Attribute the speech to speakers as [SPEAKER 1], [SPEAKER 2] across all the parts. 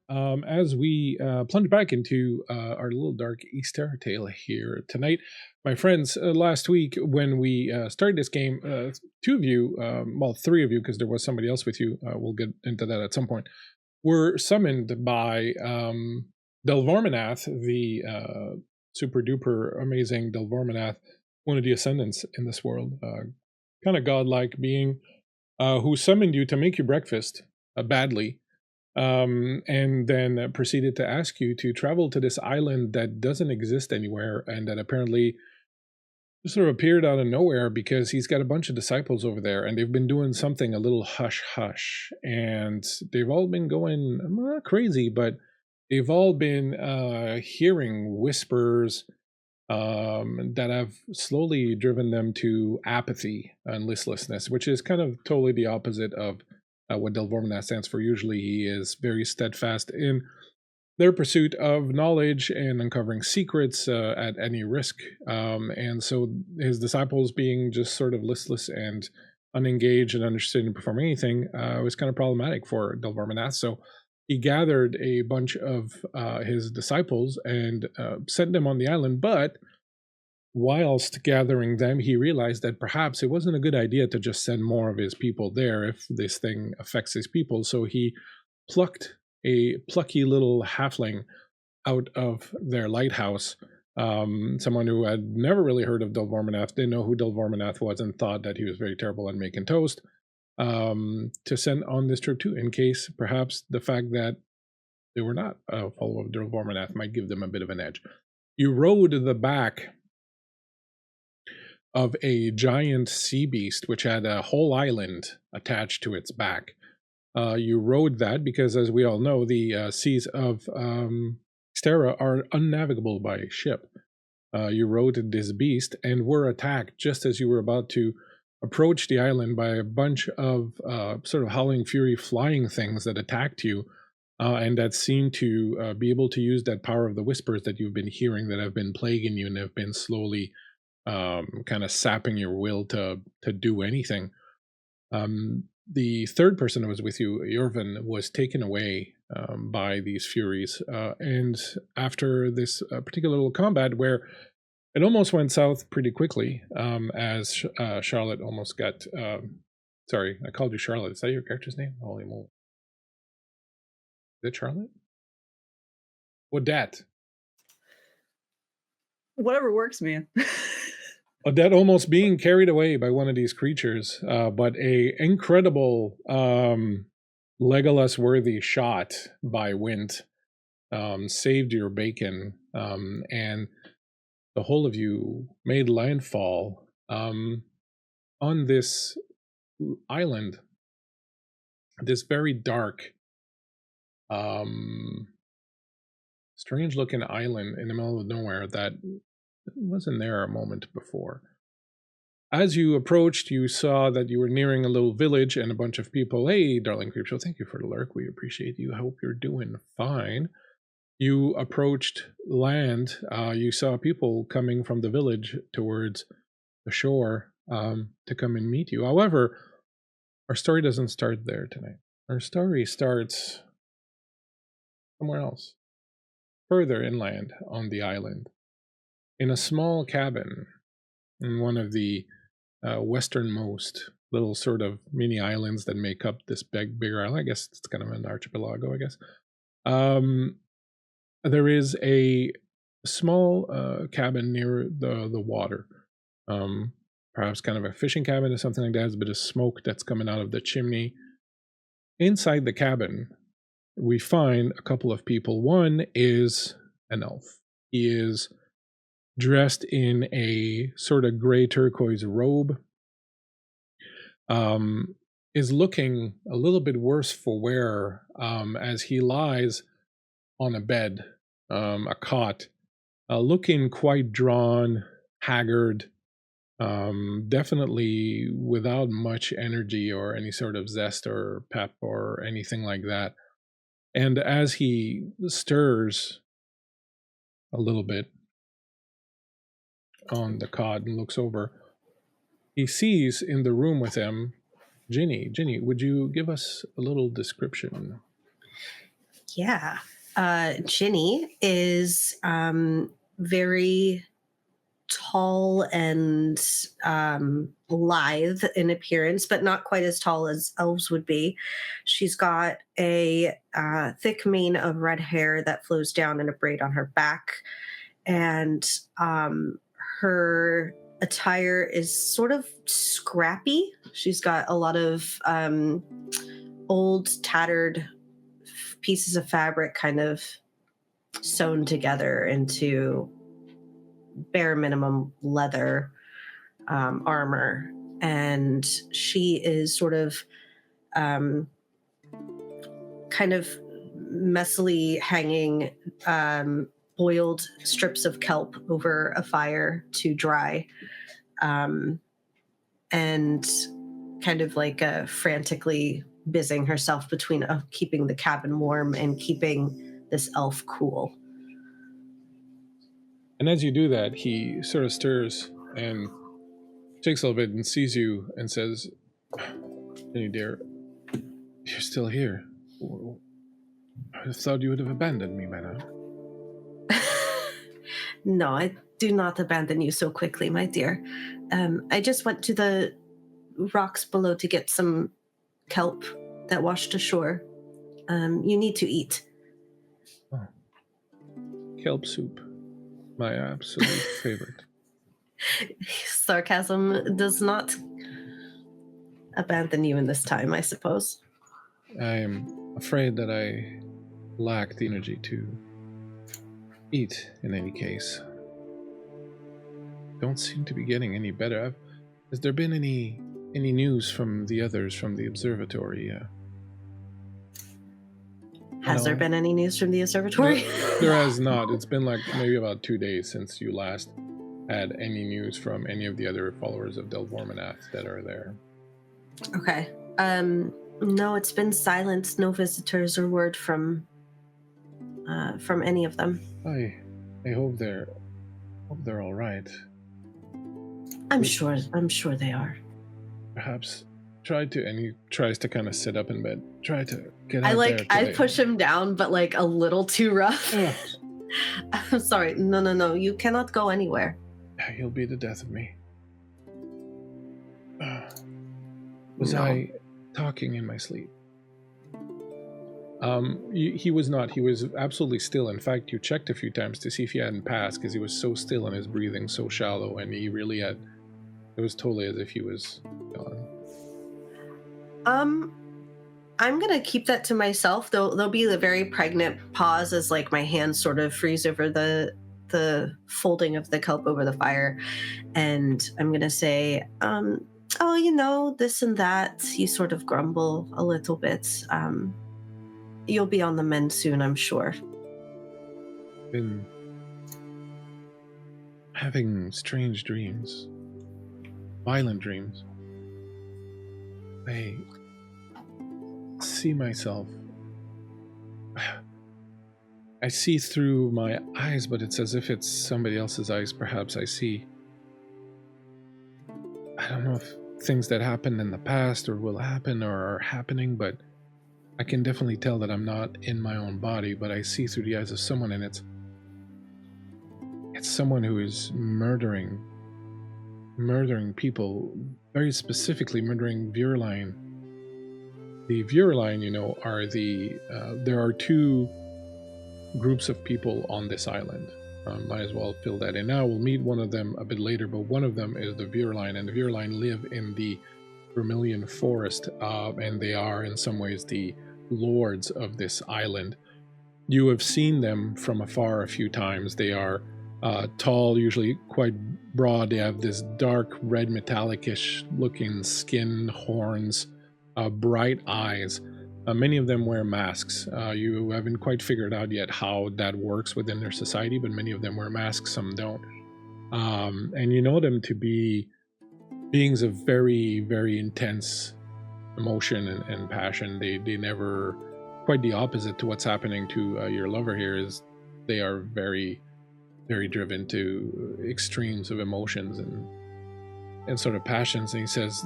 [SPEAKER 1] As we plunge back into our little dark Ysterra tale here tonight, my friends, last week when we started this game, two of you, well, three of you, because there was somebody else with you, we'll get into that at some point, were summoned by Delvorminath, the super duper amazing Delvorminath, one of the Ascendants in this world, kind of godlike being, who summoned you to make you breakfast badly and then proceeded to ask you to travel to this island that doesn't exist anywhere and that apparently just sort of appeared out of nowhere because he's got a bunch of disciples over there and they've been doing something a little hush hush, and they've all been going not crazy, but they've all been hearing whispers that have slowly driven them to apathy and listlessness, which is kind of totally the opposite of what Delvorminath stands for. Usually he is very steadfast in their pursuit of knowledge and uncovering secrets at any risk. And so his disciples being just sort of listless and unengaged and uninterested in performing anything was kind of problematic for Delvorminath. So he gathered a bunch of his disciples and sent them on the island, but whilst gathering them, he realized that perhaps it wasn't a good idea to just send more of his people there if this thing affects his people. So he plucked a plucky little halfling out of their lighthouse, someone who had never really heard of Delvorminath, didn't know who Delvorminath was, and thought that he was very terrible at making toast, to send on this trip too, in case perhaps the fact that they were not a follower of Delvorminath might give them a bit of an edge. You rode the back of a giant sea beast which had a whole island attached to its back. You rode that because, as we all know, the seas of Ysterra are unnavigable by ship. You rode this beast and were attacked just as you were about to approach the island by a bunch of sort of howling fury flying things that attacked you, and that seemed to be able to use that power of the whispers that you've been hearing that have been plaguing you and have been slowly kind of sapping your will to do anything. The third person who was with you, Yorvin, was taken away by these furies, and after this particular little combat where it almost went south pretty quickly, as Charlotte almost got sorry, I called you Charlotte. Is that your character's name? Holy moly. Is it Charlotte? Odette.
[SPEAKER 2] Whatever works, man.
[SPEAKER 1] Odette almost being carried away by one of these creatures, but a incredible Legolas-worthy shot by Wint saved your bacon, and the whole of you made landfall on this island, this very dark, strange-looking island in the middle of nowhere that wasn't there a moment before. As you approached, you saw that you were nearing a little village and a bunch of people. Hey, darling Creepshow, thank you for the lurk. We appreciate you. I hope you're doing fine. You approached land. You saw people coming from the village towards the shore to come and meet you. However, our story doesn't start there tonight. Our story starts somewhere else, further inland on the island, in a small cabin in one of the westernmost little sort of mini islands that make up this bigger island. I guess it's kind of an archipelago, I guess. There is a small cabin near the water. Perhaps kind of a fishing cabin or something like that. There's a bit of smoke that's coming out of the chimney. Inside the cabin, we find a couple of people. One is an elf. He is dressed in a sort of gray turquoise robe, is looking a little bit worse for wear as he lies on a bed, a cot, looking quite drawn, haggard, definitely without much energy or any sort of zest or pep or anything like that. And as he stirs a little bit on the cot and looks over, he sees in the room with him Ginny. Ginny, would you give us a little description?
[SPEAKER 2] Yeah. GINNY is very tall and lithe in appearance, but not quite as tall as elves would be. She's got a thick mane of red hair that flows down in a braid on her back, and her attire is sort of scrappy. She's got a lot of old, tattered pieces of fabric kind of sewn together into bare minimum leather armor, and she is sort of kind of messily hanging boiled strips of kelp over a fire to dry, and kind of like frantically busying herself between keeping the cabin warm and keeping this elf cool.
[SPEAKER 1] And as you do that, he sort of stirs and shakes a little bit and sees you and says, "Jenny dear, you're still here. I thought you would have abandoned me by now."
[SPEAKER 2] No, I do not abandon you so quickly, my dear. I just went to the rocks below to get some kelp that washed ashore. You need to eat.
[SPEAKER 1] Oh. Kelp soup. My absolute favorite.
[SPEAKER 2] Sarcasm does not abandon you in this time, I suppose.
[SPEAKER 1] I am afraid that I lack the energy to eat in any case. Don't seem to be getting any better. Has there been any news from the others from the observatory?
[SPEAKER 2] Has there been any news from the observatory?
[SPEAKER 1] There has not. It's been like maybe about 2 days since you last had any news from any of the other followers of Delvorminath that are there.
[SPEAKER 2] Okay. No, it's been silent. No visitors or word from any of them.
[SPEAKER 1] I hope they're all right.
[SPEAKER 2] I'm sure they are.
[SPEAKER 1] Perhaps and he tries to kind of sit up in bed. Try to get out there.
[SPEAKER 2] I push him down, but like a little too rough. I'm sorry. No. You cannot go anywhere.
[SPEAKER 1] He'll be the death of me. Was I talking in my sleep? He was not. He was absolutely still. In fact, you checked a few times to see if he hadn't passed because he was so still and his breathing so shallow, and he really had. It was totally as if he was gone.
[SPEAKER 2] I'm gonna keep that to myself. There'll be the very pregnant pause as like my hands sort of freeze over the folding of the kelp over the fire, and I'm gonna say, oh, this and that. You sort of grumble a little bit. You'll be on the mend soon, I'm sure.
[SPEAKER 1] Been having strange dreams, violent dreams. I see myself. I see through my eyes, but it's as if it's somebody else's eyes. Perhaps I see. I don't know if things that happened in the past or will happen or are happening, but I can definitely tell that I'm not in my own body, but I see through the eyes of someone, and it's someone who is murdering people, very specifically murdering Vuurline. The Vuurline, are there are 2 groups of people on this island. Might as well fill that in now. We'll meet one of them a bit later, but one of them is the Vuurline, and the Vuurline live in the Vermilion Forest, and they are in some ways the lords of this island. You have seen them from afar a few times. They are tall, usually quite broad. They have this dark red metallic-ish looking skin, horns, bright eyes. Many of them wear masks. You haven't quite figured out yet how that works within their society, but many of them wear masks, some don't. And you know them to be beings of very, very intense emotion and passion. They never, quite the opposite to what's happening to your lover here, is they are very, very driven to extremes of emotions and sort of passions. And he says,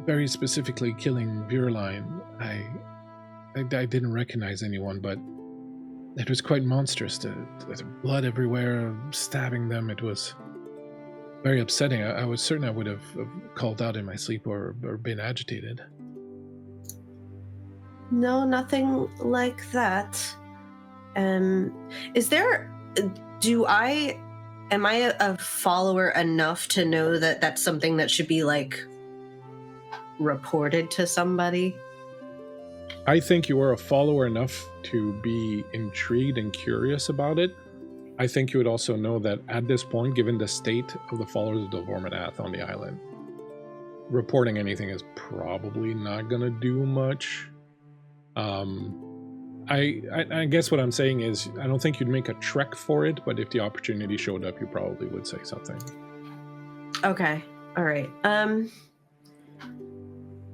[SPEAKER 1] very specifically killing Vuurline, I didn't recognize anyone, but it was quite monstrous. The blood everywhere, stabbing them. It was very upsetting. I was certain I would have called out in my sleep or been agitated.
[SPEAKER 2] No, nothing like that. Is there... Am I a follower enough to know that that's something that should be, like, reported to somebody?
[SPEAKER 1] I think you are a follower enough to be intrigued and curious about it. I think you would also know that at this point, given the state of the followers of Delvorminath on the island, reporting anything is probably not going to do much. I guess what I'm saying is I don't think you'd make a trek for it, but if the opportunity showed up, you probably would say something.
[SPEAKER 2] Okay. All right.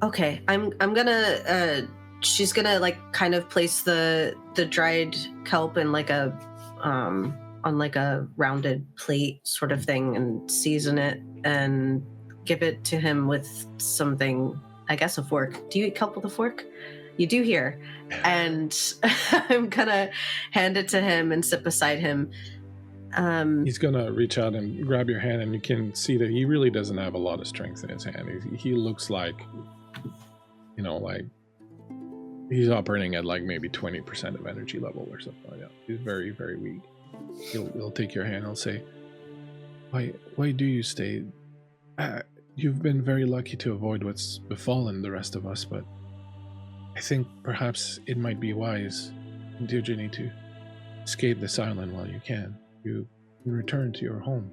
[SPEAKER 2] Okay. I'm gonna she's gonna like kind of place the dried kelp in like a on like a rounded plate sort of thing and season it and give it to him with something, I guess a fork. Do you eat kelp with a fork? You do here. And I'm gonna hand it to him and sit beside him.
[SPEAKER 1] He's gonna reach out and grab your hand, and you can see that he really doesn't have a lot of strength in his hand. He looks like, you know, like he's operating at like maybe 20% of energy level or something like that. He's very, very weak. He'll take your hand. He'll say, why do you stay? You've been very lucky to avoid what's befallen the rest of us, but I think perhaps it might be wise, dear Ginny, to escape this island while you can. You can return to your home.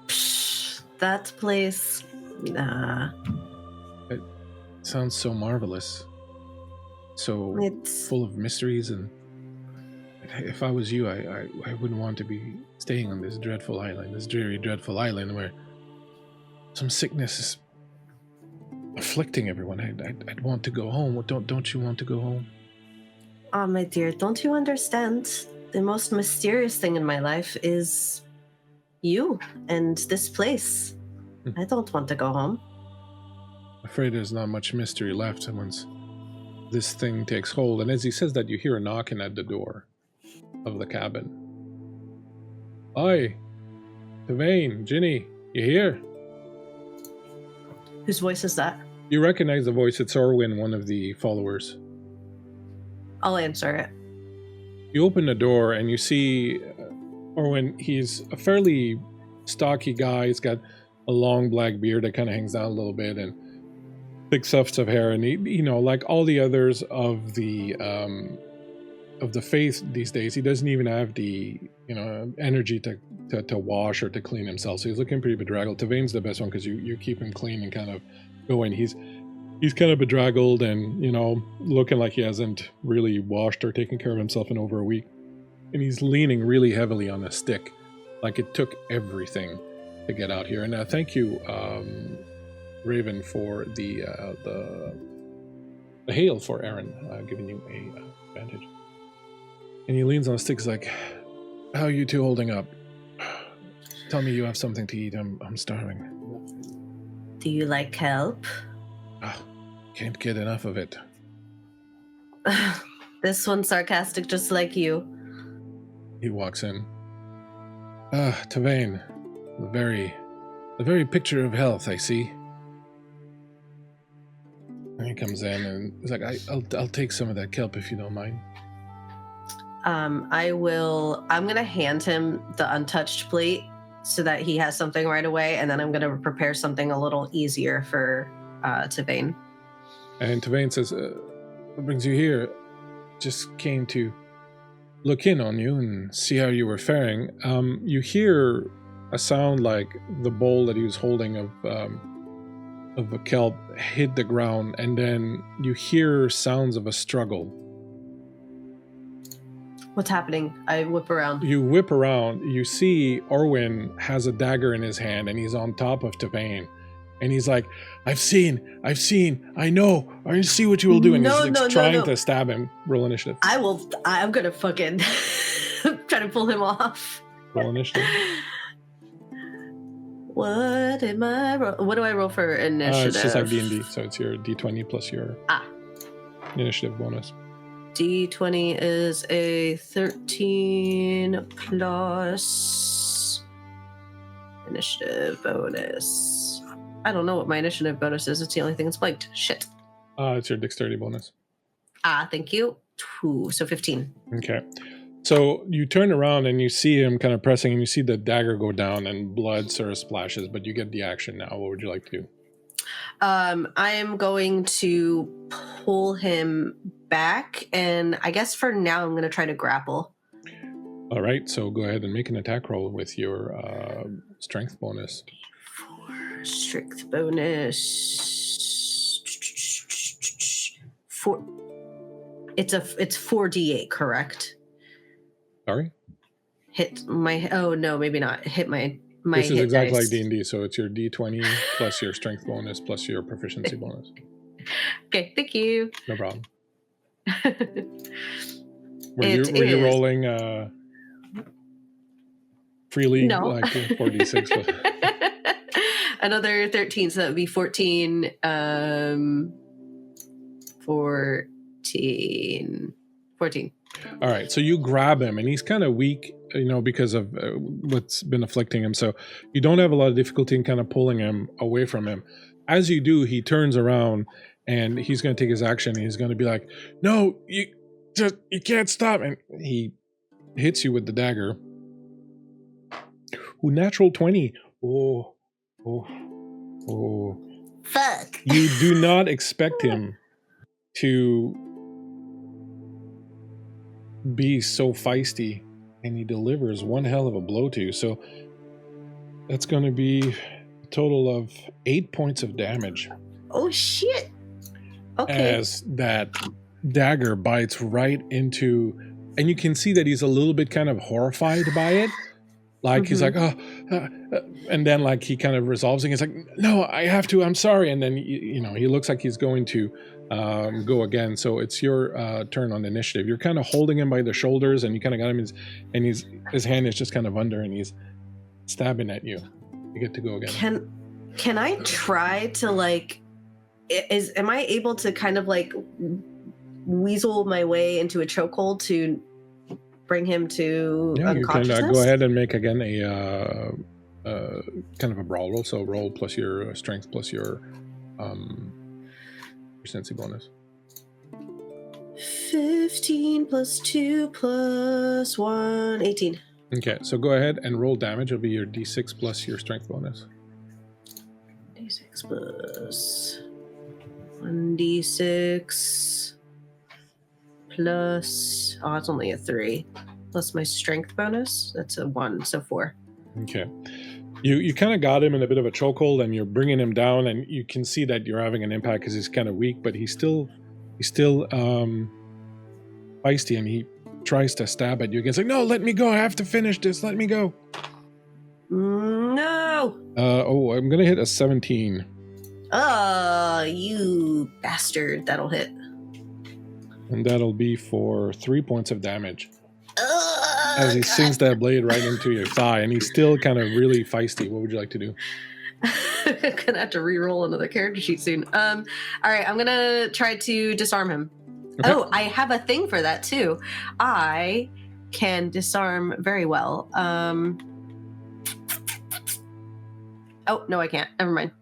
[SPEAKER 2] Psh, that place, nah.
[SPEAKER 1] It sounds so marvelous, so full of mysteries, and if I was you, I wouldn't want to be staying on this dreadful island, this dreary, dreadful island where some sickness is afflicting everyone. I'd want to go home. Don't you want to go home?
[SPEAKER 2] Oh, my dear, don't you understand? The most mysterious thing in my life is you and this place. I don't want to go home.
[SPEAKER 1] I'm afraid there's not much mystery left once this thing takes hold. And as he says that, you hear a knocking at the door of the cabin. Hi, Devane, Ginny, you here?
[SPEAKER 2] Whose voice is that?
[SPEAKER 1] You recognize the voice. It's Orwin, one of the followers.
[SPEAKER 2] I'll answer it.
[SPEAKER 1] You open the door and you see Orwin. He's a fairly stocky guy. He's got a long black beard that kind of hangs down a little bit and thick tufts of hair. And he, you know, like all the others of the faith these days, he doesn't even have the, you know, energy to wash or to clean himself. So he's looking pretty bedraggled. Tavane's the best one because you keep him clean and kind of going. He's kind of bedraggled and, you know, looking like he hasn't really washed or taken care of himself in over a week. And he's leaning really heavily on a stick, like it took everything to get out here. And thank you, Raven, for the hail for Erin, giving you a advantage. And he leans on a stick. He's like, "How are you two holding up? Tell me you have something to eat. I'm starving."
[SPEAKER 2] Do you like kelp?
[SPEAKER 1] Can't get enough of it.
[SPEAKER 2] This one's sarcastic, just like you.
[SPEAKER 1] He walks in. Tavane, the very picture of health, I see. And he comes in and he's like, I'll take some of that kelp if you don't mind.
[SPEAKER 2] I'm gonna hand him the untouched plate so that he has something right away, and then I'm gonna prepare something a little easier for Tavane.
[SPEAKER 1] And Tavane says, what brings you here? Just came to look in on you and see how you were faring. You hear a sound like the bowl that he was holding of a kelp hit the ground, and then you hear sounds of a struggle.
[SPEAKER 2] What's happening? I whip around.
[SPEAKER 1] You whip around. You see Orwin has a dagger in his hand, and he's on top of Tavane. And he's like, I've seen, I know, I see what you will do. And he's trying to stab him. Roll initiative.
[SPEAKER 2] I'm gonna fucking try to pull him off.
[SPEAKER 1] Roll initiative.
[SPEAKER 2] What do I roll for initiative?
[SPEAKER 1] It's just like D&D, so it's your D20 plus your initiative bonus.
[SPEAKER 2] D20 is a 13 plus initiative bonus. I don't know what my initiative bonus is. It's the only thing that's blanked. Shit.
[SPEAKER 1] It's your dexterity bonus.
[SPEAKER 2] Thank you. 2, so 15.
[SPEAKER 1] Okay. So you turn around and you see him kind of pressing, and you see the dagger go down and blood sort of splashes, but you get the action now. What would you like to do?
[SPEAKER 2] I am going to pull him back, and I guess for now I'm going to try to grapple.
[SPEAKER 1] All right, so go ahead and make an attack roll with your strength bonus.
[SPEAKER 2] Strength bonus. 4. It's 4d8, correct?
[SPEAKER 1] Sorry?
[SPEAKER 2] Hit my... Oh, no, maybe not. Hit my
[SPEAKER 1] This is
[SPEAKER 2] hit
[SPEAKER 1] exactly
[SPEAKER 2] dice.
[SPEAKER 1] like D&D, so it's your D20 plus your strength bonus plus your proficiency bonus.
[SPEAKER 2] Okay, thank you.
[SPEAKER 1] No problem. Were you rolling freely?
[SPEAKER 2] No.
[SPEAKER 1] Like 4d6?
[SPEAKER 2] Another 13, so that would be 14. 14.
[SPEAKER 1] All right, so you grab him, and he's kind of weak, because of what's been afflicting him. So you don't have a lot of difficulty in kind of pulling him away from him. As you do, he turns around, and he's going to take his action, and he's going to be like, "No, you can't stop!" And he hits you with the dagger. Ooh, natural 20. Oh.
[SPEAKER 2] Fuck.
[SPEAKER 1] You do not expect him to be so feisty, and he delivers one hell of a blow to you. So that's going to be a total of 8 points of damage.
[SPEAKER 2] Oh shit. Okay.
[SPEAKER 1] As that dagger bites right into, and you can see that he's a little bit kind of horrified by it. Like he's like, and then like he kind of resolves it. He's like, "No, I have to. I'm sorry." And then he looks like he's going to go again. So it's your turn on the initiative. You're kind of holding him by the shoulders, and you kind of got him, and his hand is just kind of under, and he's stabbing at you. You get to go again.
[SPEAKER 2] Can I try to am I able to kind of like weasel my way into a chokehold to bring him to unconsciousness?
[SPEAKER 1] You can go ahead and make again a kind of a brawl roll. So roll plus your strength plus your proficiency bonus.
[SPEAKER 2] 15 plus 2 plus 1, 18.
[SPEAKER 1] Okay, so go ahead and roll damage. It'll be your d6 plus your strength bonus.
[SPEAKER 2] D6 plus 1d6 plus... Oh, it's only a 3. Plus my strength bonus. That's a 1, so 4.
[SPEAKER 1] Okay. You kind of got him in a bit of a chokehold, and you're bringing him down, and you can see that you're having an impact because he's kind of weak, but he's still feisty, and he tries to stab at you again. It's like, "No, let me go. I have to finish this. Let me go."
[SPEAKER 2] No!
[SPEAKER 1] I'm going to hit a 17.
[SPEAKER 2] Oh, you bastard. That'll hit.
[SPEAKER 1] And that'll be for 3 points of damage. As he sinks that blade right into your thigh, and he's still kind of really feisty. What would you like to do?
[SPEAKER 2] I'm gonna have to re-roll another character sheet soon. All right, I'm gonna try to disarm him. Okay. Oh, I have a thing for that too. I can disarm very well. Oh no, I can't. Never mind.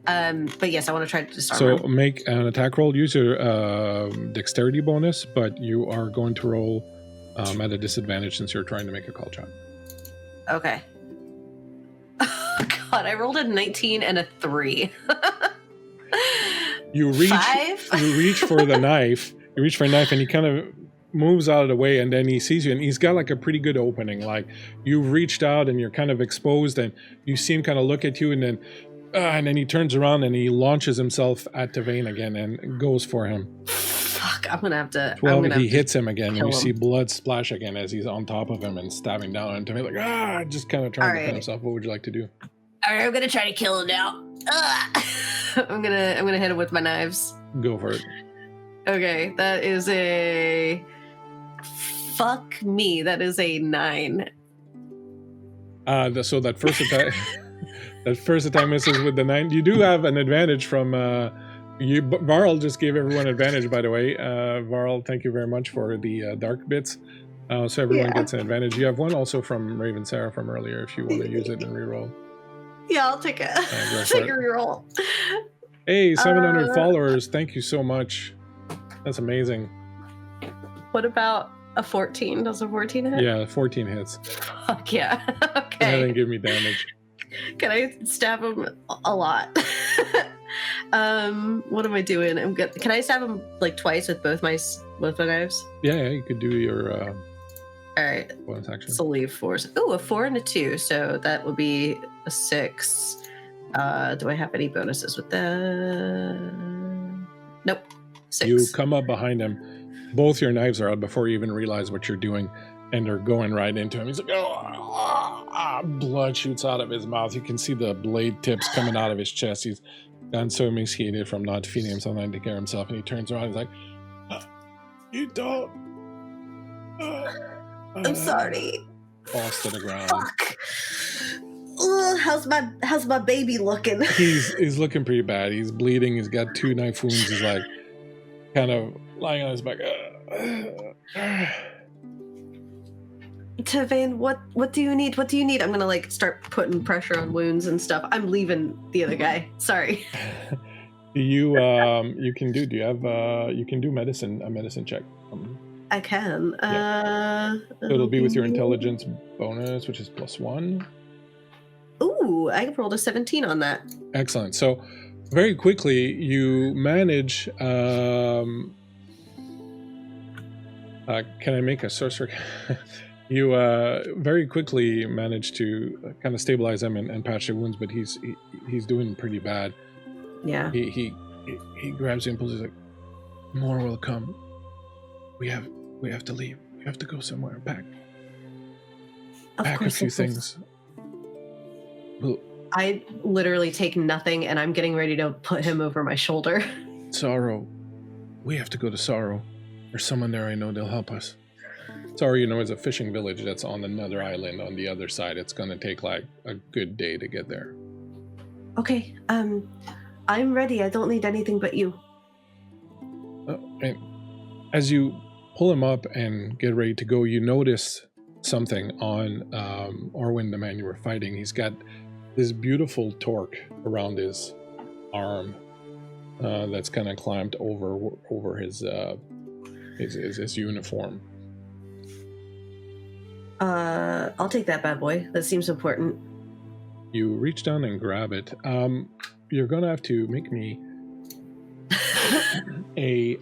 [SPEAKER 2] But yes, I want to try to disarm him.
[SPEAKER 1] Make an attack roll. Use your dexterity bonus, but you are going to roll at a disadvantage since you're trying to make a call shot.
[SPEAKER 2] Okay. Oh, God, I rolled a 19 and a 3.
[SPEAKER 1] You reach
[SPEAKER 2] 5?
[SPEAKER 1] You reach for the knife. You reach for a knife, and he kind of moves out of the way, and then he sees you, and he's got like a pretty good opening. Like you've reached out, and you're kind of exposed, and you see him kind of look at you, and then he turns around and he launches himself at Tavain again and goes for him.
[SPEAKER 2] Fuck, I'm gonna have to.
[SPEAKER 1] 12, he hits him again, and you see blood splash again as he's on top of him and stabbing down. And Tavain just kind of trying to defend himself. What would you like to do?
[SPEAKER 2] All right, I'm gonna try to kill him now. I'm gonna hit him with my knives.
[SPEAKER 1] Go for it.
[SPEAKER 2] Okay, that is a... Fuck me, that is a 9.
[SPEAKER 1] So that first attack misses with the 9. You do have an advantage from Varl just gave everyone advantage, by the way. Varl, thank you very much for the dark bits. So everyone gets an advantage. You have one also from Raven Sarah from earlier if you want to use it and reroll.
[SPEAKER 2] Yeah, I'll take it. Take a reroll.
[SPEAKER 1] Hey, 700 followers. Thank you so much. That's amazing.
[SPEAKER 2] What about a 14? Does a 14 hit?
[SPEAKER 1] Yeah, 14 hits.
[SPEAKER 2] Fuck yeah. Okay.
[SPEAKER 1] Go ahead and give me damage.
[SPEAKER 2] Can I stab him a lot? What am I doing? I'm good. Can I stab him like twice with both my knives?
[SPEAKER 1] Yeah, you could do your
[SPEAKER 2] all right.
[SPEAKER 1] bonus action.
[SPEAKER 2] So leave 4. Oh, a 4 and a 2. So that would be a 6. Do I have any bonuses with that? Nope. 6.
[SPEAKER 1] You come up behind him. Both your knives are out before you even realize what you're doing, and they're going right into him. He's like, blood shoots out of his mouth. You can see the blade tips coming out of his chest. He's gotten so emaciated from not feeding himself, not taking care of himself, and he turns around. He's like, "You don't."
[SPEAKER 2] I'm sorry.
[SPEAKER 1] Falls to the ground.
[SPEAKER 2] Fuck. How's my baby looking?
[SPEAKER 1] He's looking pretty bad. He's bleeding. He's got 2 knife wounds. He's like kind of lying on his back.
[SPEAKER 2] Tevane, what do you need? What do you need? I'm gonna like start putting pressure on wounds and stuff. I'm leaving the other guy. Sorry.
[SPEAKER 1] You can do. Do you have you can do a medicine check?
[SPEAKER 2] I can.
[SPEAKER 1] Yeah. So it'll be with your intelligence bonus, which is +1.
[SPEAKER 2] Ooh, I rolled a 17 on that.
[SPEAKER 1] Excellent. So very quickly you manage. Can I make a sorcerer? You very quickly manage to kind of stabilize him and patch the wounds, but he's doing pretty bad.
[SPEAKER 2] Yeah.
[SPEAKER 1] He grabs the impulse. He's like, "More will come. We have to leave. We have to go somewhere. Pack a few things." Well,
[SPEAKER 2] I literally take nothing, and I'm getting ready to put him over my shoulder.
[SPEAKER 1] Sorrow. We have to go to Sorrow. There's someone there I know. They'll help us. Sorrow, is a fishing village that's on another island on the other side. It's going to take like a good day to get there.
[SPEAKER 2] Okay. I'm ready. I don't need anything but you.
[SPEAKER 1] And as you pull him up and get ready to go, you notice something on Orwin, the man you were fighting. He's got this beautiful torque around his arm that's kind of clamped over his uniform.
[SPEAKER 2] I'll take that bad boy. That seems important.
[SPEAKER 1] You reach down and grab it. You're gonna have to make me a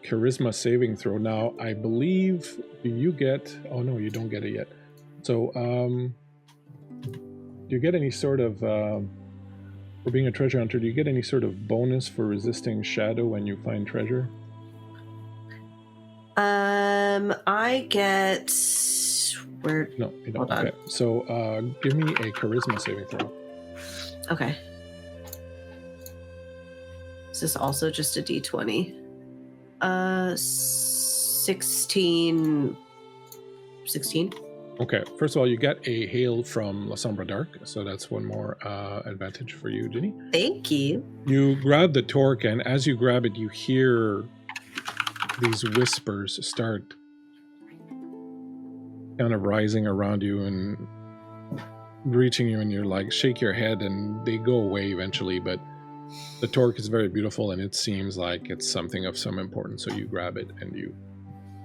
[SPEAKER 1] charisma saving throw. Now, I believe you get... Oh no, you don't get it yet. So, do you get any sort of... for being a treasure hunter, do you get any sort of bonus for resisting shadow when you find treasure?
[SPEAKER 2] I get... Where?
[SPEAKER 1] No, you don't. Okay. So, give me a charisma saving throw.
[SPEAKER 2] Okay. Is this also just a d20? 16.
[SPEAKER 1] Okay. First of all, you get a hail from La Sombra Dark, so that's one more advantage for you, Ginny.
[SPEAKER 2] Thank you.
[SPEAKER 1] You grab the torque, and as you grab it, you hear these whispers start kind of rising around you and reaching you, and you're like, shake your head, and they go away eventually, but the torque is very beautiful, and it seems like it's something of some importance, so you grab it, and you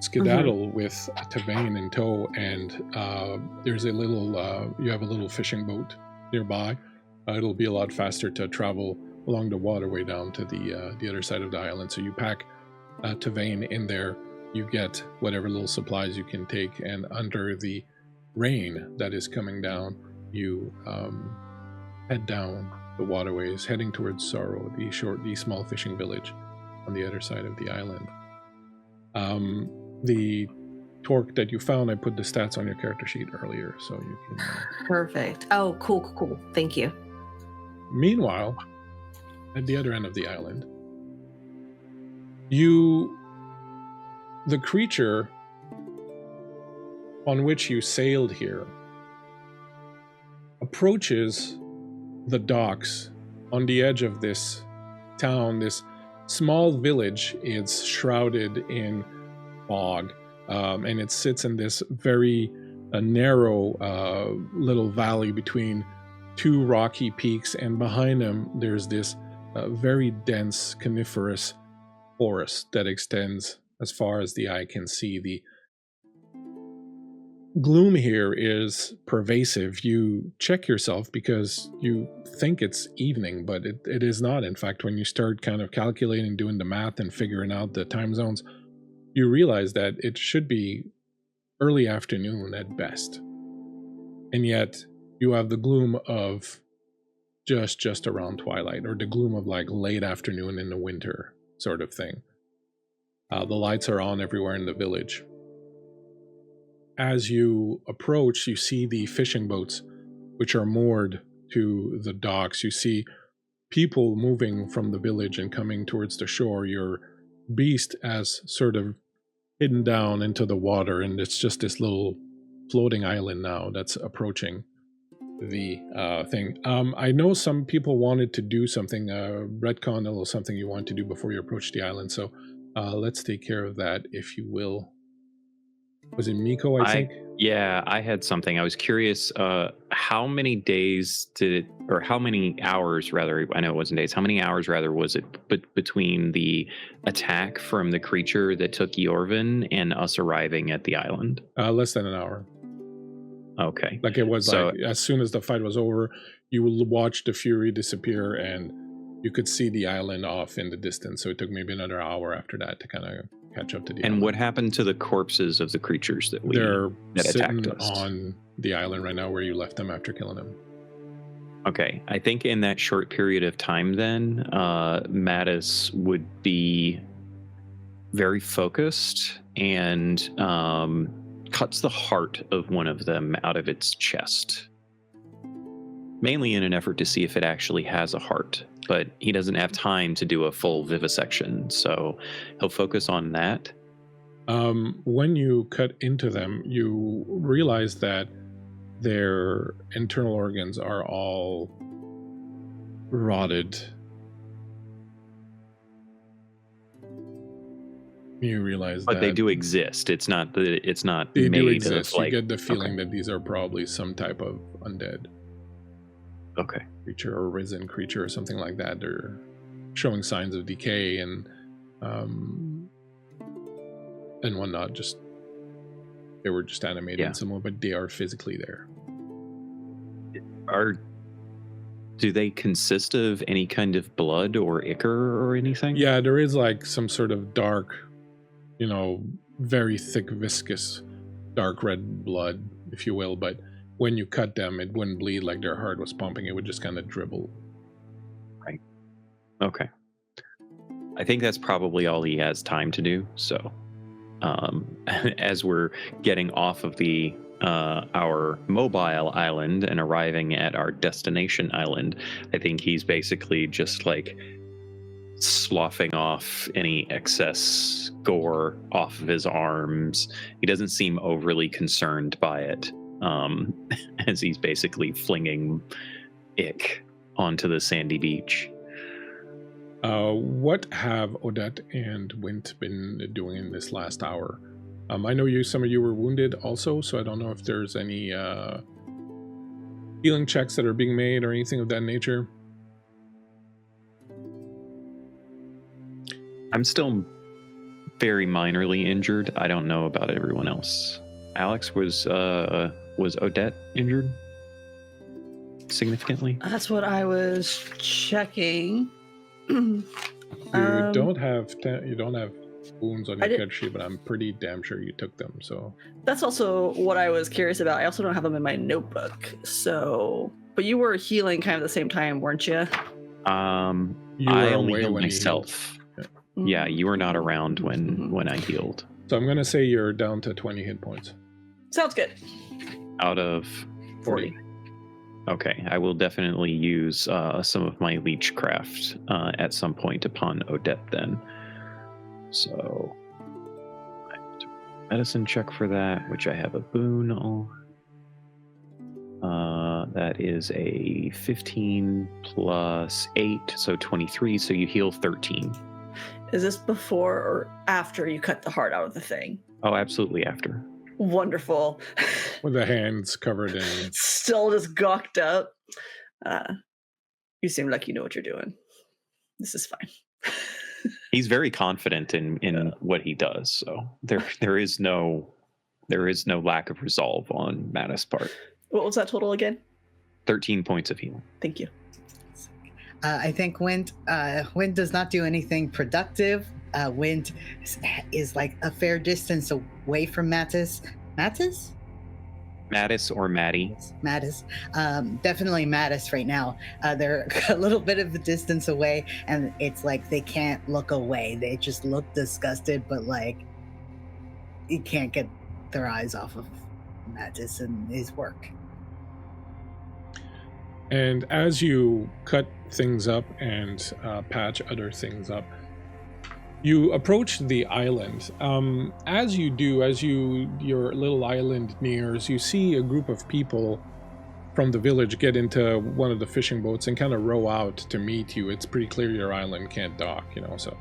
[SPEAKER 1] skedaddle with Tevane in tow, and there's a little, you have a little fishing boat nearby. It'll be a lot faster to travel along the waterway down to the other side of the island, so you pack Tevane in there. You get whatever little supplies you can take, and under the rain that is coming down, you head down the waterways, heading towards Sorrow, the small fishing village on the other side of the island. The torque that you found, I put the stats on your character sheet earlier, so you can...
[SPEAKER 2] Perfect. Oh, cool. Thank you.
[SPEAKER 1] Meanwhile, at the other end of the island, the creature on which you sailed here approaches the docks on the edge of this town, this small village, is shrouded in fog, and it sits in this very narrow little valley between two rocky peaks, and behind them there's this very dense coniferous forest that extends as far as the eye can see. The gloom here is pervasive. You check yourself because you think it's evening, but it is not. In fact, when you start kind of calculating, doing the math and figuring out the time zones, you realize that it should be early afternoon at best. And yet you have the gloom of just around twilight, or the gloom of like late afternoon in the winter sort of thing. The lights are on everywhere in the village. As you approach, you see the fishing boats, which are moored to the docks. You see people moving from the village and coming towards the shore. Your beast has sort of hidden down into the water, and it's just this little floating island now that's approaching the thing. I know some people wanted to do something, retcon a little something you want to do before you approach the island, so let's take care of that, if you will. Was it Miko, I think?
[SPEAKER 3] Yeah, I had something. I was curious, how many days did it, or how many hours rather, I know it wasn't days, how many hours rather was it between the attack from the creature that took Yorvin and us arriving at the island?
[SPEAKER 1] Less than an hour.
[SPEAKER 3] Okay.
[SPEAKER 1] Like it was so, like, as soon as the fight was over, you will watch the Fury disappear and you could see the island off in the distance. So it took maybe another hour after that to kind of catch up to the island.
[SPEAKER 3] What happened to the corpses of the creatures that
[SPEAKER 1] sitting on the island right now where you left them after killing them?
[SPEAKER 3] Okay. I think in that short period of time then, Mattis would be very focused and cuts the heart of one of them out of its chest. Mainly in an effort to see if it actually has a heart. But he doesn't have time to do a full vivisection, so he'll focus on that.
[SPEAKER 1] When you cut into them, you realize that their internal organs are all rotted. You realize
[SPEAKER 3] but
[SPEAKER 1] that
[SPEAKER 3] they do exist. It's not
[SPEAKER 1] they
[SPEAKER 3] made
[SPEAKER 1] do exist.
[SPEAKER 3] of, like,
[SPEAKER 1] you get the feeling that these are probably some type of undead.
[SPEAKER 3] Okay.
[SPEAKER 1] Creature or risen creature or something like that. They're showing signs of decay and whatnot. Just they were just animated in some way, but they are physically there.
[SPEAKER 3] Do they consist of any kind of blood or ichor or anything?
[SPEAKER 1] Yeah, there is like some sort of dark, very thick, viscous, dark red blood, if you will, but when you cut them, it wouldn't bleed like their heart was pumping. It would just kind of dribble.
[SPEAKER 3] Right. Okay. I think that's probably all he has time to do. So, as we're getting off of our mobile island and arriving at our destination island, I think he's basically just like sloughing off any excess gore off of his arms. He doesn't seem overly concerned by it. As he's basically flinging ick onto the sandy beach.
[SPEAKER 1] What have Odette and Wint been doing in this last hour? I know some of you were wounded also, so I don't know if there's any healing checks that are being made or anything of that nature.
[SPEAKER 3] I'm still very minorly injured. I don't know about everyone else. Alex, was Odette injured significantly?
[SPEAKER 4] That's what I was checking.
[SPEAKER 1] You don't have wounds on your character sheet, but I'm pretty damn sure you took them. So
[SPEAKER 4] that's also what I was curious about. I also don't have them in my notebook. So, but you were healing kind of the same time, weren't you?
[SPEAKER 1] You were
[SPEAKER 3] I
[SPEAKER 1] away
[SPEAKER 3] healed
[SPEAKER 1] when
[SPEAKER 3] myself. Yeah, you were not around when I healed.
[SPEAKER 1] So I'm gonna say you're down to 20 hit points.
[SPEAKER 4] Sounds good.
[SPEAKER 3] Out of
[SPEAKER 4] 40.
[SPEAKER 3] Okay, I will definitely use some of my leechcraft at some point upon Odette then. So I have to medicine check for that, which I have a boon on. That is a 15 plus 8, so 23. So you heal 13.
[SPEAKER 4] Is this before or after you cut the heart out of the thing?
[SPEAKER 3] Oh, absolutely after.
[SPEAKER 4] Wonderful.
[SPEAKER 1] With the hands covered in.
[SPEAKER 4] Still just gawked up. You seem like you know what you're doing. This is fine.
[SPEAKER 3] He's very confident in what he does, so there is no lack of resolve on Mattis' part.
[SPEAKER 4] What was that total again?
[SPEAKER 3] 13 points of healing.
[SPEAKER 4] Thank you.
[SPEAKER 5] I think Wind does not do anything productive. Wind is like a fair distance away from Mattis. Mattis
[SPEAKER 3] or Maddie?
[SPEAKER 5] Mattis. Definitely Mattis right now. They're a little bit of a distance away, and it's like they can't look away. They just look disgusted, but like you can't get their eyes off of Mattis and his work.
[SPEAKER 1] And as you cut things up and patch other things up, you approach the island. As you do, your little island nears, you see a group of people from the village get into one of the fishing boats and kind of row out to meet you. It's pretty clear your island can't dock, so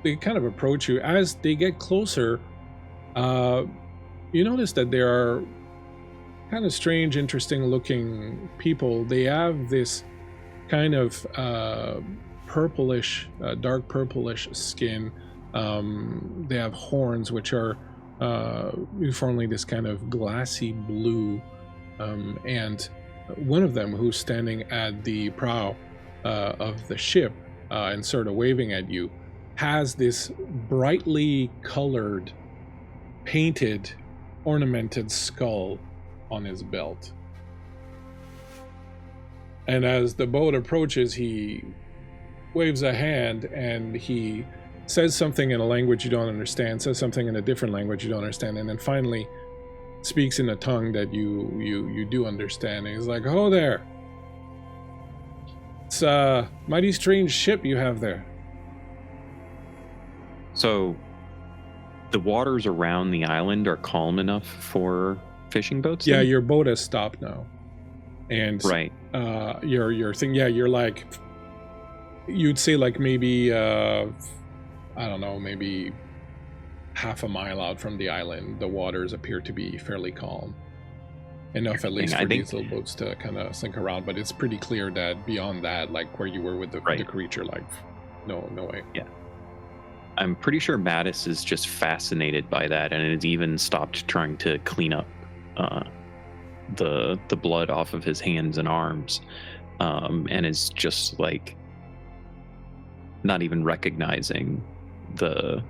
[SPEAKER 1] they kind of approach you. As they get closer, you notice that there are kind of strange, interesting looking people. They have this kind of purplish, dark purplish skin. They have horns, which are uniformly this kind of glassy blue. And one of them, who's standing at the prow of the ship and sort of waving at you, has this brightly colored, painted, ornamented skull on his belt. And as the boat approaches, he waves a hand and he says something in a language you don't understand, says something in a different language you don't understand, and then finally speaks in a tongue that you do understand. And he's like, "Oh there. It's a mighty strange ship you have there."
[SPEAKER 3] So the waters around the island are calm enough for fishing boats?
[SPEAKER 1] Yeah,
[SPEAKER 3] then?
[SPEAKER 1] your boat has stopped now. And
[SPEAKER 3] right.
[SPEAKER 1] Your thing, yeah, you're like, you'd say like maybe I don't know, maybe half a mile out from the island. The waters appear to be fairly calm. Enough at least for these little boats to kind of sink around, but it's pretty clear that beyond that, like where you were with the creature, like no way.
[SPEAKER 3] Yeah. I'm pretty sure Mattis is just fascinated by that, and has even stopped trying to clean up the blood off of his hands and arms, and is just like not even recognizing the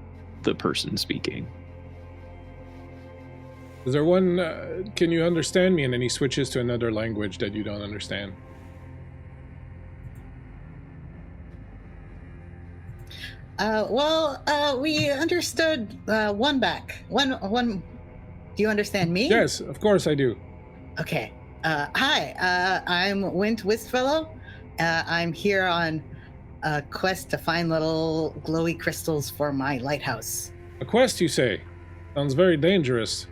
[SPEAKER 3] person speaking.
[SPEAKER 1] Is there one? Can you understand me? And then he switches to another language that you don't understand.
[SPEAKER 5] We understood one back. One. Do you understand me?
[SPEAKER 1] Yes, of course I do.
[SPEAKER 5] Okay. Hi. I'm Wint Wistfellow. I'm here on a quest to find little glowy crystals for my lighthouse.
[SPEAKER 1] A quest, you say? Sounds very dangerous.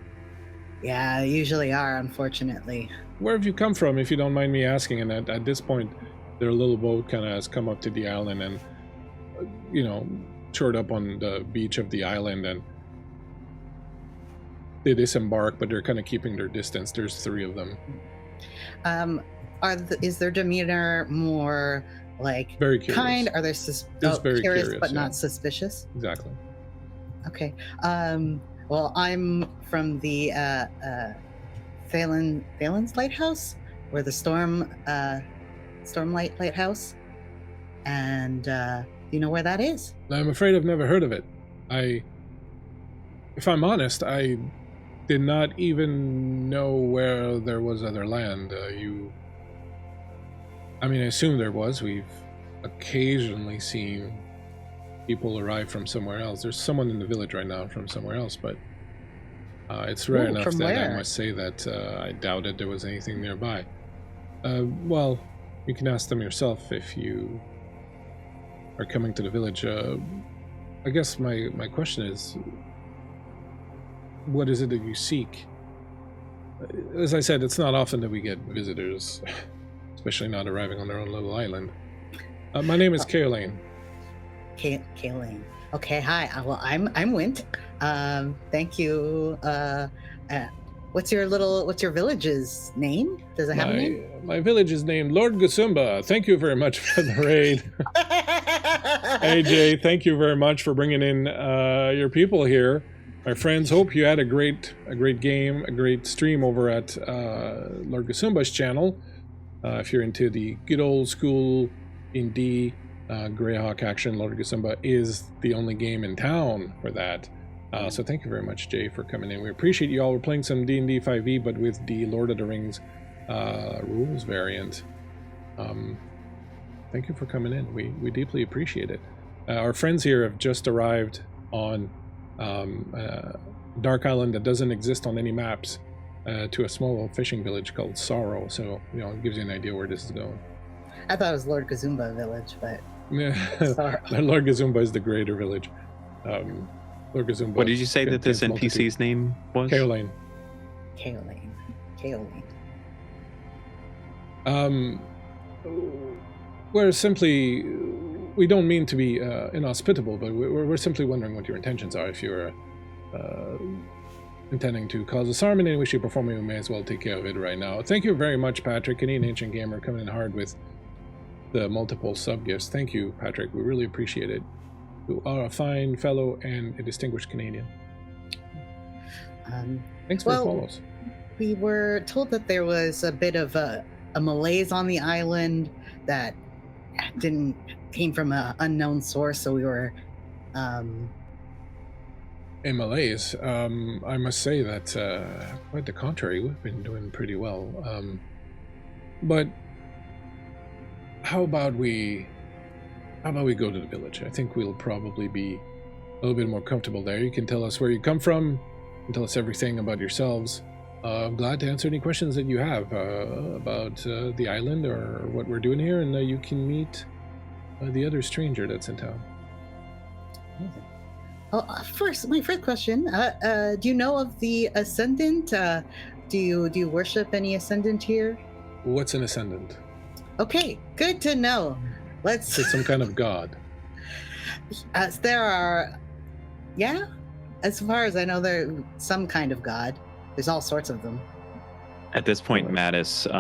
[SPEAKER 5] Yeah, they usually are, unfortunately.
[SPEAKER 1] Where have you come from, if you don't mind me asking? And at this point, their little boat kind of has come up to the island and, shored up on the beach of the island, and they disembark, but they're kind of keeping their distance. There's 3 of them.
[SPEAKER 5] Is their demeanor more like
[SPEAKER 1] very curious.
[SPEAKER 5] Kind? Are they
[SPEAKER 1] very
[SPEAKER 5] curious
[SPEAKER 1] but
[SPEAKER 5] not suspicious?
[SPEAKER 1] Exactly.
[SPEAKER 5] Okay. Well, I'm from the Phelan's Lighthouse, or the Stormlight Lighthouse, and you know where that is?
[SPEAKER 1] I'm afraid I've never heard of it. If I'm honest, I did not even know where there was other land. I assume there was. We've occasionally seen people arrive from somewhere else. There's someone in the village right now from somewhere else, but it's rare enough that
[SPEAKER 5] where?
[SPEAKER 1] I must say that I doubted there was anything nearby. Well, you can ask them yourself if you are coming to the village. I guess my question is, what is it that you seek? as I said, it's not often that we get visitors, especially not arriving on their own little island. My name is Caroline.
[SPEAKER 5] Kaylane. Okay, hi. Well, I'm Wint. Thank you. What's your village's name? Does it have a name?
[SPEAKER 1] My village is named Lord Gasumba. Thank you very much for the raid. AJ, thank you very much for bringing in your people here. My friends, hope you had a great game, a great stream over at Lord Gasumba's channel. If you're into the good old school D&D Greyhawk action, Lord Gasumba is the only game in town for that. So thank you very much, Jay, for coming in. We appreciate you all. We're playing some D&D 5e, but with the Lord of the Rings rules variant. Thank you for coming in. We deeply appreciate it. Our friends here have just arrived on Dark Island that doesn't exist on any maps, to a small fishing village called Sorrow. So, it gives you an idea where this is going.
[SPEAKER 5] I thought it was Lord Gazumba village, but
[SPEAKER 1] Lord Gazumba is the greater village. Lord Gazumba.
[SPEAKER 3] What did you say that this NPC's name was?
[SPEAKER 1] Caroline. We're simply, we don't mean to be inhospitable, but we're simply wondering what your intentions are. If you're intending to cause us harm in any way, shape, or form, we may as well take care of it right now. Thank you very much, Patrick, Canadian Ancient Gamer, coming in hard with the multiple sub-gifts. Thank you, Patrick. We really appreciate it. You are a fine fellow and a distinguished Canadian. Thanks for the follows.
[SPEAKER 5] We were told that there was a bit of a malaise on the island that came from an unknown source, so we were
[SPEAKER 1] a malaise. I must say that quite the contrary. We've been doing pretty well. But how about we go to the village? I think we'll probably be a little bit more comfortable there. You can tell us where you come from, and tell us everything about yourselves. I'm glad to answer any questions that you have about the island or what we're doing here, and you can meet the other stranger that's in town.
[SPEAKER 5] My first question, do you know of the Ascendant? Do you worship any Ascendant here?
[SPEAKER 1] What's an Ascendant?
[SPEAKER 5] Okay, good to know. Let's...
[SPEAKER 1] It's some kind of god.
[SPEAKER 5] There are... Yeah? As far as I know, there's some kind of god. There's all sorts of them.
[SPEAKER 3] At this point, Mattis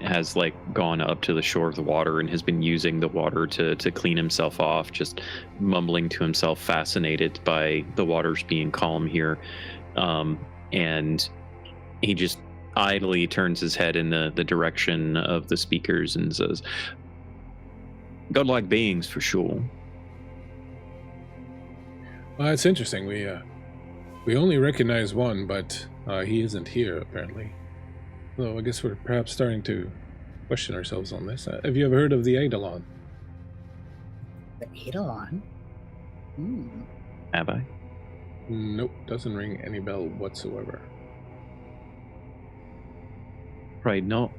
[SPEAKER 3] has gone up to the shore of the water and has been using the water to clean himself off, just mumbling to himself, fascinated by the waters being calm here. And he just idly turns his head in the direction of the speakers and says, "Godlike beings for sure."
[SPEAKER 1] Well, it's interesting. We only recognize one, but he isn't here apparently. So I guess we're perhaps starting to question ourselves on this. Have you ever heard of the Eidolon?
[SPEAKER 5] The Eidolon?
[SPEAKER 3] Have I?
[SPEAKER 1] Nope, doesn't ring any bell whatsoever.
[SPEAKER 3] Right, not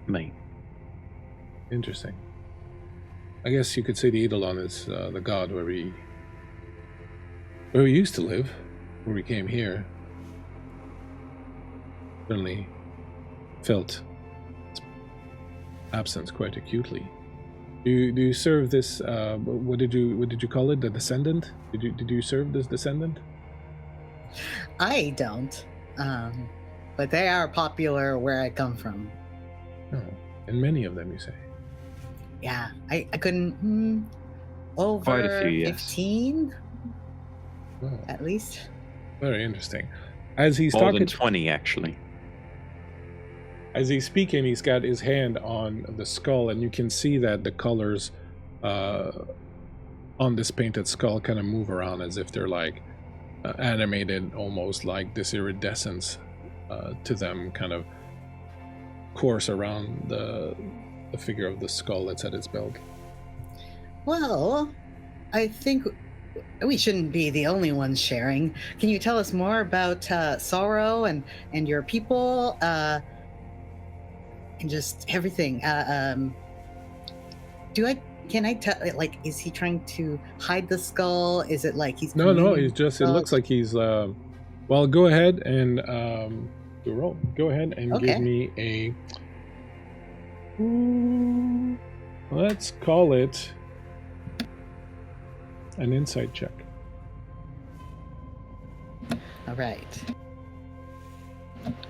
[SPEAKER 3] me.
[SPEAKER 1] Interesting. I guess you could say the Eidolon is the god where we used to live, where we came here. Certainly felt its absence quite acutely. Do you serve this? What did you call it? The Descendant? Did you serve this Descendant?
[SPEAKER 5] I don't, but they are popular where I come from.
[SPEAKER 1] Oh, and many of them, you say?
[SPEAKER 5] Yeah, I couldn't. Over
[SPEAKER 3] Quite a few, yes.
[SPEAKER 5] 15,
[SPEAKER 1] Oh,
[SPEAKER 5] at least.
[SPEAKER 1] very interesting. As he's
[SPEAKER 3] More
[SPEAKER 1] talking,
[SPEAKER 3] than 20, actually.
[SPEAKER 1] as he's speaking, he's got his hand on the skull, and you can see that the colors on this painted skull kind of move around as if they're animated, almost like this iridescence to them kind of course around the figure of the skull that's at its belt.
[SPEAKER 5] Well, I think we shouldn't be the only ones sharing. Can you tell us more about Sorrow and your people? And just everything. Can I tell? Is he trying to hide the skull? Is it he's?
[SPEAKER 1] No, he's just. It looks like he's. Well, go ahead and do a roll. Go ahead and
[SPEAKER 5] Okay.
[SPEAKER 1] give me a... let's call it an insight check.
[SPEAKER 5] All right.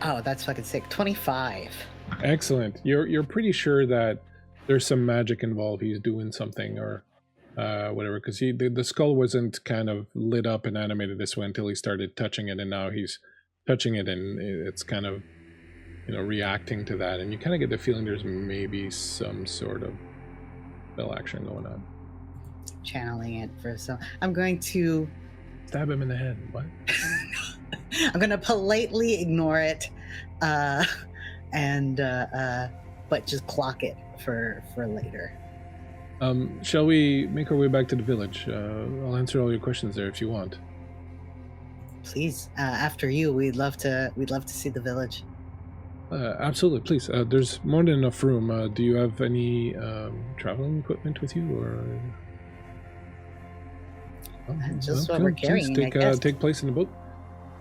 [SPEAKER 5] Oh, that's fucking sick. 25.
[SPEAKER 1] Excellent. You're pretty sure that there's some magic involved. He's doing something or whatever, because the skull wasn't kind of lit up and animated this way until he started touching it, and now he's touching it and it's kind of, you know, reacting to that, and you kind of get the feeling there's maybe some sort of spell action going on.
[SPEAKER 5] Channeling it for some. I'm going to
[SPEAKER 1] Stab him in the head. What?
[SPEAKER 5] I'm going to politely ignore it, and but just clock it for later.
[SPEAKER 1] Shall we make our way back to the village? I'll answer all your questions there if you want.
[SPEAKER 5] Please, after you, we'd love to see the village.
[SPEAKER 1] Absolutely, please. There's more than enough room. Do you have any traveling equipment with you, or?
[SPEAKER 5] Just what we're carrying, I guess.
[SPEAKER 1] Take place in the boat.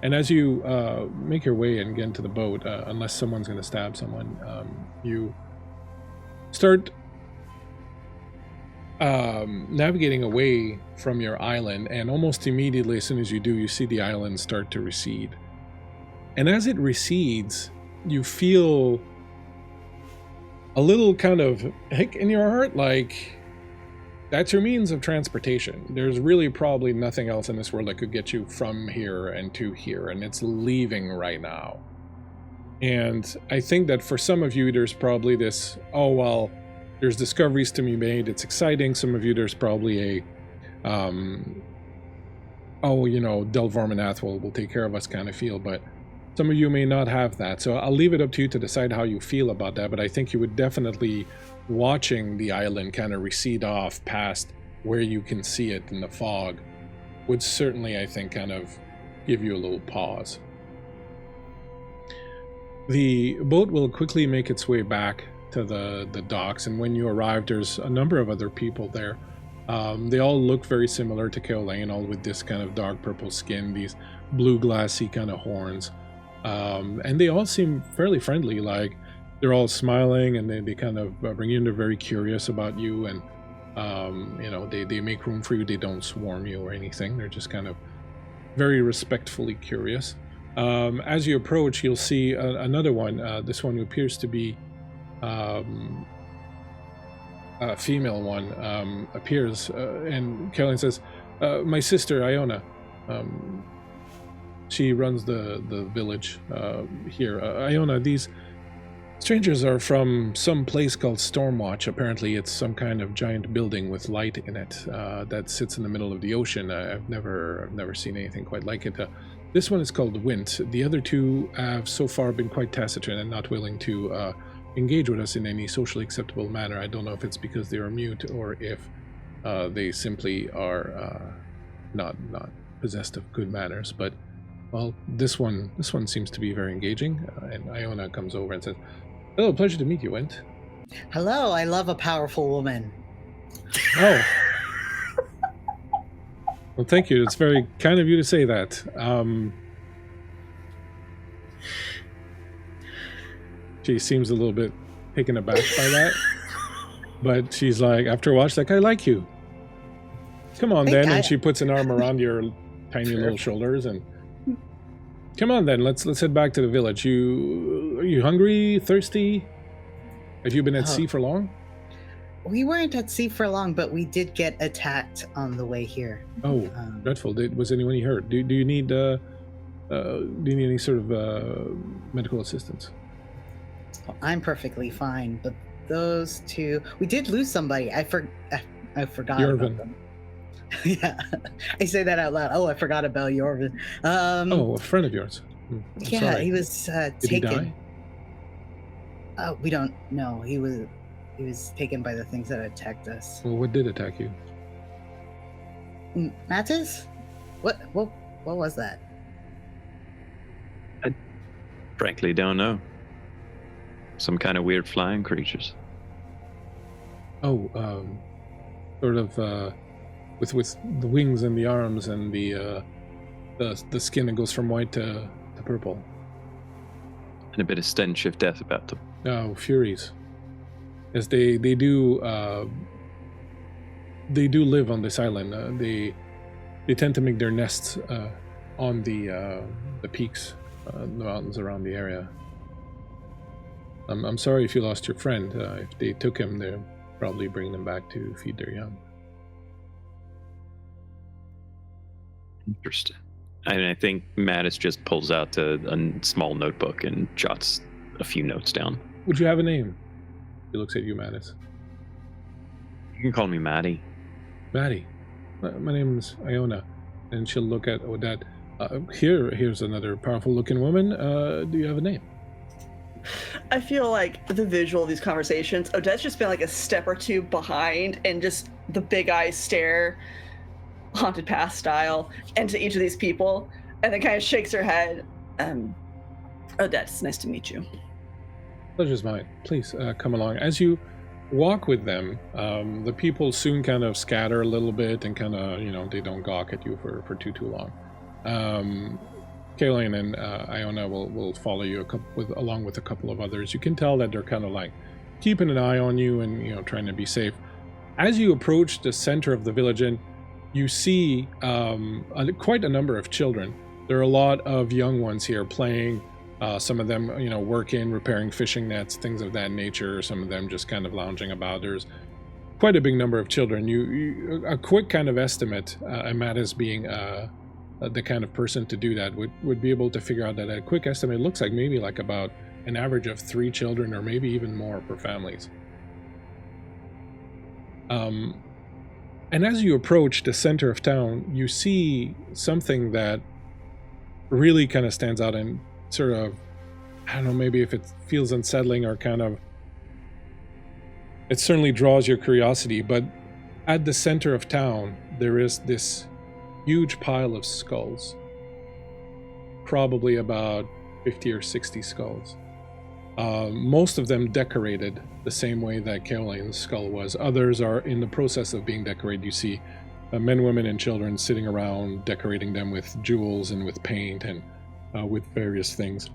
[SPEAKER 1] And as you make your way and get into the boat, unless someone's going to stab someone, you start navigating away from your island, and almost immediately, as soon as you do, you see the island start to recede. And as it recedes, you feel a little kind of hick in your heart, like that's your means of transportation. There's really probably nothing else in this world that could get you from here and to here, and it's leaving right now. And I think that for some of you, there's probably this, oh, well, there's discoveries to be made, it's exciting. Some of you, there's probably a, oh, you know, Delvorminath will take care of us kind of feel, but some of you may not have that. So I'll leave it up to you to decide how you feel about that, but I think you would definitely, watching the island kind of recede off past where you can see it in the fog, would certainly, I think, kind of give you a little pause. The boat will quickly make its way back to the docks, and when you arrive, there's a number of other people there. They all look very similar to Caroline, all with this kind of dark purple skin, these blue glassy kind of horns. And they all seem fairly friendly, like they're all smiling, and they kind of bring you in. They're very curious about you, and you know, they make room for you. They don't swarm you or anything. They're just kind of very respectfully curious. As you approach, you'll see another one. This one who appears to be a female one appears, and Caroline says, my sister Iona. She runs the village here. Iona, these strangers are from some place called Stormwatch. Apparently it's some kind of giant building with light in it that sits in the middle of the ocean. I've never seen anything quite like it. This one is called Wint. The other two have so far been quite taciturn and not willing to engage with us in any socially acceptable manner. I don't know if it's because they are mute or if they simply are not possessed of good manners, but well, this one seems to be very engaging. And Iona comes over and says, hello, pleasure to meet you, Wint.
[SPEAKER 5] Hello, I love a powerful woman.
[SPEAKER 1] Oh. Well, thank you. It's very kind of you to say that. She seems a little bit taken aback by that. But she's like, after a while, she's like, I like you. Come on, then. And she puts an arm around your tiny little shoulders and... Come on then, let's head back to the village. Are you hungry, thirsty? Have you been at sea for long?
[SPEAKER 5] We weren't at sea for long, but we did get attacked on the way here.
[SPEAKER 1] Oh, dreadful. Was anyone hurt? Do you need any sort of medical assistance?
[SPEAKER 5] I'm perfectly fine, but those two, we did lose somebody. I forgot about them. Yeah, I say that out loud. Oh, I forgot about Yorvin.
[SPEAKER 1] Oh, a friend of yours.
[SPEAKER 5] Yeah,
[SPEAKER 1] sorry.
[SPEAKER 5] He was taken.
[SPEAKER 1] Did he die?
[SPEAKER 5] We don't know. He was taken by the things that attacked us.
[SPEAKER 1] Well, what did attack you?
[SPEAKER 5] Mattis? What was that?
[SPEAKER 3] I frankly don't know. Some kind of weird flying creatures.
[SPEAKER 1] Oh, sort of with the wings and the arms and the skin that goes from white to purple.
[SPEAKER 3] And a bit of stench of death about them.
[SPEAKER 1] Oh, Furies. As they do live on this island. They tend to make their nests on the peaks, the mountains around the area. I'm sorry if you lost your friend. If they took him, they'll probably bring them back to feed their young.
[SPEAKER 3] Interesting. And I think Mattis just pulls out a small notebook and jots a few notes down.
[SPEAKER 1] Would you have a name? He looks at you, Mattis.
[SPEAKER 3] You can call me Maddie.
[SPEAKER 1] Maddie. My name's Iona. And she'll look at Odette. Here's another powerful-looking woman. Do you have a name?
[SPEAKER 4] I feel like the visual of these conversations, Odette's just been like a step or two behind and just the big eyes stare, Haunted Path style, into each of these people, and then kind of shakes her head. Odette, it's nice to meet you.
[SPEAKER 1] Pleasure's mine. Please come along. As you walk with them, the people soon kind of scatter a little bit and kind of, they don't gawk at you for too long. Kaylin and Iona will follow you along with a couple of others. You can tell that they're kind of like keeping an eye on you and trying to be safe. As you approach the center of the village, and you see quite a number of children. There are a lot of young ones here playing. Some of them, working, repairing fishing nets, things of that nature. Some of them just kind of lounging about. There's quite a big number of children. A quick kind of estimate, and Matt is being the kind of person to do that, would be able to figure out that a quick estimate looks like maybe like about an average of 3 children or maybe even more per families. And as you approach the center of town, you see something that really kind of stands out and sort of, I don't know, maybe if it feels unsettling or kind of, it certainly draws your curiosity, but at the center of town, there is this huge pile of skulls. Probably about 50 or 60 skulls. Most of them decorated the same way that Caroline's skull was. Others are in the process of being decorated. You see men, women, and children sitting around decorating them with jewels and with paint and with various things.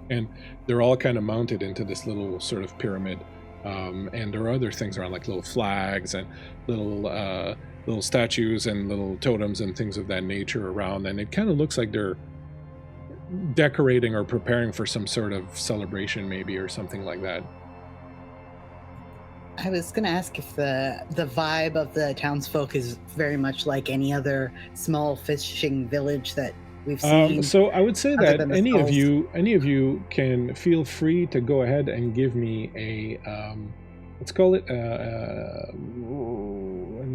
[SPEAKER 1] And they're all kind of mounted into this little sort of pyramid. And there are other things around, like little flags and little statues and little totems and things of that nature around. And it kind of looks like they're decorating or preparing for some sort of celebration maybe, or something like that.
[SPEAKER 5] I was going to ask if the vibe of the townsfolk is very much like any other small fishing village that we've seen.
[SPEAKER 1] So I would say that any
[SPEAKER 5] skulls.
[SPEAKER 1] of you can feel free to go ahead and give me a let's call it an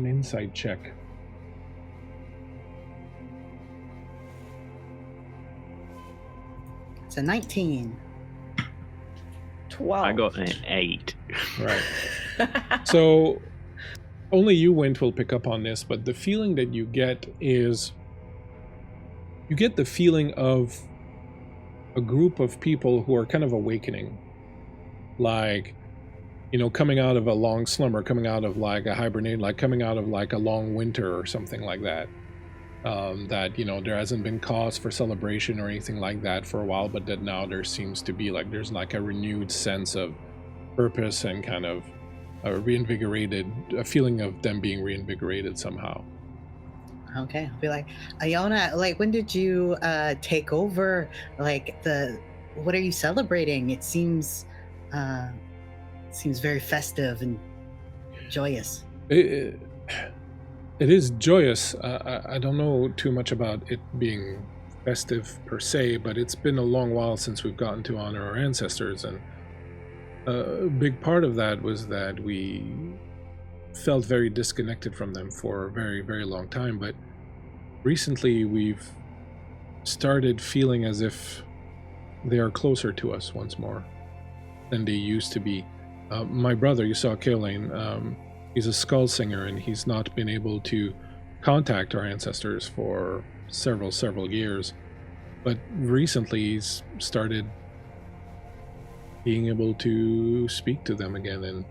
[SPEAKER 1] insight check.
[SPEAKER 5] It's a 19.
[SPEAKER 4] 12.
[SPEAKER 3] I got an 8.
[SPEAKER 1] Right. So only you, Wint, will pick up on this, but the feeling that you get is, you get the feeling of a group of people who are kind of awakening, like, coming out of a long slumber, coming out of like a hibernate, like coming out of like a long winter or something like that. That, there hasn't been cause for celebration or anything like that for a while, but that now there seems to be there's like a renewed sense of purpose and kind of a feeling of them being reinvigorated somehow.
[SPEAKER 5] Okay, I'll be like, Iona, when did you take over? What are you celebrating? It seems very festive and joyous.
[SPEAKER 1] It is joyous. I don't know too much about it being festive per se, but it's been a long while since we've gotten to honor our ancestors, and a big part of that was that we felt very disconnected from them for a very, very long time. But recently we've started feeling as if they are closer to us once more than they used to be. My brother, you saw Kaelin, he's a skull singer, and he's not been able to contact our ancestors for several years. But recently he's started being able to speak to them again, and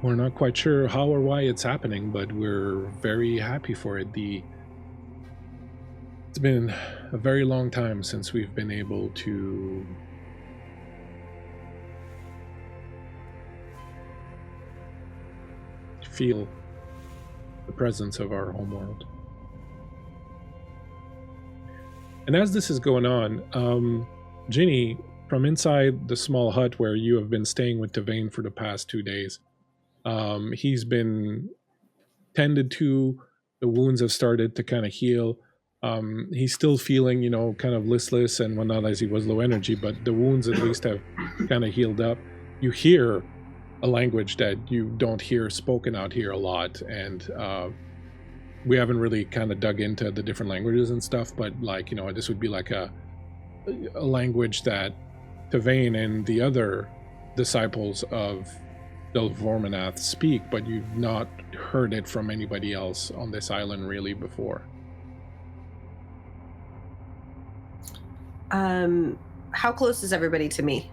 [SPEAKER 1] we're not quite sure how or why it's happening, but we're very happy for it. It's been a very long time since we've been able to feel the presence of our homeworld. And as this is going on, GINNY, from inside the small hut where you have been staying with Tevane for the past 2 days, he's been tended to. The wounds have started to kind of heal. He's still feeling, kind of listless and whatnot as he was low energy, but the wounds at least have kind of healed up. You hear a language that you don't hear spoken out here a lot, and we haven't really kind of dug into the different languages and stuff, but this would be like a language that Tevane and the other disciples of Delvorminath speak, but you've not heard it from anybody else on this island really before.
[SPEAKER 2] How close is everybody to me?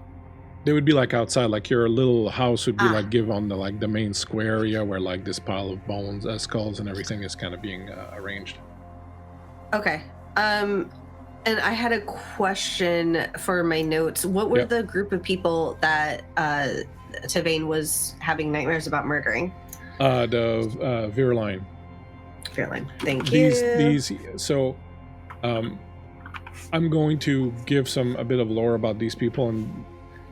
[SPEAKER 1] They would be like outside, like your little house would be like give on the main square area where like this pile of bones, skulls and everything is kind of being arranged.
[SPEAKER 2] Okay. And I had a question for my notes. What were the group of people that Tevane was having nightmares about murdering?
[SPEAKER 1] The Viraline.
[SPEAKER 2] Viraline. Thank you.
[SPEAKER 1] So I'm going to give a bit of lore about these people, and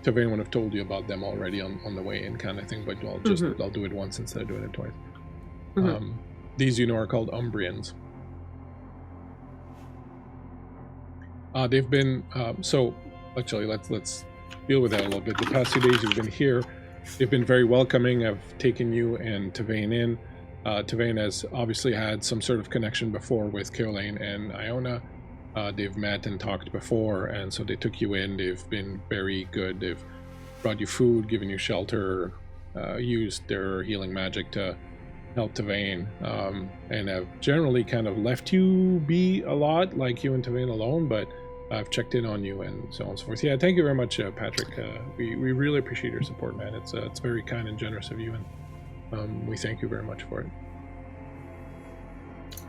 [SPEAKER 1] Tevane would have told you about them already on the way in, kind of thing, but I'll do it once instead of doing it twice. These are called Umbrians. They've been actually let's deal with that a little bit. The past 2 days you've been here, they've been very welcoming. I've taken you and Tevane in. Tevane has obviously had some sort of connection before with Caroline and Iona. They've met and talked before, and so they took you in. They've been very good. They've brought you food, given you shelter, used their healing magic to help Tevane, and have generally kind of left you be a lot, like you and Tevane alone, but I've checked in on you and so on and so forth. Yeah, thank you very much, Patrick. We really appreciate your support, man. It's very kind and generous of you, and we thank you very much for it.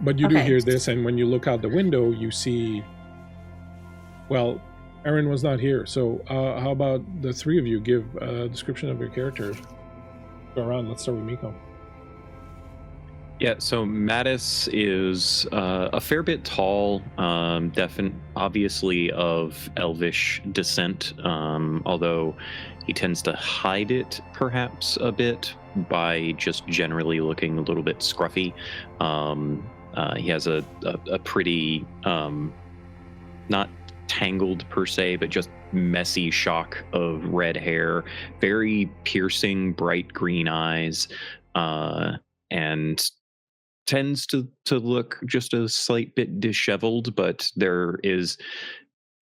[SPEAKER 1] But you do hear this, and when you look out the window, you see, well, Erin was not here, so how about the three of you give a description of your characters? Go around, let's start with Miko.
[SPEAKER 3] Yeah, so Mattis is a fair bit tall, obviously of elvish descent, although he tends to hide it perhaps a bit by just generally looking a little bit scruffy. He has a pretty, not tangled per se, but just messy shock of red hair, very piercing, bright green eyes, and tends to look just a slight bit disheveled, but there is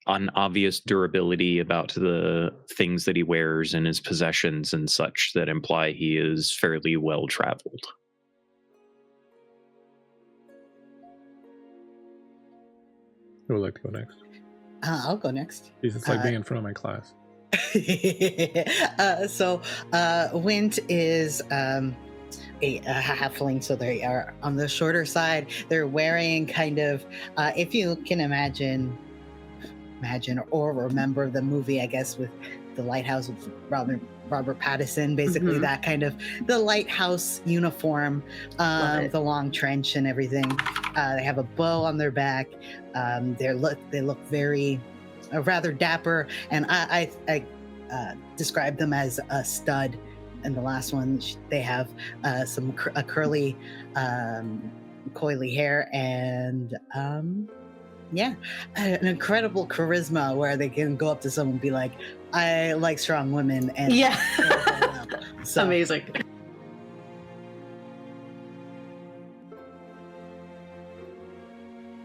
[SPEAKER 3] an obvious durability about the things that he wears and his possessions and such that imply he is fairly well traveled.
[SPEAKER 1] Who would like to go next?
[SPEAKER 5] I'll go next.
[SPEAKER 1] It's like being in front of my class.
[SPEAKER 5] So Wint is a halfling, so they are on the shorter side. They're wearing kind of, if you can imagine or remember the movie, I guess, with the lighthouse with Robert Pattinson, basically that kind of the lighthouse uniform, the long trench and everything. They have a bow on their back. They look very rather dapper, and I describe them as a stud. And the last one, they have some curly, coily hair, and an incredible charisma where they can go up to someone and be like, "I like strong women," and
[SPEAKER 2] so amazing.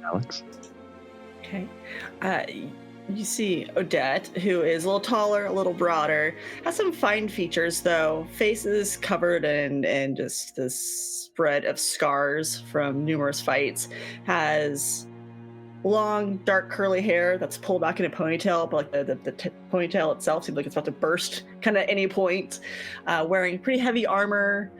[SPEAKER 3] Alex?
[SPEAKER 4] Okay. You see Odette, who is a little taller, a little broader, has some fine features though. Face is covered in just this spread of scars from numerous fights. Has long, dark, curly hair that's pulled back in a ponytail, but like the ponytail itself seems like it's about to burst kind of at any point. Wearing pretty heavy armor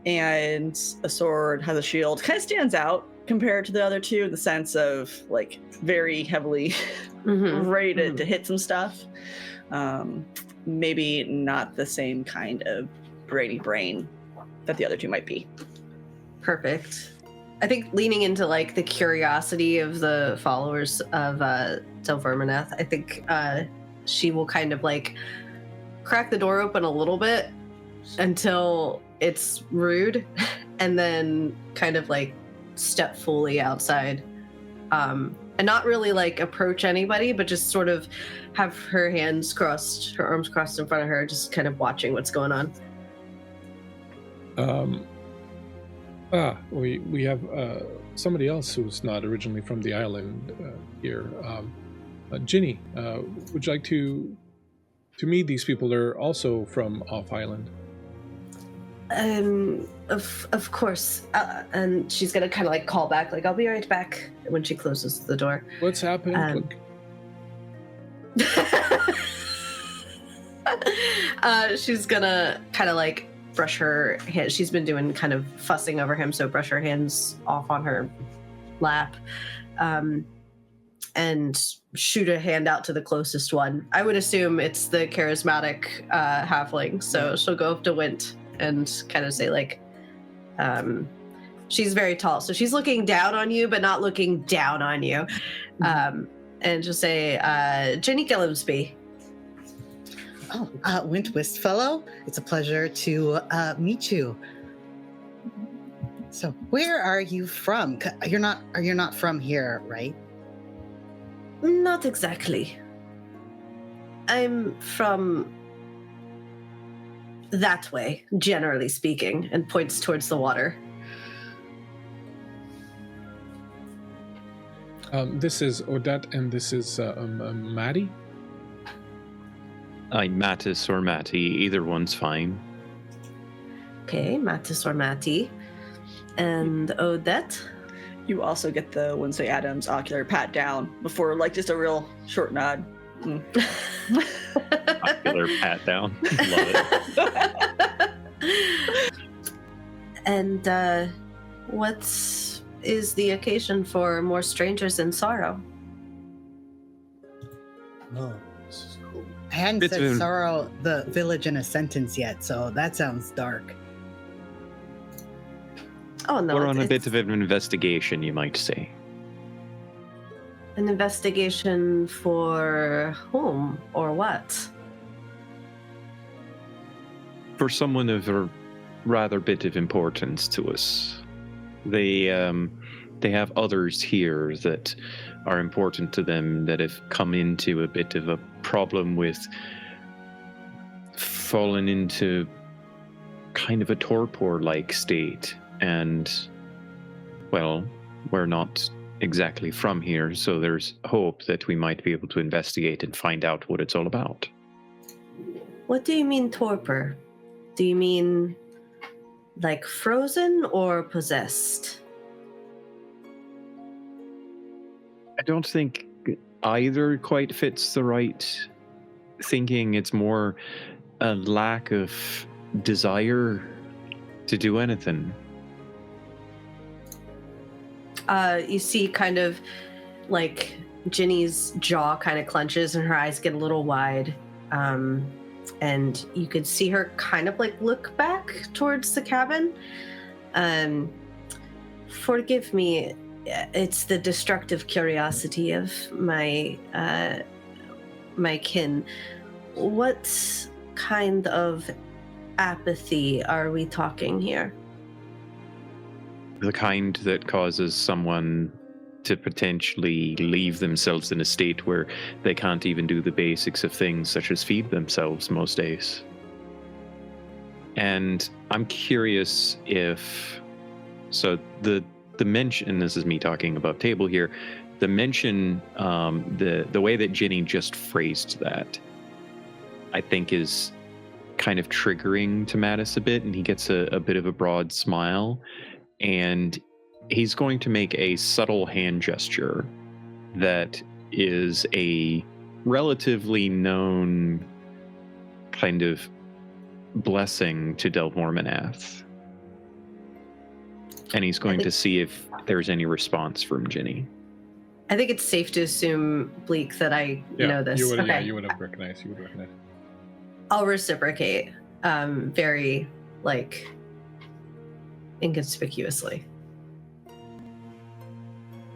[SPEAKER 4] and a sword, has a shield. Kind of stands out compared to the other two in the sense of like very heavily
[SPEAKER 2] Mhm,
[SPEAKER 4] ready
[SPEAKER 2] mhm.
[SPEAKER 4] to hit some stuff. Maybe not the same kind of brainy brain that the other two might be.
[SPEAKER 2] Perfect. I think leaning into like the curiosity of the followers of Delvorminath, I think she will kind of like crack the door open a little bit until it's rude, and then kind of like step fully outside, and not really like approach anybody, but just sort of have her arms crossed in front of her, just kind of watching what's going on.
[SPEAKER 1] We have somebody else who's not originally from the island here. GINNY, would you like to meet these people? They're also from off island.
[SPEAKER 2] Of course. And she's gonna kind of like call back, like, I'll be right back, when she closes the door.
[SPEAKER 1] What's happened?
[SPEAKER 2] She's gonna kind of like brush her hand. She's been doing kind of fussing over him, so brush her hands off on her lap, and shoot a hand out to the closest one. I would assume it's the charismatic halfling, so she'll go up to Wint and kind of say like, she's very tall, so she's looking down on you, but not looking down on you, and just say, GINNY Gillespie.
[SPEAKER 5] Oh, Wint Wistfellow, it's a pleasure to meet you. So, where are you from? You're not from here, right?
[SPEAKER 2] Not exactly. I'm from that way, generally speaking, and points towards the water.
[SPEAKER 1] This is Odette, and this is Maddie.
[SPEAKER 3] Mattis or Matty, either one's fine.
[SPEAKER 2] Okay, Mattis or Matty. And Odette?
[SPEAKER 4] You also get the Wednesday Addams ocular pat down before like just a real short nod.
[SPEAKER 3] Ocular pat down. Love it.
[SPEAKER 2] And what is the occasion for more strangers in sorrow?
[SPEAKER 5] Oh. I hadn't said sorrow the village in a sentence yet, so that sounds dark.
[SPEAKER 2] Oh no,
[SPEAKER 3] We're on a bit of an investigation, you might say.
[SPEAKER 2] An investigation for whom or what?
[SPEAKER 3] For someone of a rather bit of importance to us. They have others here that are important to them that have come into a bit of a problem with fallen into kind of a torpor-like state. And, well, we're not exactly from here, so there's hope that we might be able to investigate and find out what it's all about.
[SPEAKER 2] What do you mean torpor? Do you mean like frozen or possessed?
[SPEAKER 3] I don't think either quite fits the right thinking. It's more a lack of desire to do anything.
[SPEAKER 2] You see kind of like Ginny's jaw kind of clenches and her eyes get a little wide. And you could see her kind of like look back towards the cabin. Forgive me, it's the destructive curiosity of my my kin. What kind of apathy are we talking here?
[SPEAKER 3] The kind that causes someone to potentially leave themselves in a state where they can't even do the basics of things such as feed themselves most days. And I'm curious if, so the mention, and this is me talking above table here, the mention, the way that GINNY just phrased that, I think is kind of triggering to Mattis a bit, and he gets a bit of a broad smile, and he's going to make a subtle hand gesture that is a relatively known kind of blessing to Delvorminath. And he's going to see if there's any response from Ginny.
[SPEAKER 2] I think it's safe to assume, Bleak, that I know this.
[SPEAKER 1] You would,
[SPEAKER 2] okay.
[SPEAKER 1] Yeah, you would have recognized. You would recognize.
[SPEAKER 2] I'll reciprocate, very, like, inconspicuously.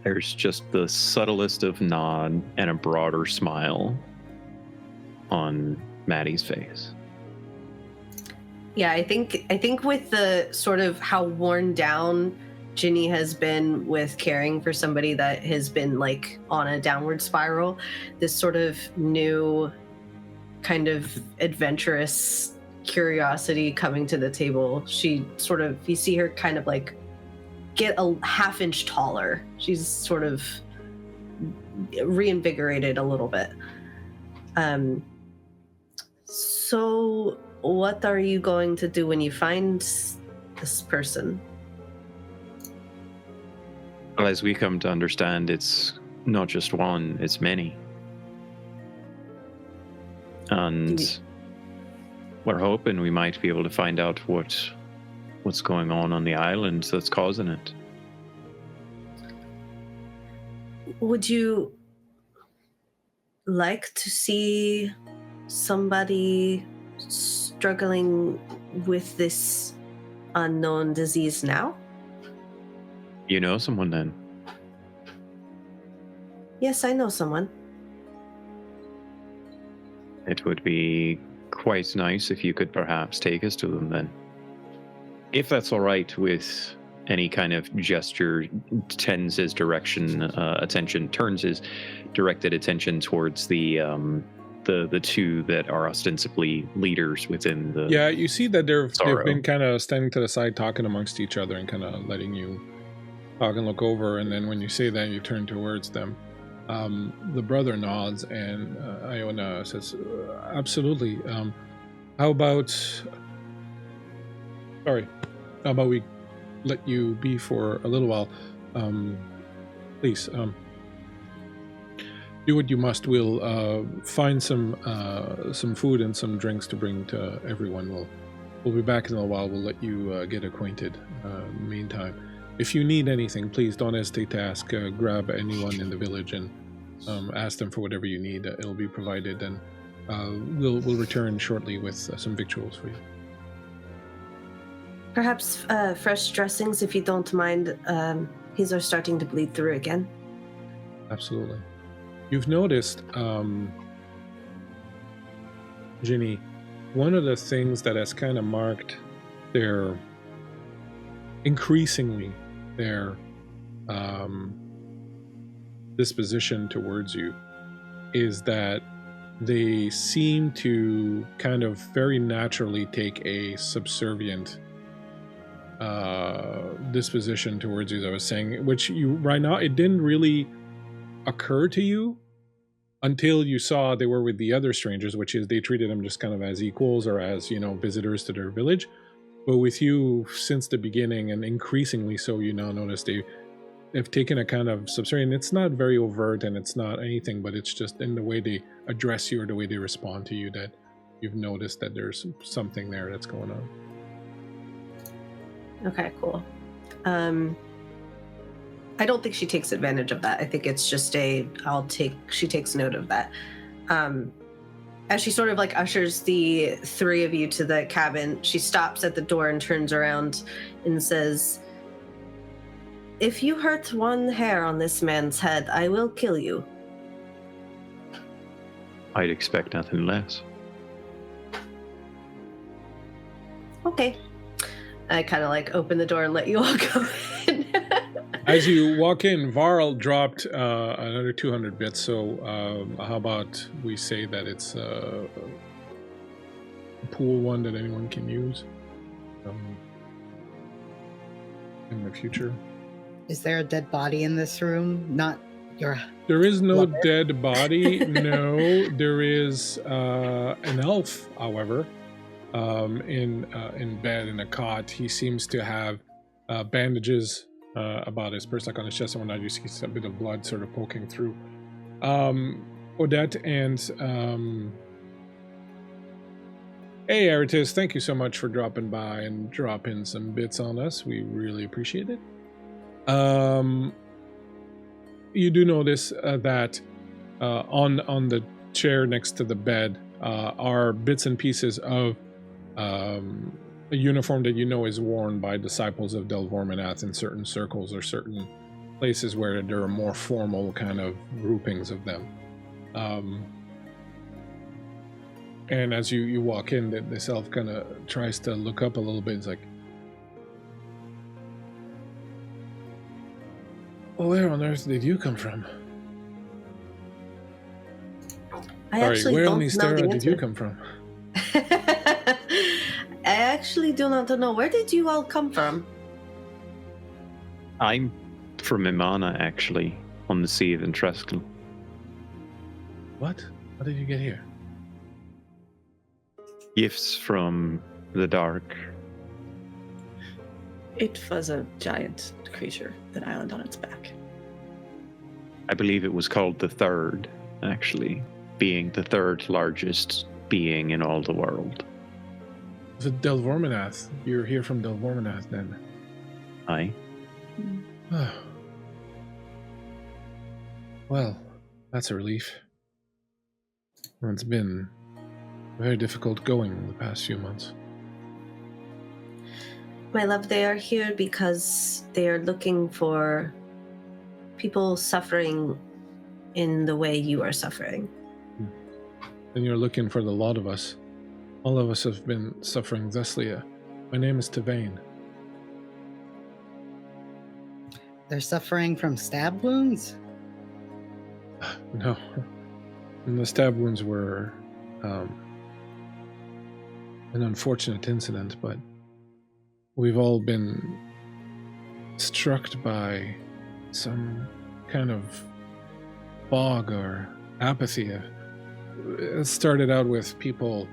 [SPEAKER 3] There's just the subtlest of nod and a broader smile on Maddie's face.
[SPEAKER 2] Yeah, I think with the sort of how worn down Ginny has been with caring for somebody that has been like on a downward spiral, this sort of new kind of adventurous curiosity coming to the table, she sort of, you see her kind of like get a half inch taller. She's sort of reinvigorated a little bit. So what are you going to do when you find this person?
[SPEAKER 3] Well, as we come to understand, it's not just one, it's many. And we're hoping we might be able to find out what's going on the island that's causing it.
[SPEAKER 2] Would you like to see somebody struggling with this unknown disease now?
[SPEAKER 3] You know someone then?
[SPEAKER 2] Yes, I know someone.
[SPEAKER 3] It would be quite nice if you could perhaps take us to them then. If that's all right with any kind of gesture, turns his directed attention towards the two that are ostensibly leaders within the...
[SPEAKER 1] Yeah, you see that they've
[SPEAKER 3] Sorrow.
[SPEAKER 1] been kind of standing to the side talking amongst each other and kind of letting you talk and look over, and then when you say that, you turn towards them. The brother nods, and Iona says, absolutely. How about we let you be for a little while? Please, do what you must. We'll find some food and some drinks to bring to everyone. We'll be back in a while. We'll let you get acquainted. Meantime, if you need anything, please don't hesitate to ask. Grab anyone in the village and ask them for whatever you need. It'll be provided, and we'll return shortly with some victuals for you.
[SPEAKER 2] Perhaps fresh dressings, if you don't mind. His are starting to bleed through again.
[SPEAKER 1] Absolutely. You've noticed, Ginny, one of the things that has kind of marked increasingly their disposition towards you is that they seem to kind of very naturally take a subservient disposition towards you, as I was saying, which you right now, it didn't really occur to you until you saw they were with the other strangers, which is they treated them just kind of as equals or as, visitors to their village. But with you since the beginning, and increasingly so, you now notice they've taken a kind of subservient. It's not very overt and it's not anything, but it's just in the way they address you or the way they respond to you that you've noticed that there's something there that's going on.
[SPEAKER 2] Okay, cool. I don't think she takes advantage of that. I think it's just she takes note of that. As she sort of like ushers the three of you to the cabin, she stops at the door and turns around and says, "If you hurt one hair on this man's head, I will kill you."
[SPEAKER 3] I'd expect nothing less.
[SPEAKER 2] Okay. I kind of like open the door and let you all go in.
[SPEAKER 1] As you walk in, Varl dropped another 200 bits, so how about we say that it's a pool one that anyone can use in the future.
[SPEAKER 5] Is there a dead body in this room? Not your...
[SPEAKER 1] There is no
[SPEAKER 5] lover?
[SPEAKER 1] dead body, no. There is an elf, however, in bed in a cot. He seems to have bandages about his person, like on his chest and whatnot. You see a bit of blood sort of poking through. Odette and hey, Eritis, thank you so much for dropping by and dropping some bits on us. We really appreciate it. You do notice that on the chair next to the bed are bits and pieces of a uniform that you know is worn by disciples of Delvorminath in certain circles or certain places where there are more formal kind of groupings of them. And as you walk in, this elf kind of tries to look up a little bit. It's like, well, where on earth did you come from? Sorry, where in Ysterra did you come from?
[SPEAKER 2] I actually do not know. Where did you all come from?
[SPEAKER 3] I'm from Imana, actually, on the Sea of Entreskel.
[SPEAKER 1] What? How did you get here?
[SPEAKER 3] Gifts from the dark.
[SPEAKER 4] It was a giant creature, an island on its back.
[SPEAKER 3] I believe it was called the Third, actually, being the third largest being in all the world.
[SPEAKER 1] The Delvorminath. You're here from Delvorminath, then?
[SPEAKER 3] Aye.
[SPEAKER 1] Oh. Well, that's a relief. It's been very difficult going the past few months.
[SPEAKER 2] My love, they are here because they are looking for people suffering in the way you are suffering.
[SPEAKER 1] And you're looking for the lot of us. All of us have been suffering thusly. My name is Tavain.
[SPEAKER 5] They're suffering from stab wounds?
[SPEAKER 1] No. And the stab wounds were an unfortunate incident, but we've all been struck by some kind of fog or apathy. It started out with people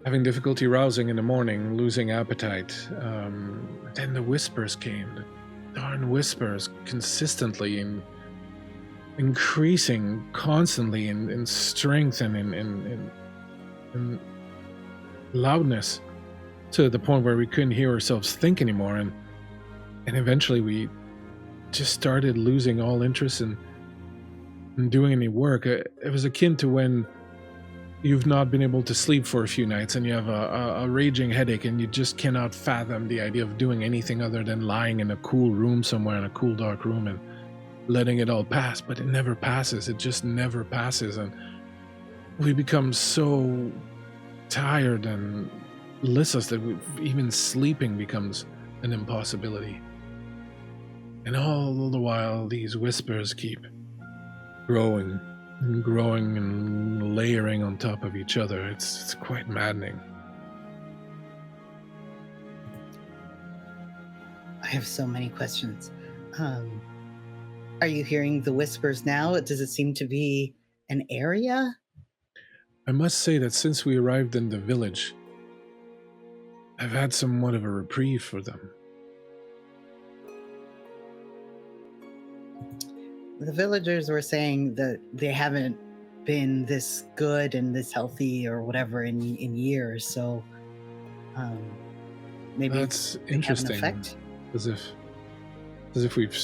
[SPEAKER 1] having difficulty rousing in the morning, losing appetite. Then the whispers came. The darn whispers consistently and increasing constantly in strength and in loudness to the point where we couldn't hear ourselves think anymore. And eventually we just started losing all interest in doing any work. It was akin to when you've not been able to sleep for a few nights and you have a raging headache and you just cannot fathom the idea of doing anything other than lying in a cool room somewhere, in a cool dark room, and letting it all pass. But it never passes. It just never passes. And we become so tired and listless that even sleeping becomes an impossibility. And all the while, these whispers keep growing and growing and layering on top of each other. It's quite maddening.
[SPEAKER 5] I have so many questions. Are you hearing the whispers now? Does it seem to be an area?
[SPEAKER 1] I must say that since we arrived in the village, I've had somewhat of a reprieve for them.
[SPEAKER 5] The villagers were saying that they haven't been this good and this healthy or whatever in years, so maybe
[SPEAKER 1] that's
[SPEAKER 5] they
[SPEAKER 1] interesting.
[SPEAKER 5] have an effect.
[SPEAKER 1] As if we've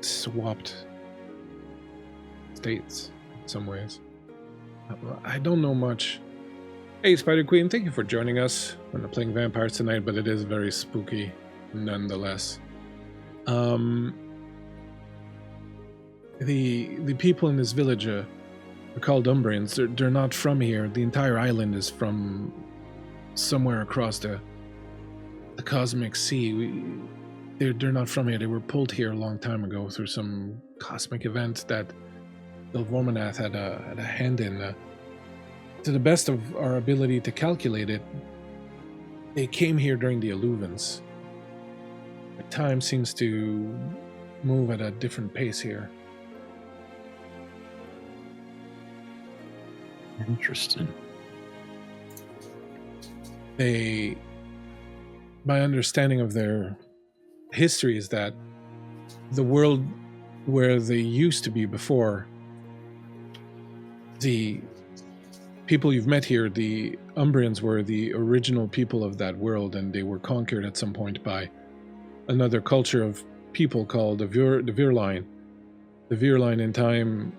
[SPEAKER 1] swapped states in some ways. I don't know much. Hey, Spider Queen, thank you for joining us. We're not playing vampires tonight, but it is very spooky nonetheless. The people in this village are called Umbrians. They're not from here. The entire island is from somewhere across the cosmic sea. They're not from here. They were pulled here a long time ago through some cosmic event that Delvorminath had a hand in. To the best of our ability to calculate it, they came here during the Illuvans. Time seems to move at a different pace here.
[SPEAKER 3] Interesting.
[SPEAKER 1] My understanding of their history is that the world where they used to be before, the people you've met here, the Umbrians, were the original people of that world, and they were conquered at some point by another culture of people called the Virline. The Virline in time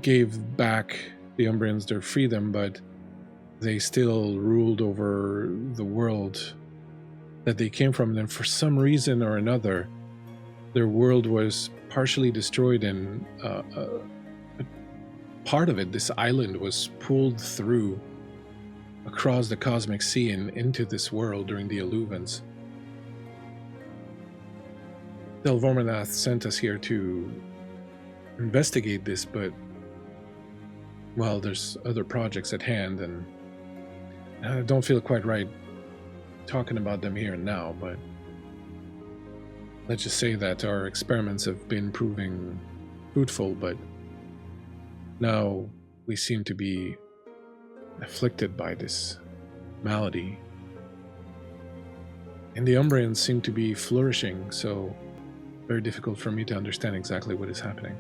[SPEAKER 1] gave back the Umbrians their freedom, but they still ruled over the world that they came from. And for some reason or another, their world was partially destroyed, and part of it, this island, was pulled through across the cosmic sea and into this world during the Illuvans. Delvorminath sent us here to investigate this, but, well, there's other projects at hand, and I don't feel quite right talking about them here and now, but let's just say that our experiments have been proving fruitful, but now we seem to be afflicted by this malady. And the Umbrians seem to be flourishing, so very difficult for me to understand exactly what is happening.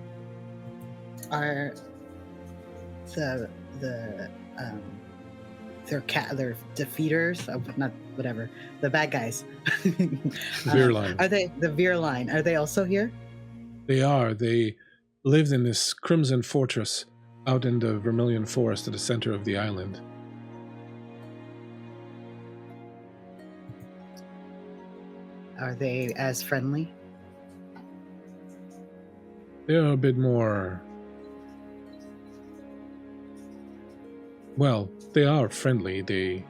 [SPEAKER 5] Are their defeaters, not whatever, the bad guys.
[SPEAKER 1] Virline.
[SPEAKER 5] Are they the Virline? Are they also here?
[SPEAKER 1] They are. They lived in this crimson fortress out in the Vermilion Forest at the center of the island.
[SPEAKER 5] Are they as friendly?
[SPEAKER 1] They're a bit more... Well, they are friendly. They,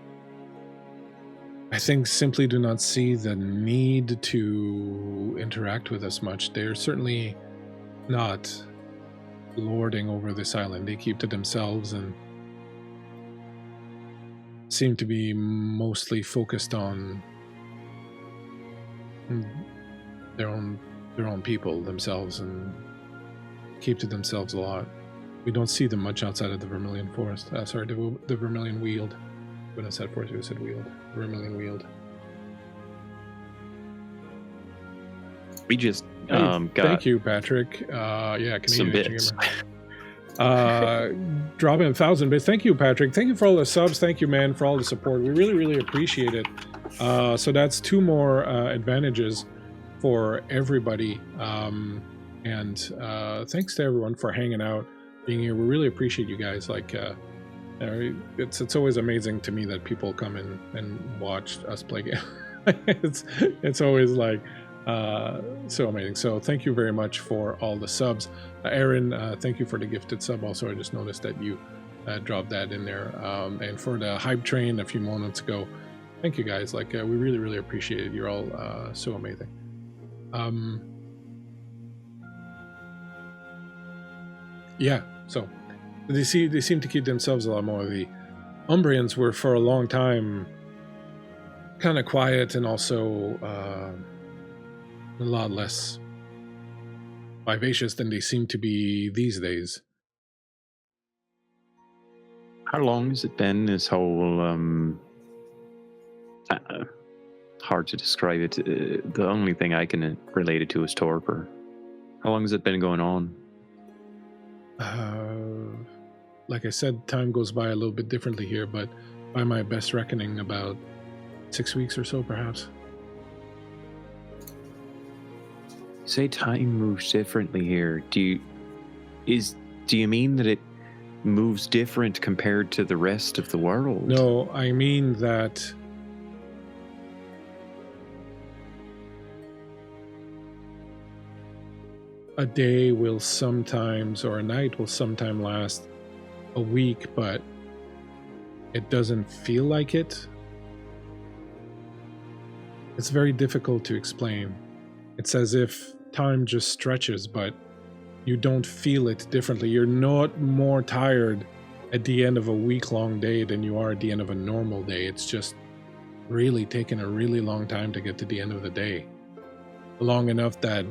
[SPEAKER 1] I think, simply do not see the need to interact with us much. They're certainly not lording over this island. They keep to themselves and seem to be mostly focused on their own people, themselves, and keep to themselves a lot. We don't see them much outside of the Vermilion Forest. Sorry, the Vermilion Weald. When I said forest, I said weald. Vermilion Weald.
[SPEAKER 3] We just
[SPEAKER 1] Hey,
[SPEAKER 3] got
[SPEAKER 1] thank you, Patrick. Yeah,
[SPEAKER 3] some
[SPEAKER 1] Canadian
[SPEAKER 3] bits.
[SPEAKER 1] Dropping 1,000 bits. Thank you, Patrick. Thank you for all the subs. Thank you, man, for all the support. We really, really appreciate it. So that's 2 more advantages for everybody. And thanks to everyone for hanging out, being here. We really appreciate you guys. Like, it's always amazing to me that people come in and watch us play games. it's always like so amazing. So thank you very much for all the subs. Erin, thank you for the gifted sub. Also, I just noticed that you dropped that in there. And for the hype train a few moments ago, thank you guys. Like, we really, really appreciate it. You're all so amazing. Yeah, so they seem to keep themselves a lot more. The Umbrians were for a long time kind of quiet and also a lot less vivacious than they seem to be these days.
[SPEAKER 3] How long has it been, this whole hard to describe it. The only thing I can relate it to is torpor. How long has it been going on?
[SPEAKER 1] Like I said, time goes by a little bit differently here, but by my best reckoning, about 6 weeks or so, perhaps.
[SPEAKER 3] You say time moves differently here. Do you mean that it moves different compared to the rest of the world?
[SPEAKER 1] No, I mean that a day will sometimes, or a night will sometime last a week, but it doesn't feel like it. It's very difficult to explain. It's as if time just stretches, but you don't feel it differently. You're not more tired at the end of a week-long day than you are at the end of a normal day. It's just really taken a really long time to get to the end of the day. Long enough that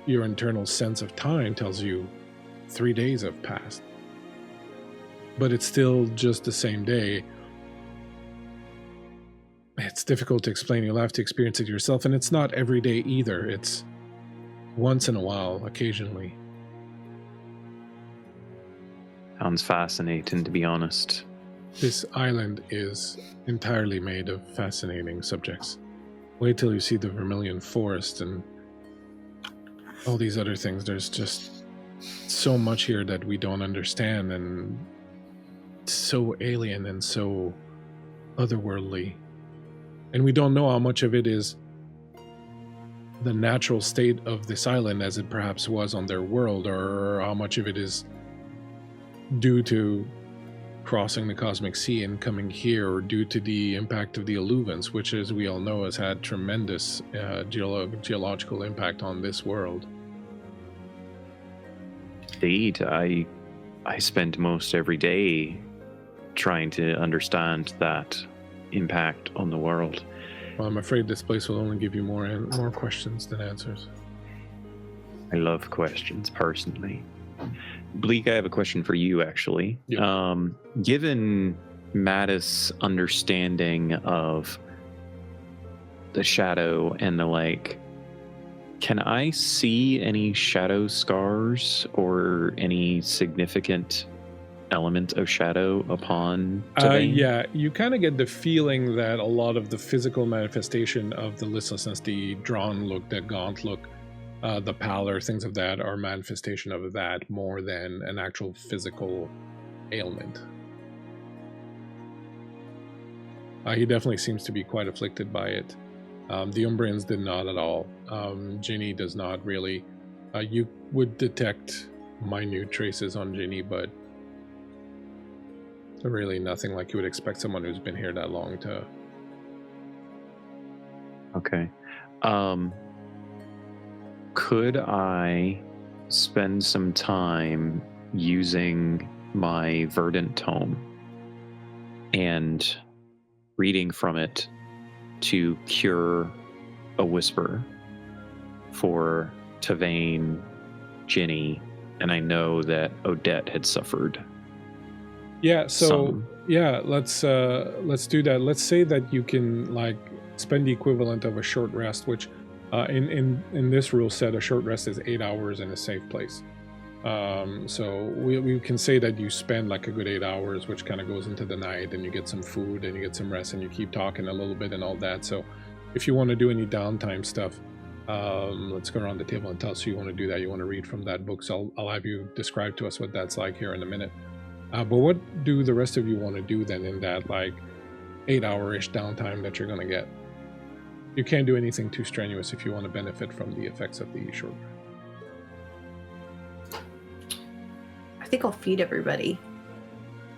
[SPEAKER 1] your internal sense of time tells you 3 days have passed. But it's still just the same day. It's difficult to explain. You'll have to experience it yourself, and it's not every day either. It's once in a while, occasionally.
[SPEAKER 3] Sounds fascinating, to be honest.
[SPEAKER 1] This island is entirely made of fascinating subjects. Wait till you see the Vermilion Forest and all these other things. There's just so much here that we don't understand, and so alien and so otherworldly. And we don't know how much of it is the natural state of this island as it perhaps was on their world, or how much of it is due to crossing the cosmic sea and coming here, or due to the impact of the Alluvans, which, as we all know, has had tremendous geological impact on this world.
[SPEAKER 3] Indeed, I spend most every day trying to understand that impact on the world.
[SPEAKER 1] Well, I'm afraid this place will only give you more questions than answers.
[SPEAKER 3] I love questions, personally. Bleak, I have a question for you, actually.
[SPEAKER 1] Yeah.
[SPEAKER 3] Given Mattis' understanding of the shadow and the like, can I see any shadow scars or any significant element of shadow upon Tevane?
[SPEAKER 1] Yeah, you kind of get the feeling that a lot of the physical manifestation of the listlessness, the drawn look, the gaunt look, the pallor, things of that, are manifestation of that more than an actual physical ailment. He definitely seems to be quite afflicted by it. The Umbrians did not at all. GINNY does not really. You would detect minute traces on GINNY, but really nothing like you would expect someone who's been here that long to.
[SPEAKER 3] Okay. Could I spend some time using my Verdant Tome and reading from it to cure a whisper for Tevane, GINNY, and I know that Odette had suffered.
[SPEAKER 1] Yeah, so yeah, let's do that. Let's say that you can like spend the equivalent of a short rest, which in this rule set, a short rest is 8 hours in a safe place. So we can say that you spend like a good 8 hours, which kind of goes into the night, and you get some food and you get some rest and you keep talking a little bit and all that. So if you want to do any downtime stuff, let's go around the table and tell us you want to do that. You want to read from that book. So I'll have you describe to us what that's like here in a minute. But what do the rest of you want to do then in that like 8 hour-ish downtime that you're going to get? You can't do anything too strenuous if you want to benefit from the effects of the short rest.
[SPEAKER 2] I think I'll feed everybody.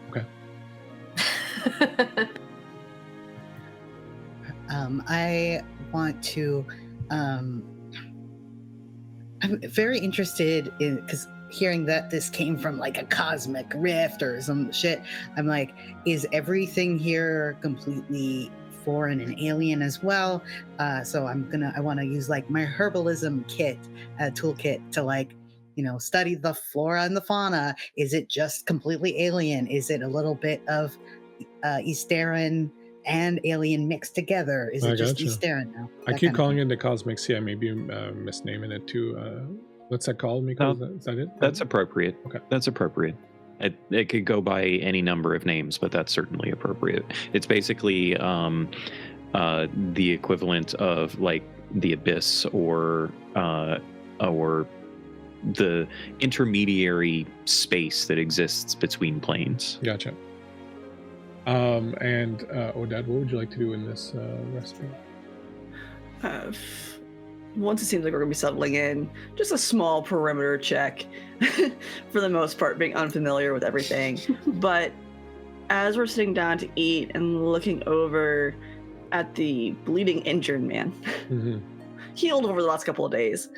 [SPEAKER 1] Okay.
[SPEAKER 5] I want to. I'm very interested in, because hearing that this came from like a cosmic rift or some shit, I'm like, is everything here completely foreign and alien as well? So I want to use like my herbalism kit, toolkit to like, study the flora and the fauna. Is it just completely alien? Is it a little bit of Ysterran and alien mixed together? Is it just Ysterran now?
[SPEAKER 1] I keep calling it the cosmic sea. I may be misnaming it too. What's that called, Miko? Is that it?
[SPEAKER 3] That's appropriate.
[SPEAKER 1] Okay.
[SPEAKER 3] That's appropriate. It could go by any number of names, but that's certainly appropriate. It's basically the equivalent of like the abyss or the intermediary space that exists between planes.
[SPEAKER 1] Gotcha. And Odette, what would you like to do in this recipe?
[SPEAKER 4] Once it seems like we're going to be settling in, just a small perimeter check, for the most part, being unfamiliar with everything. But as we're sitting down to eat and looking over at the bleeding injured man, healed over the last couple of days,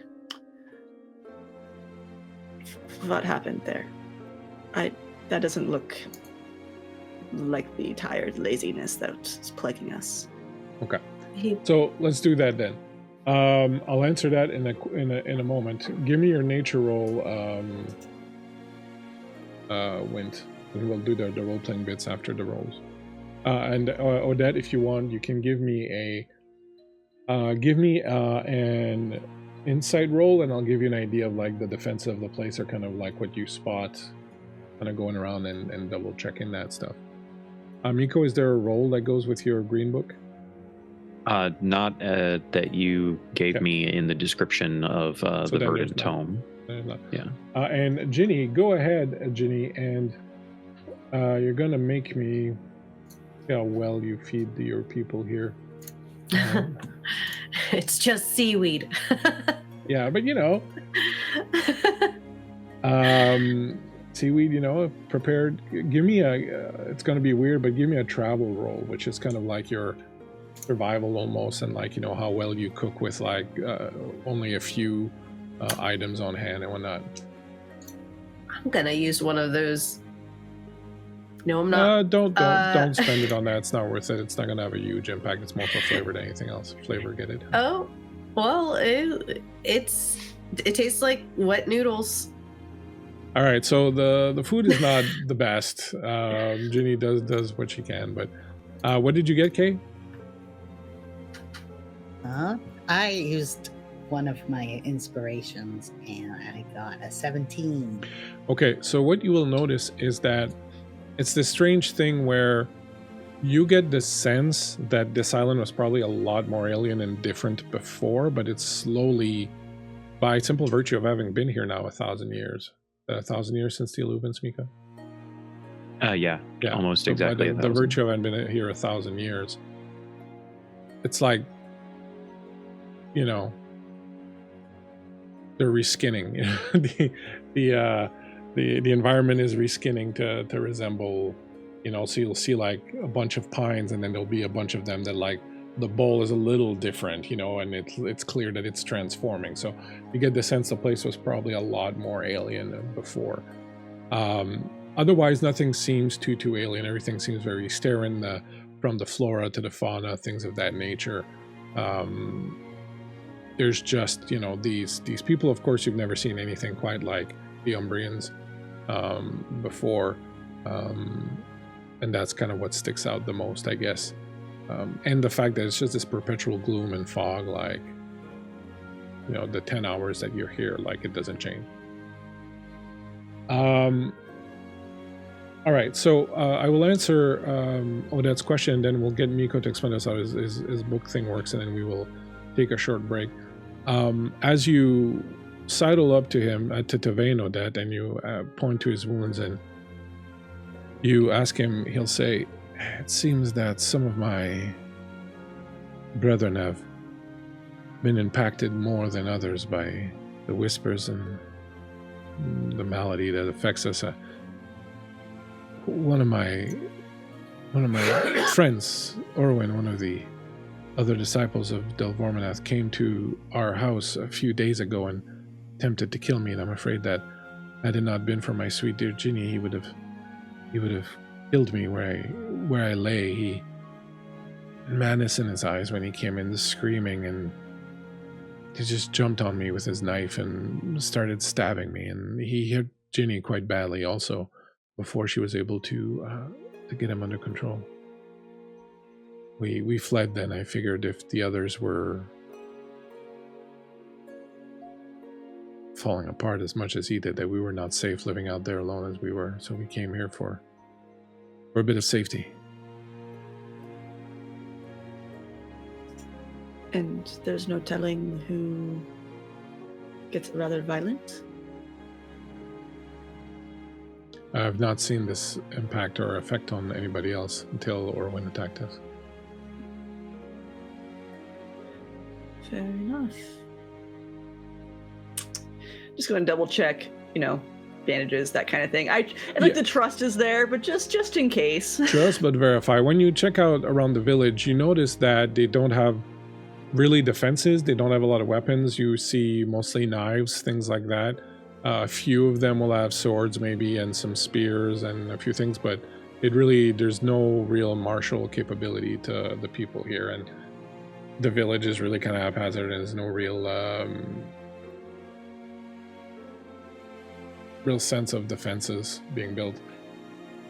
[SPEAKER 4] what happened there? That doesn't look like the tired laziness that's plaguing us.
[SPEAKER 1] Okay, so let's do that then. I'll answer that in a moment. Give me your nature roll, Wint, and we'll do the role playing bits after the rolls. And Odette, if you want, you can give me an insight roll, and I'll give you an idea of like the defense of the place, or kind of like what you spot, kind of going around and double checking that stuff. Miko, is there a roll that goes with your green book?
[SPEAKER 3] Not that you gave me in the description of the
[SPEAKER 1] then
[SPEAKER 3] verdant
[SPEAKER 1] there's
[SPEAKER 3] tome. Yeah.
[SPEAKER 1] And Ginny, go ahead, Ginny, and you're gonna make me see how well you feed your people here.
[SPEAKER 2] It's just seaweed.
[SPEAKER 1] Yeah, but seaweed, prepared. Give me it's going to be weird, but give me a travel roll, which is kind of like your survival almost, and like, how well you cook with like only a few items on hand and whatnot.
[SPEAKER 2] I'm going to use one of those. No, I'm not.
[SPEAKER 1] Don't spend it on that. It's not worth it. It's not going to have a huge impact. It's more for flavor than anything else. Flavor, get it?
[SPEAKER 2] Oh, well, it tastes like wet noodles.
[SPEAKER 1] All right, so the food is not the best. Ginny does what she can, but what did you get, Kay?
[SPEAKER 5] I used one of my inspirations, and I got a 17.
[SPEAKER 1] Okay, so what you will notice is that it's this strange thing where you get the sense that this island was probably a lot more alien and different before, but it's slowly, by simple virtue of having been here now 1,000 years. 1,000 years since the Illuvans, Miko?
[SPEAKER 3] Yeah, almost
[SPEAKER 1] so
[SPEAKER 3] exactly.
[SPEAKER 1] The virtue of having been here 1,000 years. It's like, they're reskinning. The environment is reskinning to resemble, so you'll see like a bunch of pines, and then there'll be a bunch of them that like the bowl is a little different, and it's clear that it's transforming. So you get the sense the place was probably a lot more alien than before. Otherwise, nothing seems too alien. Everything seems very Ysterran, from the flora to the fauna, things of that nature. There's just, these people, of course, you've never seen anything quite like the Umbrians before. And that's kind of what sticks out the most, I guess. And the fact that it's just this perpetual gloom and fog, like, the 10 hours that you're here, like, it doesn't change. All right, so I will answer Odette's question, and then we'll get Miko to explain us how his book thing works, and then we will take a short break. As you sidle up to him, to Tavain, Odette, and you point to his wounds, and you ask him, he'll say, "It seems that some of my brethren have been impacted more than others by the whispers and the malady that affects us. One of my friends, Orwin, one of the other disciples of Delvorminath, came to our house a few days ago and attempted to kill me, and I'm afraid that had it not been for my sweet dear Ginny, he would have killed me where I lay. He had madness in his eyes when he came in, screaming, and he just jumped on me with his knife and started stabbing me, and he hit Ginny quite badly also before she was able to get him under control. We fled then. I figured if the others were falling apart as much as he did, that we were not safe living out there alone as we were, so we came here for a bit of safety."
[SPEAKER 4] And there's no telling who gets rather violent?
[SPEAKER 1] I've not seen this impact or effect on anybody else until Orwin attacked us.
[SPEAKER 4] Fair enough. Just going to double check, bandages, that kind of thing. The trust is there, but just in case.
[SPEAKER 1] Just but verify. When you check out around the village, you notice that they don't have really defenses. They don't have a lot of weapons. You see mostly knives, things like that. A few of them will have swords maybe, and some spears and a few things, but there's no real martial capability to the people here, and the village is really kind of haphazard, and there's no real sense of defenses being built.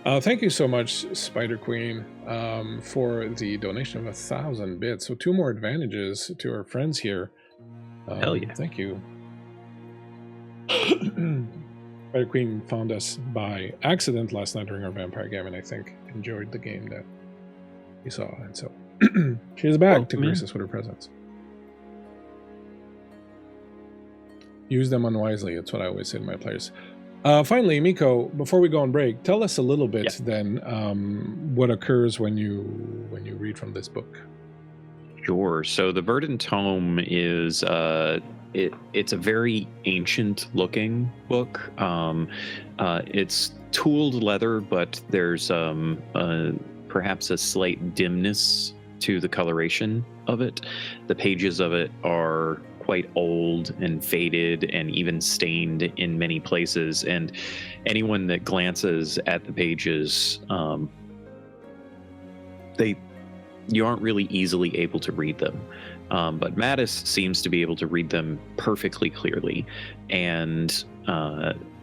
[SPEAKER 1] Thank you so much, Spider Queen, for the donation of 1,000 bits. So 2 more advantages to our friends here.
[SPEAKER 3] Hell yeah.
[SPEAKER 1] Thank you. Spider Queen found us by accident last night during our vampire game, and I think enjoyed the game that he saw, and so She has a bag
[SPEAKER 3] Oh,
[SPEAKER 1] to
[SPEAKER 3] man.
[SPEAKER 1] grace us with her presence. Use them unwisely. That's what I always say to my players. Finally, Miko, before we go on break, tell us a little bit then what occurs when you read from this book.
[SPEAKER 3] Sure. So the Verdant Tome is it's a very ancient looking book. It's tooled leather, but there's perhaps a slight dimness to the coloration of it. The pages of it are quite old and faded and even stained in many places, and anyone that glances at the pages, you aren't really easily able to read them. But Mattis seems to be able to read them perfectly clearly, and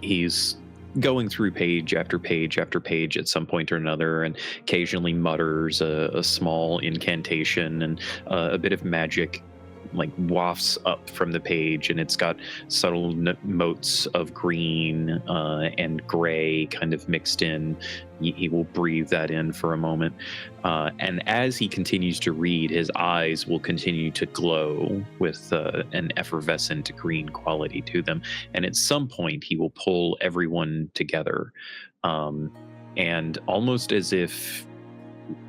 [SPEAKER 3] he's going through page after page after page at some point or another, and occasionally mutters a small incantation, and a bit of magic like wafts up from the page, and it's got subtle motes of green and gray kind of mixed in. He will breathe that in for a moment, and as he continues to read, his eyes will continue to glow with an effervescent green quality to them, and at some point he will pull everyone together, and almost as if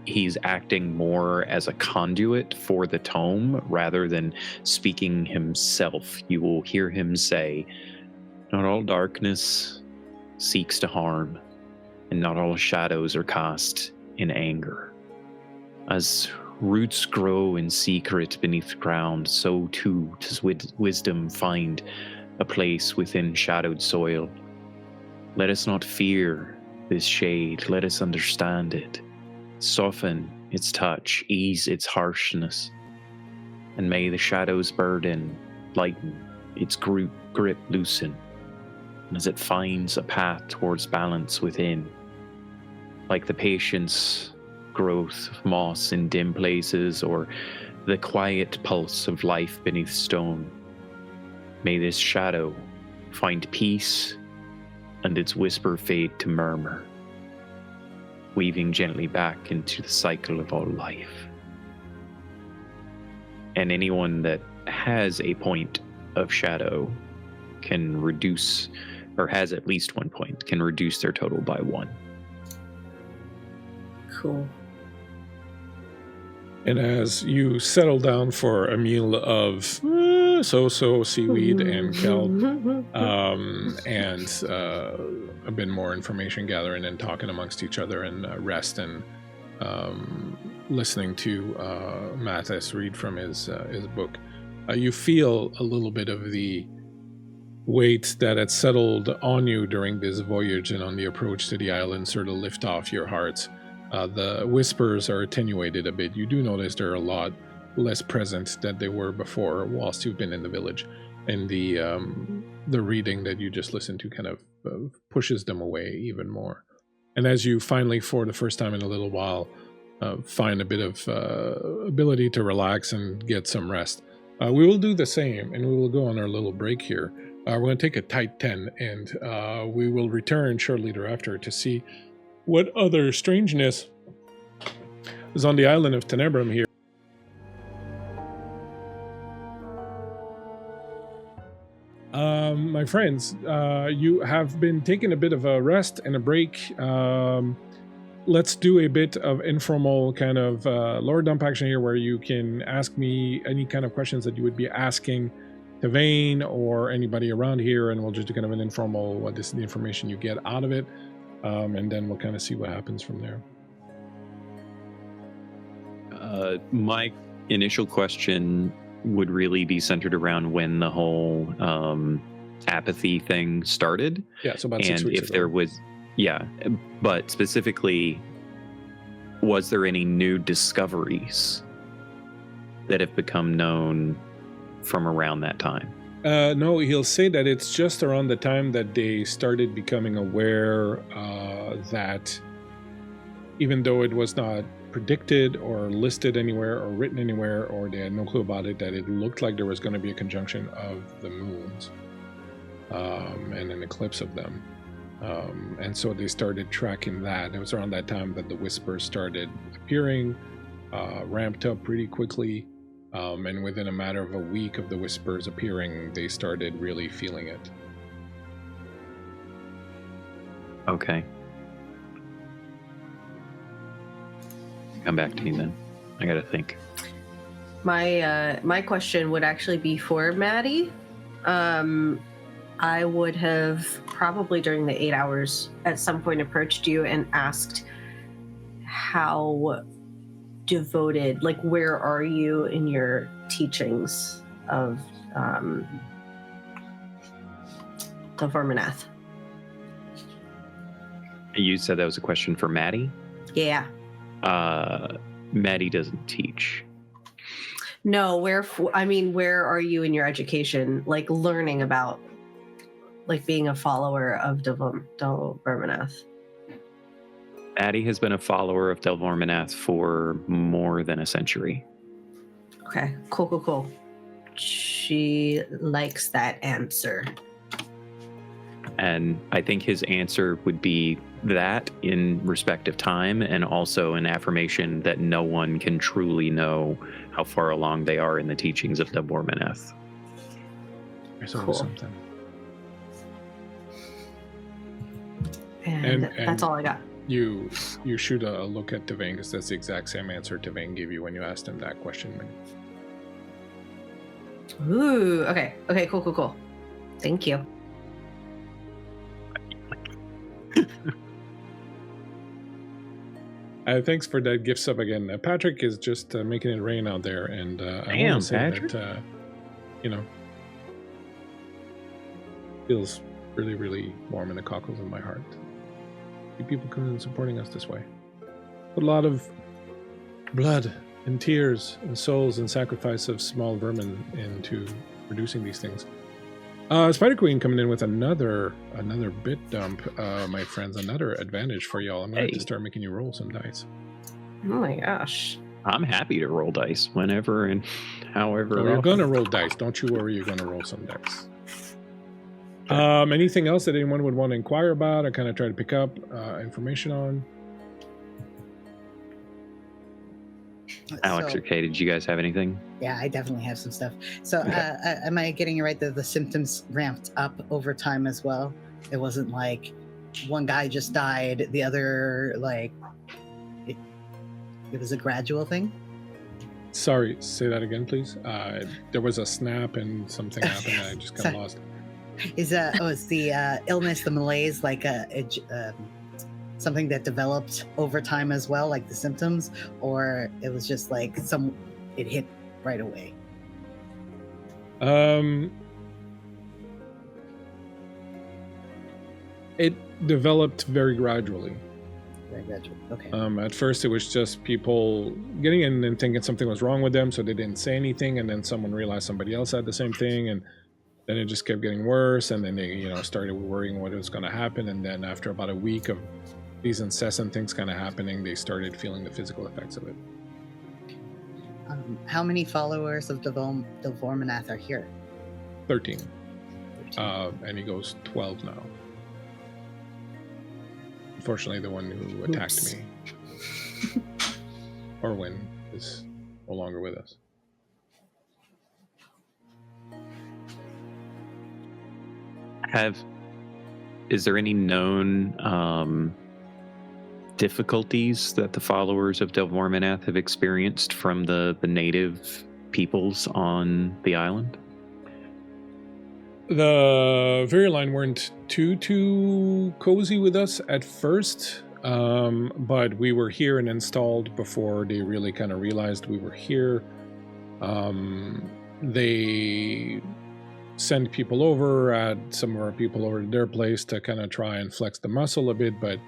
[SPEAKER 3] he's acting more as a conduit for the tome rather than speaking himself. You will hear him say, "Not all darkness seeks to harm, and not all shadows are cast in anger. As roots grow in secret beneath ground, so too does wisdom find a place within shadowed soil. Let us not fear this shade, let us understand it. Soften its touch, ease its harshness, and may the shadow's burden lighten, its grip loosen, as it finds a path towards balance within. Like the patience growth of moss in dim places, or the quiet pulse of life beneath stone, may this shadow find peace and its whisper fade to murmur, weaving gently back into the cycle of all life." And anyone that has a point of shadow can reduce, or has at least 1 point, can reduce their total by 1.
[SPEAKER 2] Cool.
[SPEAKER 1] And as you settle down for a meal of so-so seaweed and kelp, and a bit more information gathering and talking amongst each other, and rest and listening to Mattis read from his book, you feel a little bit of the weight that had settled on you during this voyage and on the approach to the island sort of lift off your hearts. The whispers are attenuated a bit. You do notice they're a lot less present than they were before whilst you've been in the village. And the reading that you just listened to kind of pushes them away even more. And as you finally, for the first time in a little while, find a bit of ability to relax and get some rest, we will do the same, and we will go on our little break here. We're going to take a tight 10, and we will return shortly thereafter to see what other strangeness is on the island of Tenebrum here. My friends, you have been taking a bit of a rest and a break. Let's do a bit of informal kind of lore dump action here, where you can ask me any kind of questions that you would be asking to Vane or anybody around here, and we'll just do kind of an informal, what is the information you get out of it. And then we'll kind of see what happens from there.
[SPEAKER 3] My initial question would really be centered around when the whole apathy thing started.
[SPEAKER 1] Yeah, so about 6 weeks
[SPEAKER 3] if
[SPEAKER 1] ago.
[SPEAKER 3] there was, yeah, but specifically, was there any new discoveries that have become known from around that time?
[SPEAKER 1] No, he'll say that it's just around the time that they started becoming aware that even though it was not predicted or listed anywhere or written anywhere, or they had no clue about it, that it looked like there was going to be a conjunction of the moons and an eclipse of them. And so they started tracking that. It was around that time that the whispers started appearing, ramped up pretty quickly. And within a matter of a week of the whispers appearing, they started really feeling it.
[SPEAKER 3] Okay. Come back to me then. I gotta think.
[SPEAKER 2] My question would actually be for Maddie. I would have probably during the 8 hours at some point approached you and asked how devoted, like where are you in your teachings of Delvorminath?
[SPEAKER 3] You said that was a question for Maddie?
[SPEAKER 2] Yeah.
[SPEAKER 3] Maddie doesn't teach.
[SPEAKER 2] No, where are you in your education? Like learning about, like being a follower of Delvorminath.
[SPEAKER 3] Maddie has been a follower of Delvorminath for more than a century.
[SPEAKER 2] Okay, cool. She likes that answer.
[SPEAKER 3] And I think his answer would be that in respect of time, and also an affirmation that no one can truly know how far along they are in the teachings of Delvorminath.
[SPEAKER 1] There's always something.
[SPEAKER 2] And that's all I got.
[SPEAKER 1] You shoot a look at Devane, because that's the exact same answer Devane gave you when you asked him that question.
[SPEAKER 2] Ooh, okay, cool. Thank you.
[SPEAKER 1] Thanks for that gift sub again. Patrick is just making it rain out there, and I
[SPEAKER 3] Damn,
[SPEAKER 1] want to say
[SPEAKER 3] Patrick.
[SPEAKER 1] that feels really, really warm in the cockles of my heart. People coming and supporting us this way. Put a lot of blood and tears and souls and sacrifice of small vermin into producing these things. Spider Queen coming in with another bit dump, my friends. Another advantage for y'all. I'm going to start making you roll some dice.
[SPEAKER 2] Oh my gosh.
[SPEAKER 3] I'm happy to roll dice whenever and however.
[SPEAKER 1] So you're going to roll dice. Don't you worry, you're going to roll some dice. Anything else that anyone would want to inquire about or kind of try to pick up information on?
[SPEAKER 3] Alex or Kay, did you guys have anything?
[SPEAKER 5] Yeah, I definitely have some stuff. So am I getting it right that the symptoms ramped up over time as well? It wasn't like one guy just died, the other, like, it was a gradual thing?
[SPEAKER 1] Sorry, say that again, please. There was a snap and something happened and I just got lost.
[SPEAKER 5] Is the illness, the malaise, like something that developed over time as well, like the symptoms, or it was just like it hit right away?
[SPEAKER 1] It developed very gradually.
[SPEAKER 5] Very gradual. Okay.
[SPEAKER 1] At first, it was just people getting in and thinking something was wrong with them, so they didn't say anything, and then someone realized somebody else had the same thing, and then it just kept getting worse, and then they, started worrying what was going to happen, and then after about a week of these incessant things kind of happening, they started feeling the physical effects of it.
[SPEAKER 5] How many followers of Delvorminath are here?
[SPEAKER 1] 13. And he goes 12 now. Unfortunately, the one who attacked me, Orwin, is no longer with us.
[SPEAKER 3] Is there any known difficulties that the followers of Delvorminath have experienced from the native peoples on the island?
[SPEAKER 1] The Virulin weren't too cozy with us at first, but we were here and installed before they really kind of realized we were here. They send people over, add some of our people over to their place to kind of try and flex the muscle a bit, but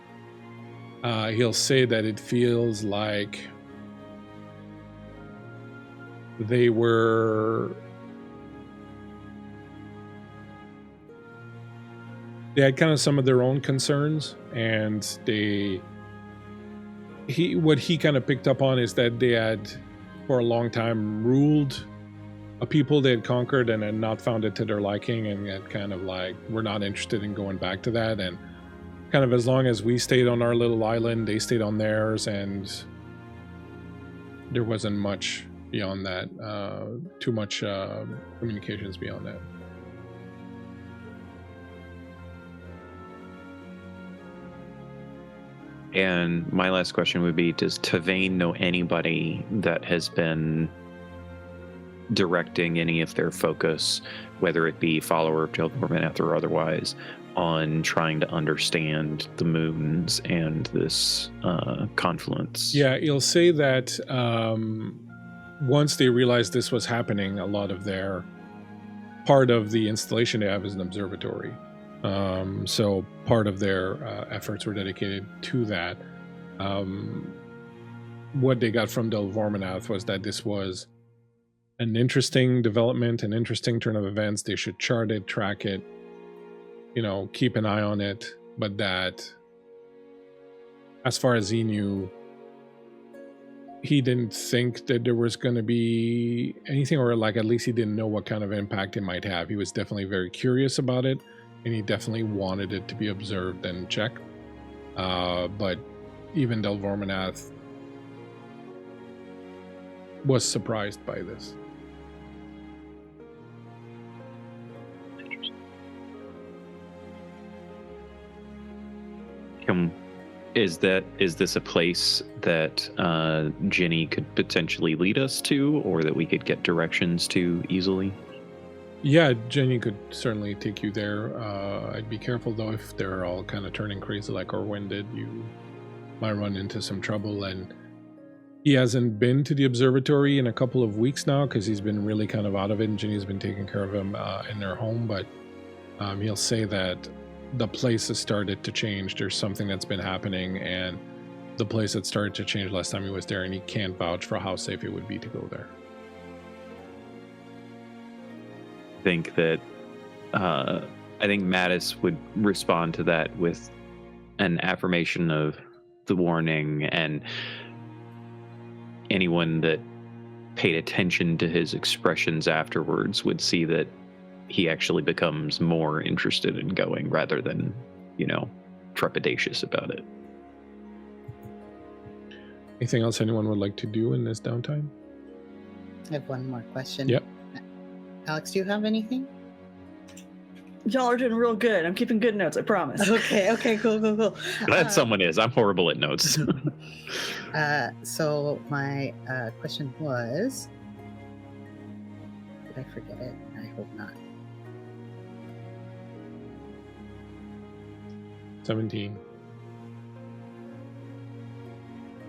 [SPEAKER 1] he'll say that it feels like they had kind of some of their own concerns, and what he kind of picked up on is that they had for a long time ruled a people they had conquered and had not found it to their liking, and had kind of like, we're not interested in going back to that, and kind of as long as we stayed on our little island, they stayed on theirs, and there wasn't much beyond that, too much communications beyond that.
[SPEAKER 3] And my last question would be, does Tavane know anybody that has been directing any of their focus, whether it be follower of Delvorminath or otherwise, on trying to understand the moons and this confluence?
[SPEAKER 1] Yeah, he'll say that once they realized this was happening, a lot of their part of the installation they have is an observatory. So part of their efforts were dedicated to that. What they got from Delvorminath was that this was an interesting development, an interesting turn of events. They should chart it, track it, keep an eye on it, but that as far as he knew, he didn't think that there was going to be anything, or at least he didn't know what kind of impact it might have. He was definitely very curious about it, and he definitely wanted it to be observed and checked. But even Delvorminath was surprised by this.
[SPEAKER 3] Is this a place that GINNY could potentially lead us to, or that we could get directions to easily?
[SPEAKER 1] Yeah, GINNY could certainly take you there. I'd be careful though, if they're all kind of turning crazy like Orwin did, you might run into some trouble. And he hasn't been to the observatory in a couple of weeks now because he's been really kind of out of it, and GINNY's been taking care of him in their home. But he'll say that the place has started to change. There's something that's been happening, and the place had started to change last time he was there, and he can't vouch for how safe it would be to go there.
[SPEAKER 3] I think that I think Mattis would respond to that with an affirmation of the warning, and anyone that paid attention to his expressions afterwards would see that he actually becomes more interested in going rather than, trepidatious about it.
[SPEAKER 1] Anything else anyone would like to do in this downtime?
[SPEAKER 5] I have one more question.
[SPEAKER 1] Yep.
[SPEAKER 5] Alex, do you have anything?
[SPEAKER 4] Y'all are doing real good. I'm keeping good notes, I promise.
[SPEAKER 5] Okay, cool.
[SPEAKER 3] Glad someone is. I'm horrible at notes.
[SPEAKER 5] So my question was, did I forget it? I hope not.
[SPEAKER 1] 17.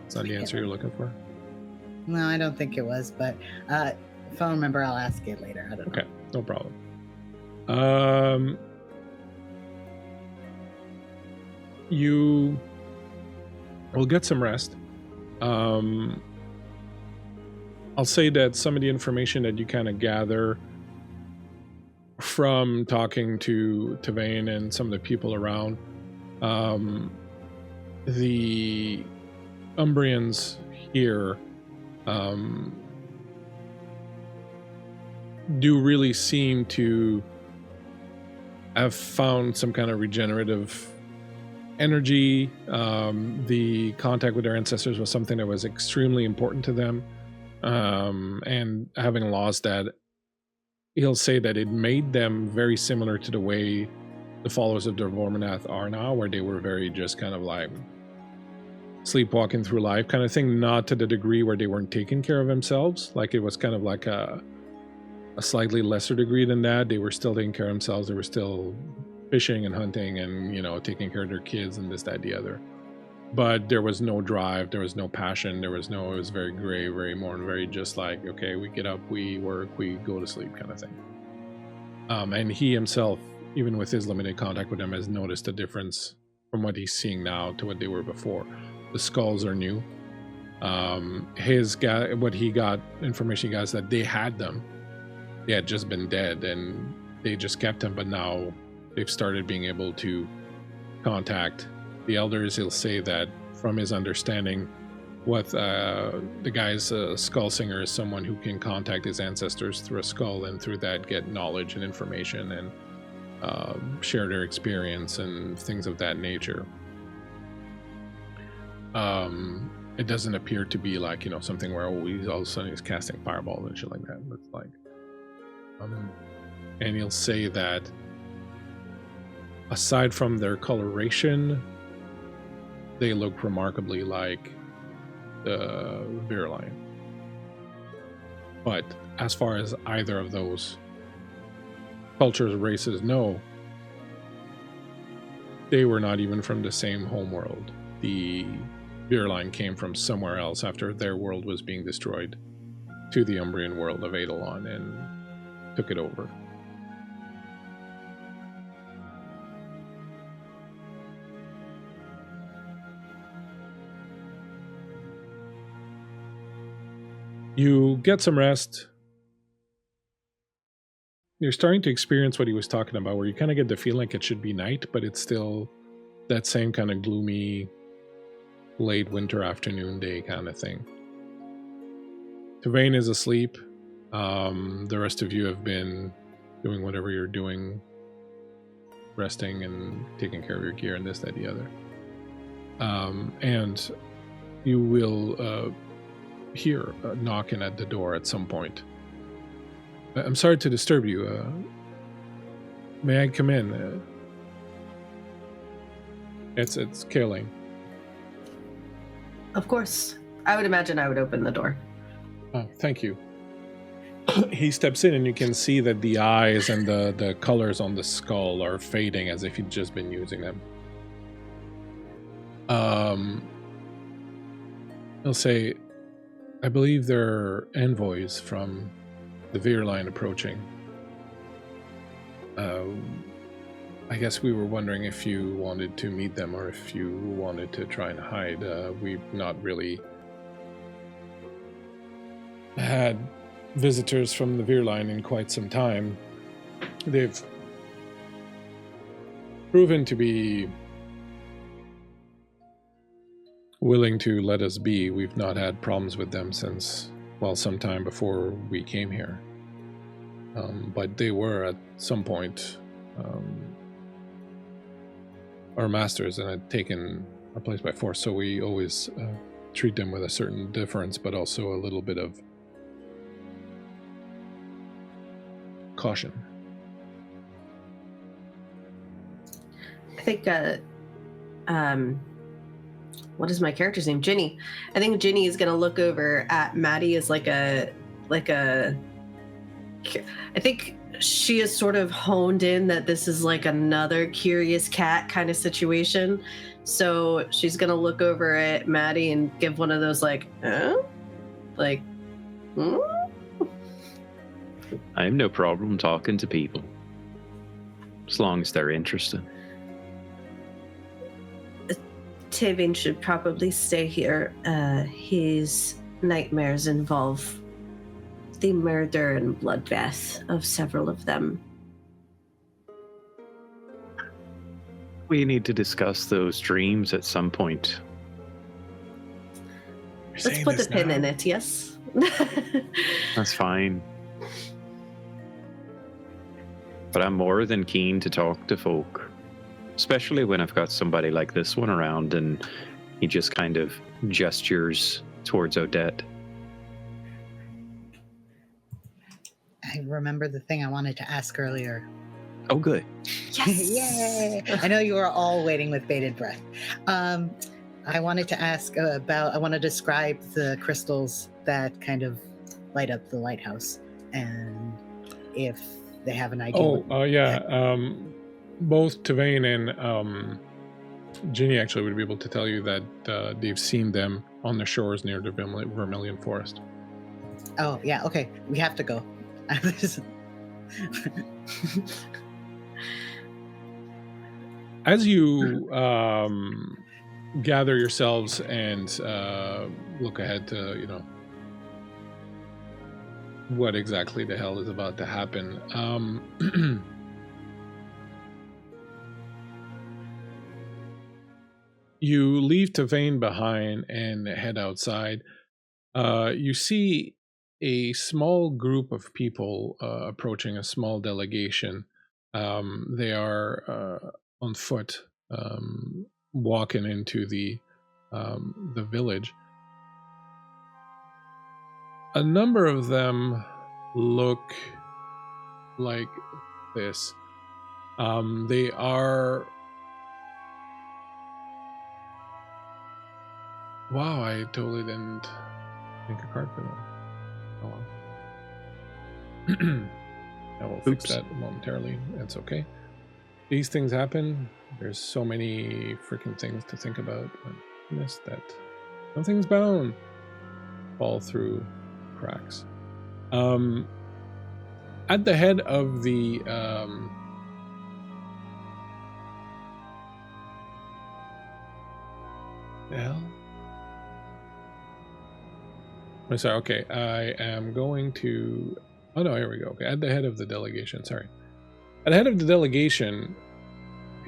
[SPEAKER 1] Is that the answer you're looking for?
[SPEAKER 5] No, I don't think it was, but if I remember, I'll ask it later. I don't know.
[SPEAKER 1] Okay, no problem. You will get some rest. I'll say that some of the information that you kind of gather from talking to Tavane and some of the people around, the Umbrians here do really seem to have found some kind of regenerative energy. The contact with their ancestors was something that was extremely important to them, and having lost that, he'll say that it made them very similar to the way the followers of Delvorminath are now, where they were very just kind of like sleepwalking through life kind of thing, not to the degree where they weren't taking care of themselves. Like it was kind of like a slightly lesser degree than that. They were still taking care of themselves. They were still fishing and hunting and, taking care of their kids and this, that, the other. But there was no drive. There was no passion. It was very gray, very more, very just like, okay, we get up, we work, we go to sleep kind of thing. And he himself, even with his limited contact with them, has noticed a difference from what he's seeing now to what they were before. The skulls are new. What he got information he got is that they had them. They had just been dead and they just kept them, but now they've started being able to contact the elders. He'll say that from his understanding, what the guy's skull singer is someone who can contact his ancestors through a skull, and through that get knowledge and information and share their experience and things of that nature. it doesn't appear to be like, something where he's all of a sudden he's casting fireballs and shit like that. It's like, and he'll say that aside from their coloration, they look remarkably like the Virline. But as far as either of those cultures or races know, they were not even from the same homeworld. The Virline came from somewhere else after their world was being destroyed to the Umbrian world of Eidolon and took it over. You get some rest. You're starting to experience what he was talking about, where you kind of get the feeling like it should be night, but it's still that same kind of gloomy, late winter afternoon day kind of thing. Tavain is asleep. The rest of you have been doing whatever you're doing, resting and taking care of your gear and this, that, the other. And you will hear knocking at the door at some point. I'm sorry to disturb you. May I come in? It's Kaeling.
[SPEAKER 2] Of course. I would imagine I would open the door.
[SPEAKER 1] Oh, thank you. He steps in and you can see that the eyes and the colors on the skull are fading as if he'd just been using them. He'll say, I believe there are envoys from the Virline approaching. I guess we were wondering if you wanted to meet them or if you wanted to try and hide. We've not really had visitors from the Virline in quite some time. They've proven to be willing to let us be. We've not had problems with them since, well, sometime before we came here. But they were at some point our masters and had taken our place by force, so we always treat them with a certain deference, but also a little bit of caution.
[SPEAKER 2] I think, what is my character's name? Ginny. I think Ginny is going to look over at Maddie as I think she is sort of honed in that this is like another curious cat kind of situation. So she's going to look over at Maddie and give one of those like, I
[SPEAKER 3] have no problem talking to people, as long as they're interested.
[SPEAKER 2] Tavain should probably stay here. His nightmares involve the murder and bloodbath of several of them.
[SPEAKER 3] We need to discuss those dreams at some point.
[SPEAKER 2] Let's put a pin in it, yes?
[SPEAKER 3] That's fine. But I'm more than keen to talk to folk, especially when I've got somebody like this one around and he just kind of gestures towards Odette.
[SPEAKER 5] I remember the thing I wanted to ask earlier.
[SPEAKER 3] Oh, good.
[SPEAKER 2] Yes!
[SPEAKER 5] Yay! I know you were all waiting with bated breath. I wanted to ask I want to describe the crystals that kind of light up the lighthouse, and if they have an idea.
[SPEAKER 1] Both Tavain and Ginny actually would be able to tell you that they've seen them on the shores near the Vermilion Forest.
[SPEAKER 5] Oh, yeah, okay. We have to go.
[SPEAKER 1] As you gather yourselves and look ahead to, what exactly the hell is about to happen, you leave Tavain behind and head outside. You see a small group of people approaching, a small delegation. They are on foot, walking into the village. A number of them look like this. They are... Wow, I totally didn't think a card for them. Oh well. I will fix that momentarily. It's okay. These things happen. There's so many freaking things to think about. Goodness, that nothing's bound. Fall through cracks. At the head of the hell? I'm sorry, okay. I am going to... Oh no, here we go. Okay, at the head of the delegation, sorry. At the head of the delegation,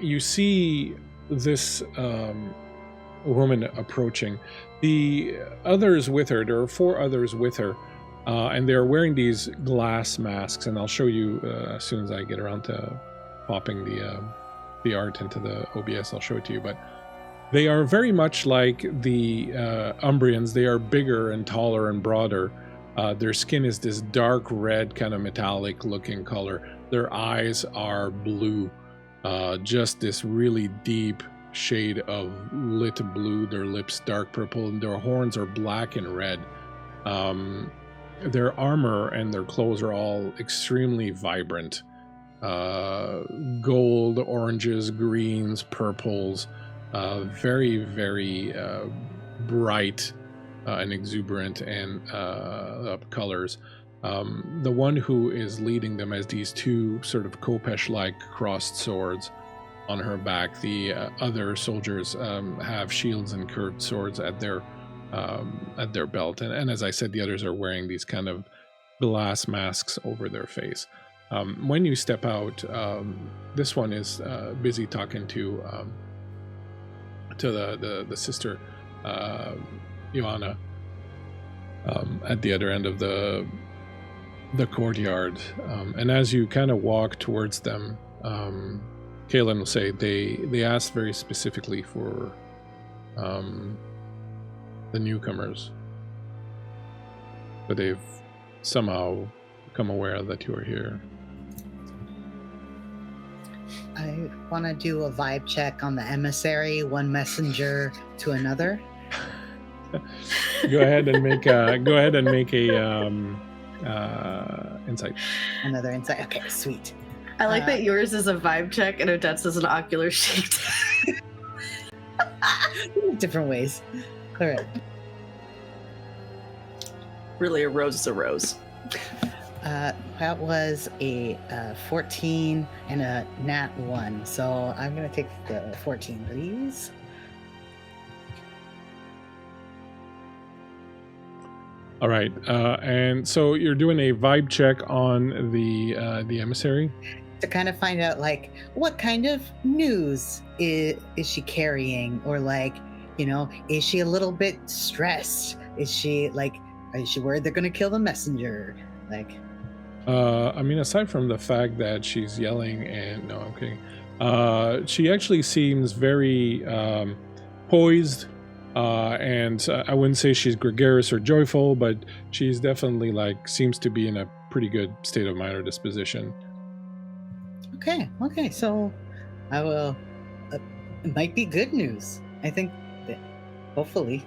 [SPEAKER 1] you see this woman approaching. The others with her, there are 4 others with her, and they're wearing these glass masks, and I'll show you as soon as I get around to popping the art into the OBS, I'll show it to you, but they are very much like the Umbrians. They are bigger and taller and broader. Their skin is this dark red, kind of metallic looking color. Their eyes are blue, just this really deep shade of lit blue. Their lips dark purple, and their horns are black and red. Their armor and their clothes are all extremely vibrant. Gold, oranges, greens, purples, very, very bright and exuberant and colors. The one who is leading them has these 2 sort of Kopesh-like crossed swords on her back. The other soldiers have shields and curved swords at their belt, and as I said, the others are wearing these kind of glass masks over their face. When you step out, this one is busy talking to the sister Joanna at the other end of the courtyard, and as you kind of walk towards them, Kaelin will say they asked very specifically for the newcomers, but they've somehow become aware that you are here.
[SPEAKER 5] I want to do a vibe check on the emissary, one messenger to another.
[SPEAKER 1] Go ahead and make a insight.
[SPEAKER 5] Another insight. Okay, sweet.
[SPEAKER 2] I like that yours is a vibe check and Odette's is an ocular shake.
[SPEAKER 5] Different ways. All right.
[SPEAKER 4] Really, a rose is a rose.
[SPEAKER 5] That was a 14 and a nat 1. So I'm going to take the 14, please.
[SPEAKER 1] All right, and so you're doing a vibe check on the emissary
[SPEAKER 5] to kind of find out, like, what kind of news is she carrying, or like, you know, is she a little bit stressed? Is she worried they're going to kill the messenger? Like,
[SPEAKER 1] I mean, aside from the fact that she's yelling and no, I'm kidding. She actually seems very poised. And I wouldn't say she's gregarious or joyful, but she's definitely seems to be in a pretty good state of mind or disposition.
[SPEAKER 5] Okay, so I will, it might be good news. I think that hopefully.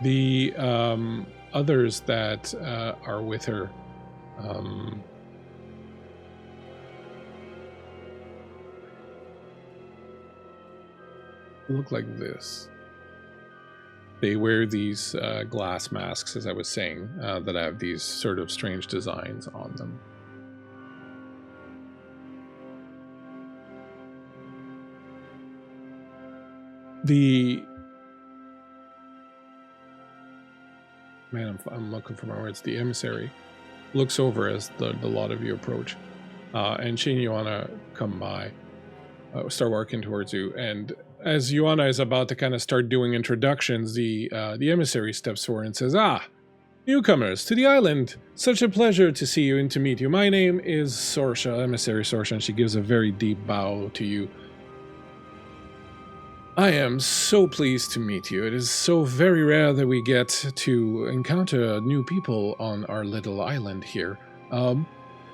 [SPEAKER 1] The others that are with her, look like this. They wear these glass masks, as I was saying, that have these sort of strange designs on them. I'm looking for my words. The emissary looks over as the lot of you approach, and she and Joanna come by, start working towards you, and as Joanna is about to kind of start doing introductions, the emissary steps forward and says, newcomers to the island. Such a pleasure to see you and to meet you. My name is Sorsha, Emissary Sorsha, and she gives a very deep bow to you. I am so pleased to meet you. It is so very rare that we get to encounter new people on our little island here.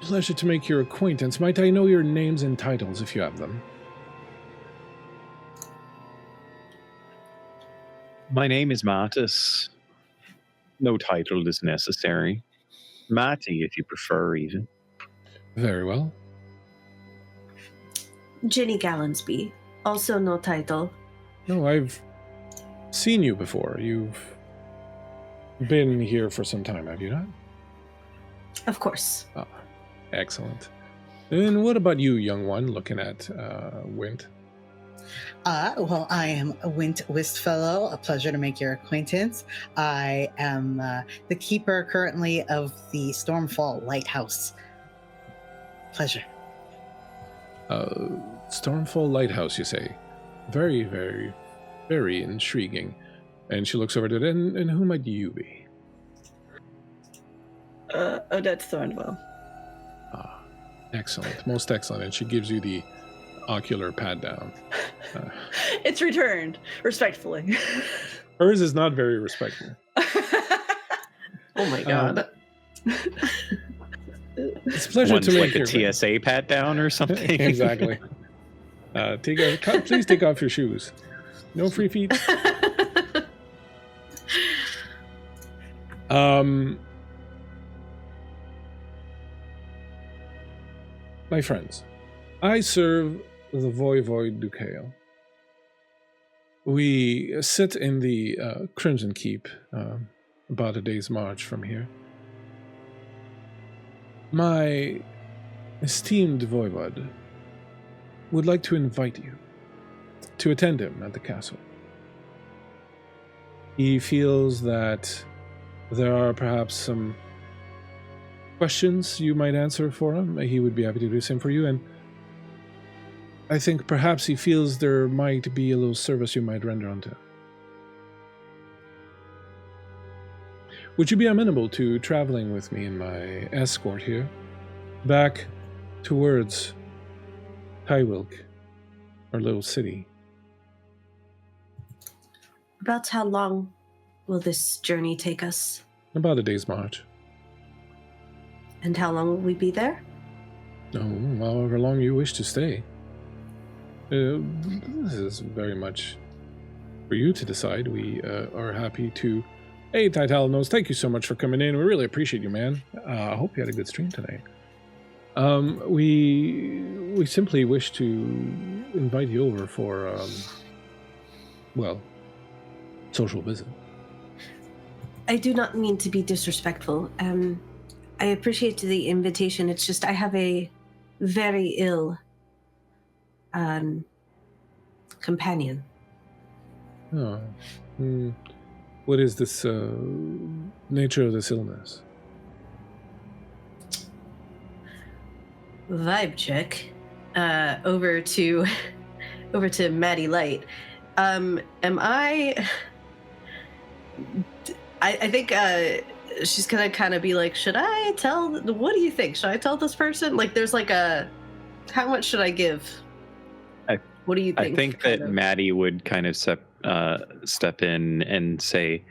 [SPEAKER 1] Pleasure to make your acquaintance. Might I know your names and titles if you have them?
[SPEAKER 3] My name is Martis. No title is necessary. Marty, if you prefer, even.
[SPEAKER 1] Very well.
[SPEAKER 2] Ginny Gallinsby. Also no title.
[SPEAKER 1] No, I've seen you before. You've been here for some time, have you not?
[SPEAKER 2] Of course.
[SPEAKER 1] Ah, excellent. And what about you, young one, looking at Wint?
[SPEAKER 5] Well, I am Wint Wistfellow. A pleasure to make your acquaintance. I am the keeper currently of the Stormfall Lighthouse. Pleasure.
[SPEAKER 1] Stormfall Lighthouse, you say? Very, very, very intriguing. And she looks over to it, and who might you be?
[SPEAKER 4] Odette Thornwell.
[SPEAKER 1] Ah, excellent. Most excellent. And she gives you the ocular pat down.
[SPEAKER 4] It's returned, respectfully.
[SPEAKER 1] Hers is not very respectful.
[SPEAKER 2] Oh my god.
[SPEAKER 1] It's a pleasure
[SPEAKER 3] One's
[SPEAKER 1] to make
[SPEAKER 3] like
[SPEAKER 1] your
[SPEAKER 3] a TSA pat down or something.
[SPEAKER 1] Exactly. Please take off your shoes. No free feet. My friends, I serve the Voivode Ducale. We sit in the Crimson Keep, about a day's march from here. My esteemed Voivode would like to invite you to attend him at the castle. He feels that there are perhaps some questions you might answer for him. He would be happy to do the same for you, and I think perhaps he feels there might be a little service you might render unto him. Would you be amenable to traveling with me in my escort here, back towards Tywilk, our little city?
[SPEAKER 2] About how long will this journey take us?
[SPEAKER 1] About a day's march.
[SPEAKER 2] And how long will we be there?
[SPEAKER 1] Oh, however long you wish to stay. This is very much for you to decide. We are happy to... Hey, Titalanos, thank you so much for coming in. We really appreciate you, man. I hope you had a good stream tonight. We simply wish to invite you over for, well, social visit.
[SPEAKER 2] I do not mean to be disrespectful. I appreciate the invitation. It's just I have a very ill companion.
[SPEAKER 1] Oh. What is this nature of this illness?
[SPEAKER 2] Vibe check. Over to Maddie Light. Am I think she's gonna kind of be like, should I tell? What do you think? Should I tell this person? Like, there's like a, how much should I give? What do you think?
[SPEAKER 3] I think that Maddie would kind of step in and say,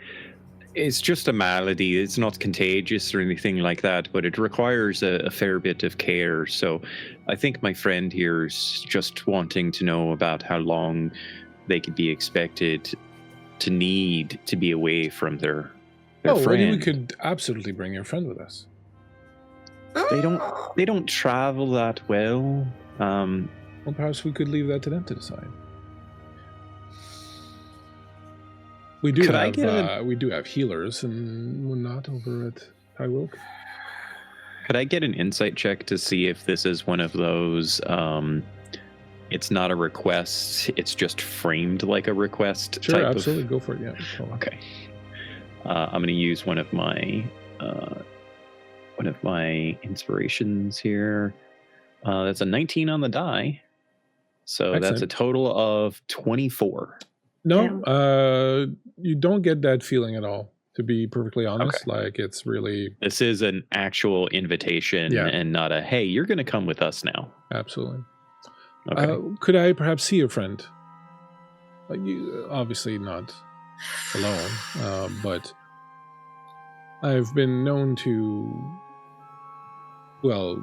[SPEAKER 3] it's just a malady. It's not contagious or anything like that, but it requires a fair bit of care. So I think my friend here is just wanting to know about how long they could be expected to need to be away from their friend.
[SPEAKER 1] Well, we could absolutely bring your friend with us.
[SPEAKER 3] They don't travel that well.
[SPEAKER 1] Well, perhaps we could leave that to them to decide. We do have healers and whatnot over at Tywilk.
[SPEAKER 3] Could I get an insight check to see if this is one of those? It's not a request; it's just framed like a request.
[SPEAKER 1] Sure,
[SPEAKER 3] type
[SPEAKER 1] absolutely, go for it. Yeah.
[SPEAKER 3] Okay. I'm going to use one of my inspirations here. That's a 19 on the die. So
[SPEAKER 1] Excellent.
[SPEAKER 3] That's a total of 24.
[SPEAKER 1] No, you don't get that feeling at all, to be perfectly honest. Okay. Like, it's really...
[SPEAKER 3] This is an actual invitation and not a, hey, you're going to come with us now.
[SPEAKER 1] Absolutely.
[SPEAKER 3] Okay.
[SPEAKER 1] Could I perhaps see your friend? you obviously not alone, but I've been known to, well,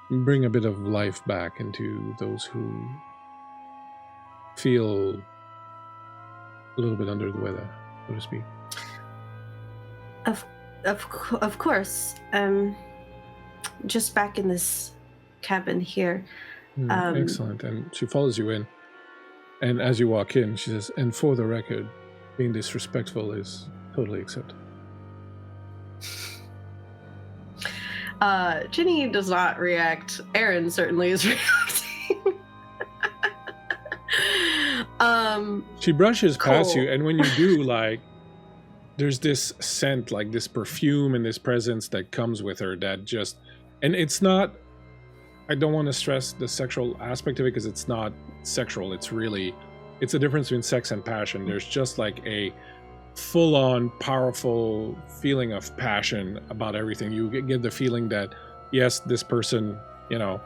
[SPEAKER 1] bring a bit of life back into those who feel a little bit under the weather, so to speak.
[SPEAKER 2] Of course. Just back in this cabin here.
[SPEAKER 1] Excellent. And she follows you in. And as you walk in, she says, and for the record, being disrespectful is totally acceptable.
[SPEAKER 2] Ginny does not react. Erin certainly is reacting.
[SPEAKER 1] She brushes past
[SPEAKER 2] cool.
[SPEAKER 1] you, and when you do, like, there's this scent, like this perfume and this presence that comes with her that just, and it's not, I don't want to stress the sexual aspect of it because it's not sexual. It's really, it's a difference between sex and passion. There's just like a full-on powerful feeling of passion about everything. You get the feeling that, yes, this person, you know,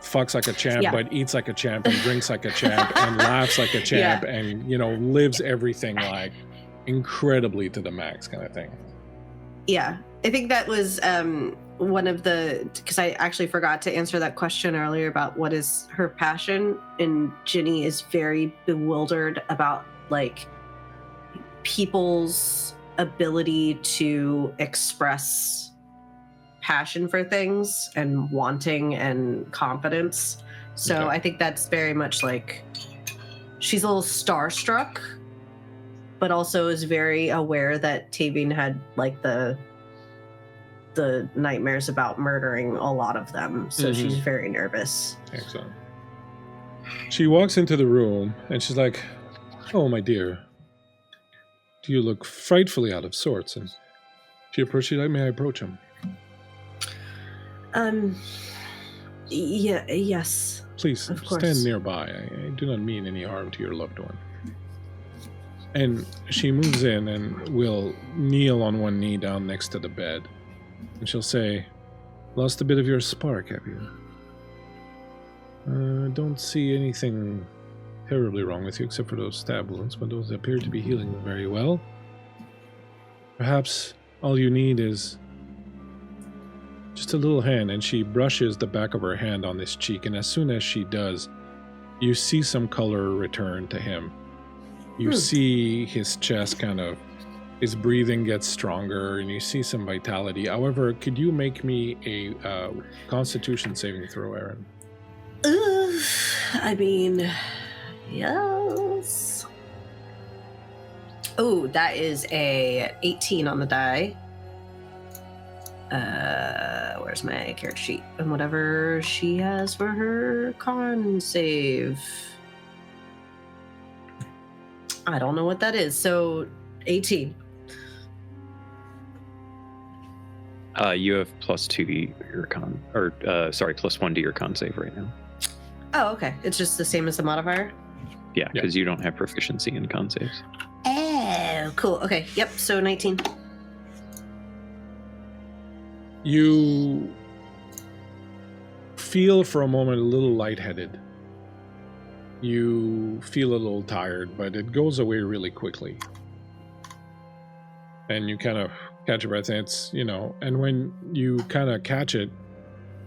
[SPEAKER 1] fucks like a champ, but eats like a champ and drinks like a champ and laughs like a champ and, you know, lives everything like incredibly to the max kind of thing.
[SPEAKER 2] Yeah, I think that was one of the, because I actually forgot to answer that question earlier about what is her passion, and Ginny is very bewildered about like people's ability to express passion for things and wanting and confidence. So
[SPEAKER 1] Okay.
[SPEAKER 2] I think that's very much like she's a little starstruck, but also is very aware that Tavine had like the nightmares about murdering a lot of them. So she's very nervous.
[SPEAKER 1] Excellent. She walks into the room and she's like, "Oh, my dear, do you look frightfully out of sorts?" And she approaches you like, "May I approach him?"
[SPEAKER 2] Yes.
[SPEAKER 1] Please
[SPEAKER 2] Of course.
[SPEAKER 1] stand nearby. I do not mean any harm to your loved one. And she moves in and will kneel on one knee down next to the bed. And she'll say, "Lost a bit of your spark, have you? Don't see anything terribly wrong with you except for those stab wounds, but those appear to be healing very well. Perhaps all you need is just a little hand." And she brushes the back of her hand on his cheek, and as soon as she does, you see some color return to him. You see his chest kind of, his breathing gets stronger, and you see some vitality. However, could you make me a Constitution saving throw, Erin?
[SPEAKER 2] I mean, yes. Oh, that is a 18 on the die. Where's my character sheet? And whatever she has for her con save. I don't know what that is. So 18.
[SPEAKER 3] You have +2 to your con, or +1 to your con save right now.
[SPEAKER 2] Oh, okay. It's just the same as the modifier?
[SPEAKER 3] Yeah, because you don't have proficiency in con saves.
[SPEAKER 2] Oh, cool. Okay. Yep. So 19.
[SPEAKER 1] You feel for a moment a little lightheaded. You feel a little tired, but it goes away really quickly. And you kind of catch your breath, and it's, you know, and when you kind of catch it,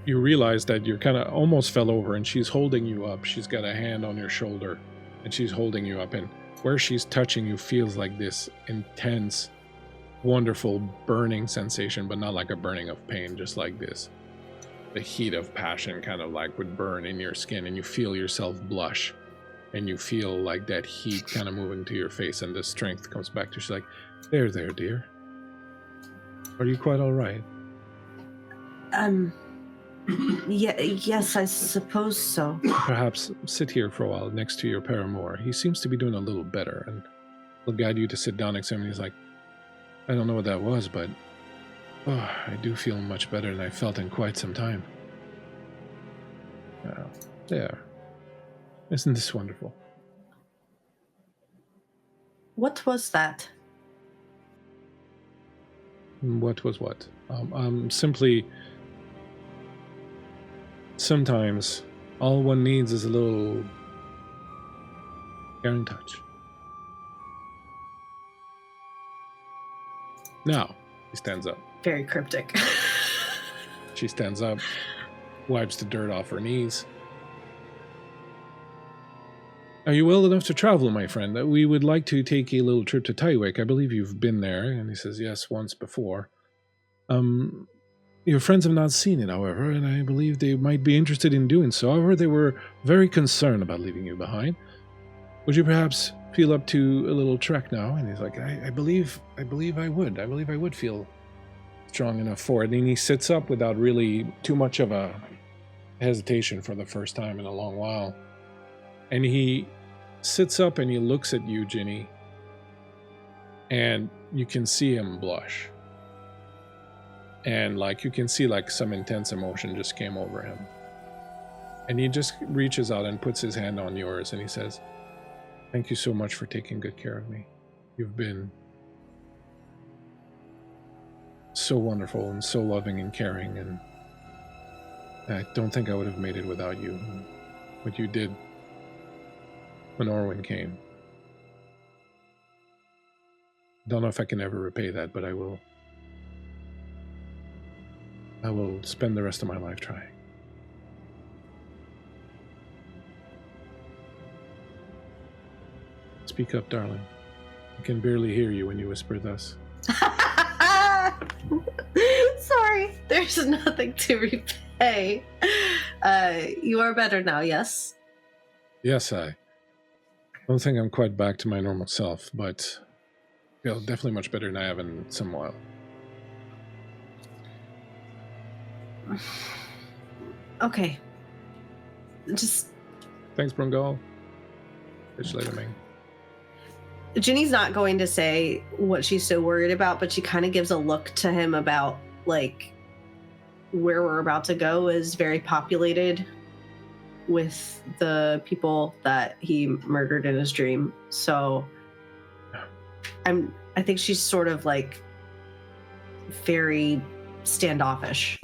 [SPEAKER 1] you realize that you're kind of almost fell over, and she's holding you up. She's got a hand on your shoulder, and she's holding you up, and where she's touching you feels like this intense, wonderful burning sensation, but not like a burning of pain, just like this. The heat of passion kind of like would burn in your skin, and you feel yourself blush, and you feel like that heat kind of moving to your face, and the strength comes back to you. She's like, there, dear. Are you quite all right?
[SPEAKER 2] Yes, I suppose so.
[SPEAKER 1] Perhaps sit here for a while next to your paramour. He seems to be doing a little better, and he'll guide you to sit down next to him. And he's like, I don't know what that was, but I do feel much better than I felt in quite some time. There. Isn't this wonderful?
[SPEAKER 2] What was that?
[SPEAKER 1] What was what? Simply, sometimes all one needs is a little Caring touch. Now, he stands up.
[SPEAKER 2] Very cryptic.
[SPEAKER 1] She stands up, wipes the dirt off her knees. Are you well enough to travel, my friend? We would like to take a little trip to Tywick. I believe you've been there. And he says, yes, once before. Your friends have not seen it, however, and I believe they might be interested in doing so. However, they were very concerned about leaving you behind. Would you perhaps feel up to a little trek now? And he's like, I believe I would. I believe I would feel strong enough for it. And he sits up without really too much of a hesitation for the first time in a long while. And he sits up and he looks at you, Ginny, and you can see him blush. And you can see some intense emotion just came over him. And he just reaches out and puts his hand on yours and he says, thank you so much for taking good care of me. You've been so wonderful and so loving and caring, and I don't think I would have made it without you. What you did when Orwin came. Don't know if I can ever repay that, but I will spend the rest of my life trying. Speak up, darling. I can barely hear you when you whisper thus.
[SPEAKER 2] Sorry, there's nothing to repay. You are better now, yes?
[SPEAKER 1] Yes, I don't think I'm quite back to my normal self, but feel definitely much better than I have in some while.
[SPEAKER 2] Okay. Just...
[SPEAKER 1] Thanks, Brungal. Bitch later, Ming.
[SPEAKER 2] Ginny's not going to say what she's so worried about, but she kind of gives a look to him about, where we're about to go is very populated with the people that he murdered in his dream. So I think she's sort of very standoffish.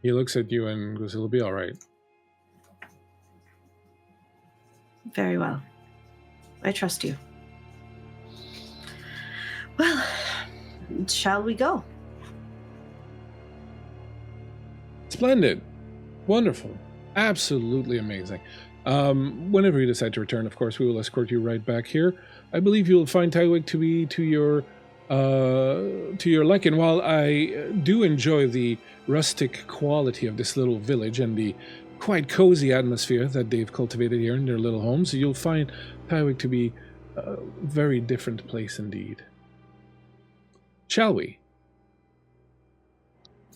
[SPEAKER 1] He looks at you and goes, it'll be all right.
[SPEAKER 2] Very well. I trust you. Well, shall we go?
[SPEAKER 1] Splendid. Wonderful. Absolutely amazing. Whenever you decide to return, of course, we will escort you right back here. I believe you'll find Tywick to be to your liking. While I do enjoy the rustic quality of this little village and the quite cozy atmosphere that they've cultivated here in their little homes, you'll find Tywick to be a very different place indeed. Shall we?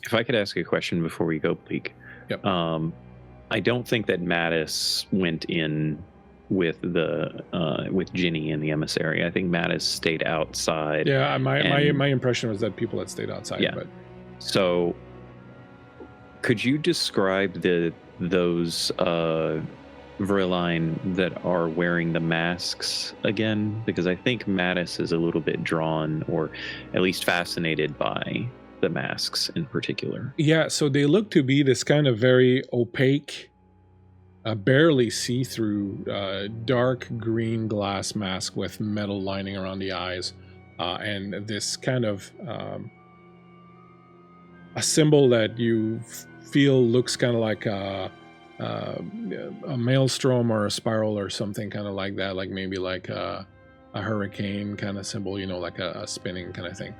[SPEAKER 3] If I could ask a question before we go, Bleak.
[SPEAKER 1] Yep.
[SPEAKER 3] I don't think that Mattis went in with with Ginny and the emissary. I think Mattis stayed outside.
[SPEAKER 1] Yeah, my impression was that people had stayed outside.
[SPEAKER 3] Yeah.
[SPEAKER 1] But
[SPEAKER 3] So, could you describe those Verline that are wearing the masks again? Because I think Mattis is a little bit drawn, or at least fascinated by the masks in particular.
[SPEAKER 1] Yeah, so they look to be this kind of very opaque, barely see-through, dark green glass mask with metal lining around the eyes, and this kind of a symbol that you feel looks kind of like a maelstrom or a spiral or something kind of like that, like maybe like a hurricane kind of symbol, like a spinning kind of thing.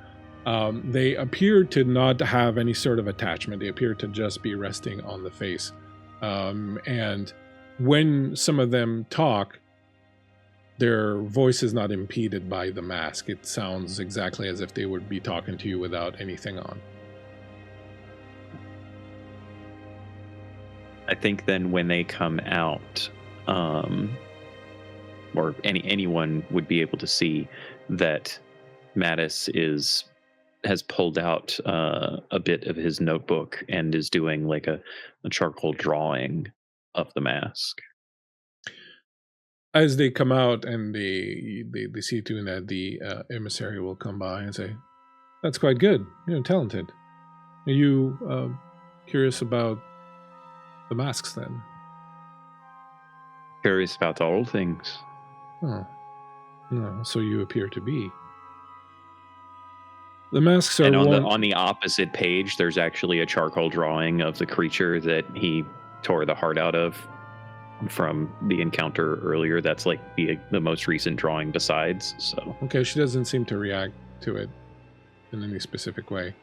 [SPEAKER 1] They appear to not have any sort of attachment. They appear to just be resting on the face. And when some of them talk, their voice is not impeded by the mask. It sounds exactly as if they would be talking to you without anything on.
[SPEAKER 3] I think then when they come out, or anyone would be able to see that Mattis has pulled out a bit of his notebook and is doing like a charcoal drawing of the mask.
[SPEAKER 1] As they come out and they see to it that the emissary will come by and say, "That's quite good. You're talented. Are you curious about the masks then?
[SPEAKER 3] Curious about all things.
[SPEAKER 1] Oh. No, so you appear to be. The masks are
[SPEAKER 3] And
[SPEAKER 1] worn...
[SPEAKER 3] on the opposite page, there's actually a charcoal drawing of the creature that he tore the heart out of from the encounter earlier. That's like the most recent drawing besides. So
[SPEAKER 1] Okay, she doesn't seem to react to it in any specific way.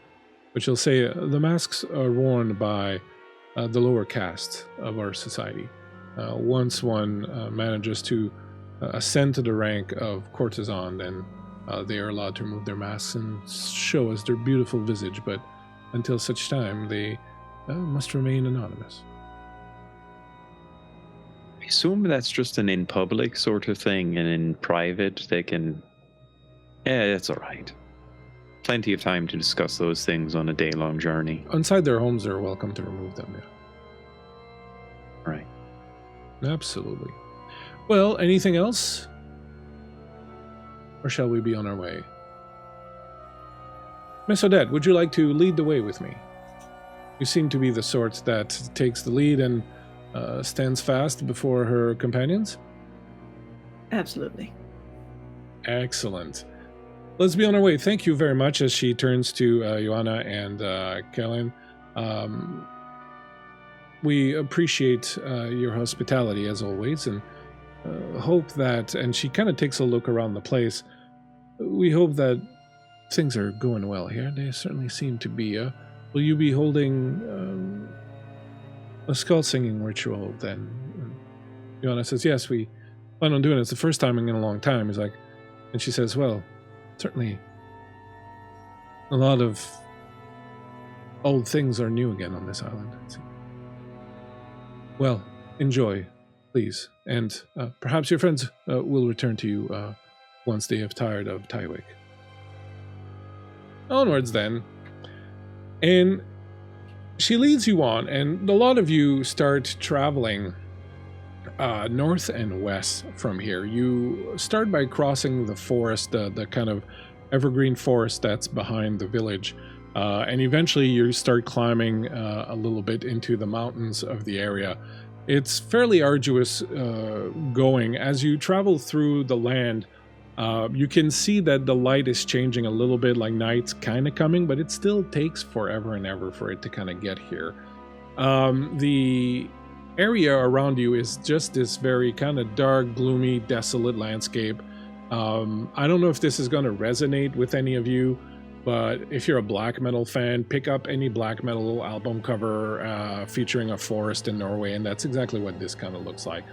[SPEAKER 1] But she'll say the masks are worn by the lower caste of our society. Once one manages to ascend to the rank of courtesan, then they are allowed to remove their masks and show us their beautiful visage, but until such time, they must remain anonymous.
[SPEAKER 3] I assume that's just an in public sort of thing, and in private they can... Yeah, it's all right. Plenty of time to discuss those things on a day-long journey.
[SPEAKER 1] Inside their homes, they're welcome to remove them, yeah.
[SPEAKER 3] Right.
[SPEAKER 1] Absolutely. Well, anything else? Or shall we be on our way? Miss Odette, would you like to lead the way with me? You seem to be the sort that takes the lead and stands fast before her companions.
[SPEAKER 4] Absolutely.
[SPEAKER 1] Excellent. Let's be on our way. Thank you very much. As she turns to Joanna and Kellen, we appreciate your hospitality as always, and hope that, and she kind of takes a look around the place, we hope that things are going well here. They certainly seem to be. Will you be holding a skull singing ritual then? And Joanna says, yes, we plan on doing it. It's the first time in a long time. He's like, and she says, well, certainly a lot of old things are new again on this island. Well, enjoy, please, and perhaps your friends will return to you once they have tired of Tywik. Onwards then, and she leads you on, and a lot of you start traveling north and west from here. You start by crossing the forest, the kind of evergreen forest that's behind the village, and eventually you start climbing a little bit into the mountains of the area. It's fairly arduous going. As you travel through the land, you can see that the light is changing a little bit, like night's kind of coming, but it still takes forever and ever for it to kind of get here. The area around you is just this very kind of dark, gloomy, desolate landscape. I don't know if this is going to resonate with any of you, but if you're a black metal fan, pick up any black metal album cover featuring a forest in Norway, and that's exactly what this kind of looks like.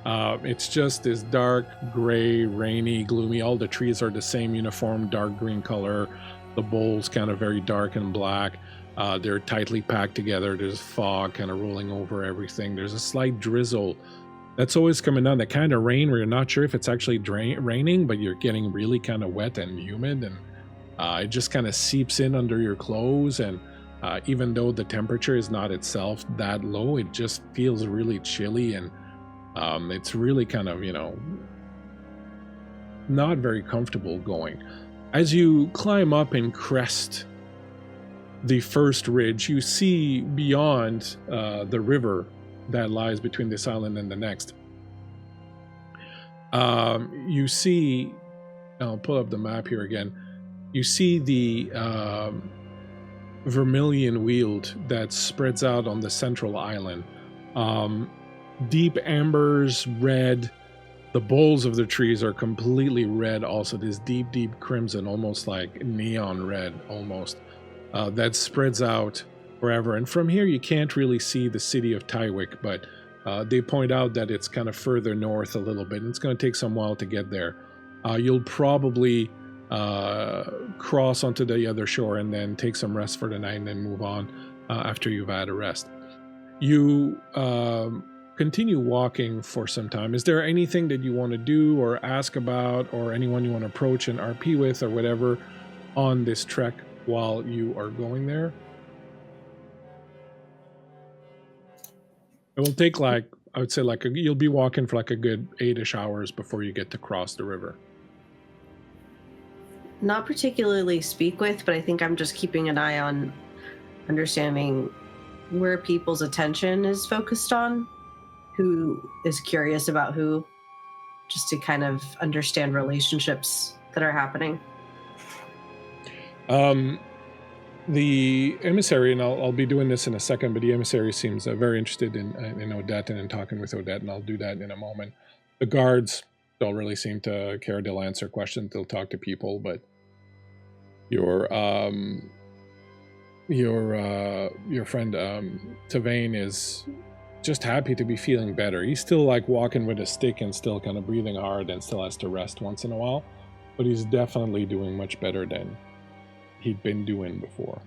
[SPEAKER 1] It's just this dark, gray, rainy, gloomy. All the trees are the same uniform dark green color. The boles kind of very dark and black. They're tightly packed together. There's fog kind of rolling over everything. There's a slight drizzle that's always coming down, that kind of rain where you're not sure if it's actually raining, but you're getting really kind of wet and humid, and it just kind of seeps in under your clothes. And even though the temperature is not itself that low, it just feels really chilly, and it's really kind of, not very comfortable going. As you climb up and crest the first ridge, you see beyond the river that lies between this island and the next. You see, I'll pull up the map here again. You see the vermilion weald that spreads out on the central island. Deep ambers, red. The boles of the trees are completely red also. This deep, deep crimson, almost like neon red almost, that spreads out forever. And from here you can't really see the city of Tywik, but they point out that it's kind of further north a little bit, and it's going to take some while to get there. You'll probably cross onto the other shore and then take some rest for the night and then move on after you've had a rest. You continue walking for some time. Is there anything that you want to do or ask about, or anyone you want to approach and RP with or whatever on this trek while you are going there? It will take I would say you'll be walking for a good 8-ish hours before you get to cross the river.
[SPEAKER 2] Not particularly speak with, but I think I'm just keeping an eye on understanding where people's attention is focused on, who is curious about who, just to kind of understand relationships that are happening.
[SPEAKER 1] The emissary, and I'll be doing this in a second, but the emissary seems very interested in Odette and in talking with Odette, and I'll do that in a moment. The guards don't really seem to care. They'll answer questions, they'll talk to people, but your friend Tavain is just happy to be feeling better. He's still like walking with a stick and still kind of breathing hard and still has to rest once in a while, but he's definitely doing much better than he'd been doing before.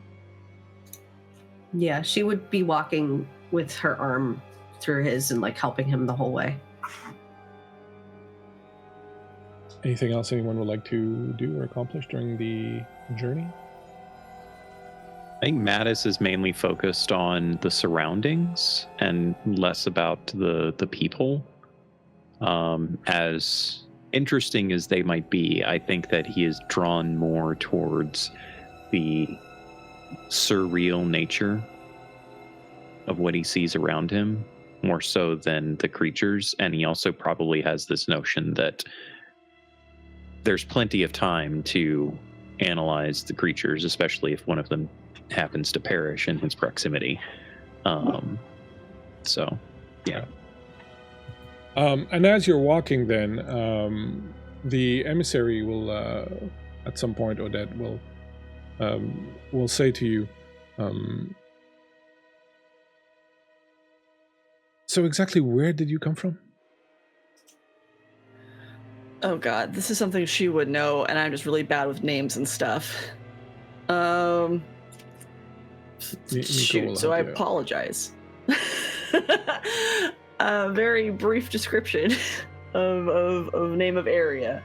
[SPEAKER 2] Yeah, she would be walking with her arm through his and like helping him the whole way.
[SPEAKER 1] Anything else anyone would like to do or accomplish during the journey?
[SPEAKER 3] I think Mattis is mainly focused on the surroundings and less about the people. As interesting as they might be, I think that he is drawn more towards the surreal nature of what he sees around him, more so than the creatures. And he also probably has this notion that there's plenty of time to analyze the creatures, especially if one of them happens to perish in his proximity. So, yeah.
[SPEAKER 1] And as you're walking then, the emissary will, at some point, Odette will say to you, so exactly where did you come from?
[SPEAKER 4] Oh god, this is something she would know, and I'm just really bad with names and stuff. Shoot, so I apologize. A very brief description of name of area.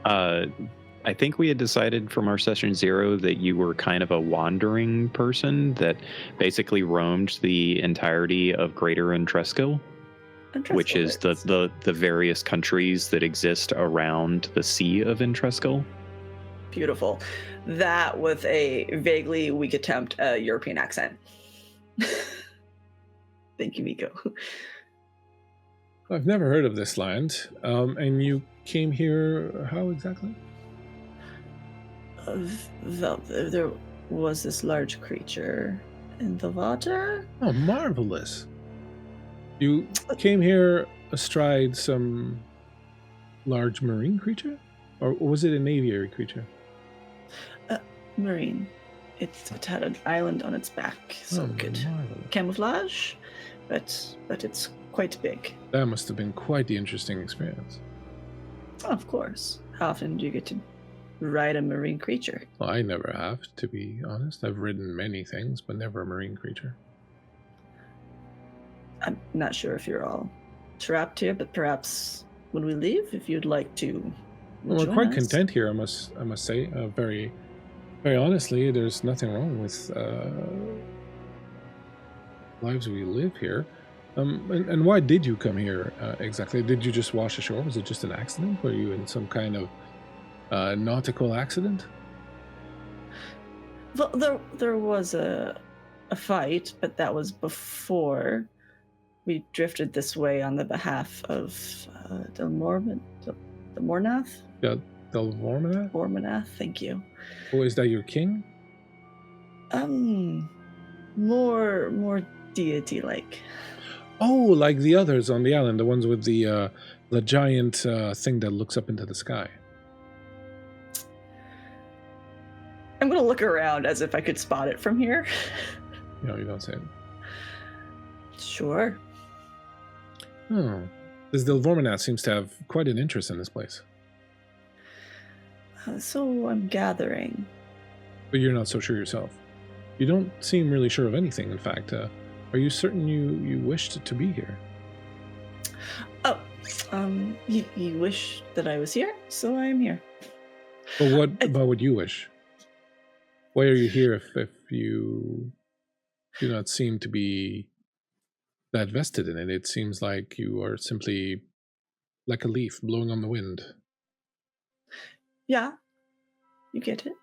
[SPEAKER 3] I think we had decided from our session 0 that you were kind of a wandering person that basically roamed the entirety of Greater Entreskill, which is the various countries that exist around the Sea of Entreskill.
[SPEAKER 4] Beautiful. That with a vaguely weak attempt at a European accent. Thank you, Miko.
[SPEAKER 1] I've never heard of this land. And you came here how exactly?
[SPEAKER 4] There was this large creature in the water.
[SPEAKER 1] Oh, marvelous. You came here astride some large marine creature? Or was it an aviary creature?
[SPEAKER 4] Marine. It had an island on its back, so it could camouflage, but it's quite big.
[SPEAKER 1] That must have been quite the interesting experience.
[SPEAKER 4] Of course. How often do you get to ride a marine creature?
[SPEAKER 1] Well, I never have, to be honest. I've ridden many things, but never a marine creature.
[SPEAKER 4] I'm not sure if you're all trapped here, but perhaps when we leave, if you'd like to.
[SPEAKER 1] Well, we're quite content here, I must say. Very, very honestly, there's nothing wrong with lives we live here. And why did you come here exactly? Did you just wash ashore? Was it just an accident? Were you in some kind of nautical accident?
[SPEAKER 4] Well, there was a fight, but that was before we drifted this way on the behalf of Delvorminath.
[SPEAKER 1] Yeah, Delvorminath?
[SPEAKER 4] Delvorminath, thank you.
[SPEAKER 1] Oh, is that your king?
[SPEAKER 4] More deity-like.
[SPEAKER 1] Oh, like the others on the island, the ones with the giant thing that looks up into the sky.
[SPEAKER 4] I'm gonna look around as if I could spot it from here.
[SPEAKER 1] No, you don't say it.
[SPEAKER 4] Sure.
[SPEAKER 1] Oh. This Delvorminath seems to have quite an interest in this place.
[SPEAKER 4] So I'm gathering.
[SPEAKER 1] But you're not so sure yourself. You don't seem really sure of anything, in fact. Are you certain you wished to be here?
[SPEAKER 4] Oh, you wish that I was here, so I am here.
[SPEAKER 1] But what about what you wish? Why are you here if you do not seem to be that vested in it? It seems like you are simply like a leaf blowing on the wind.
[SPEAKER 4] Yeah, you get it.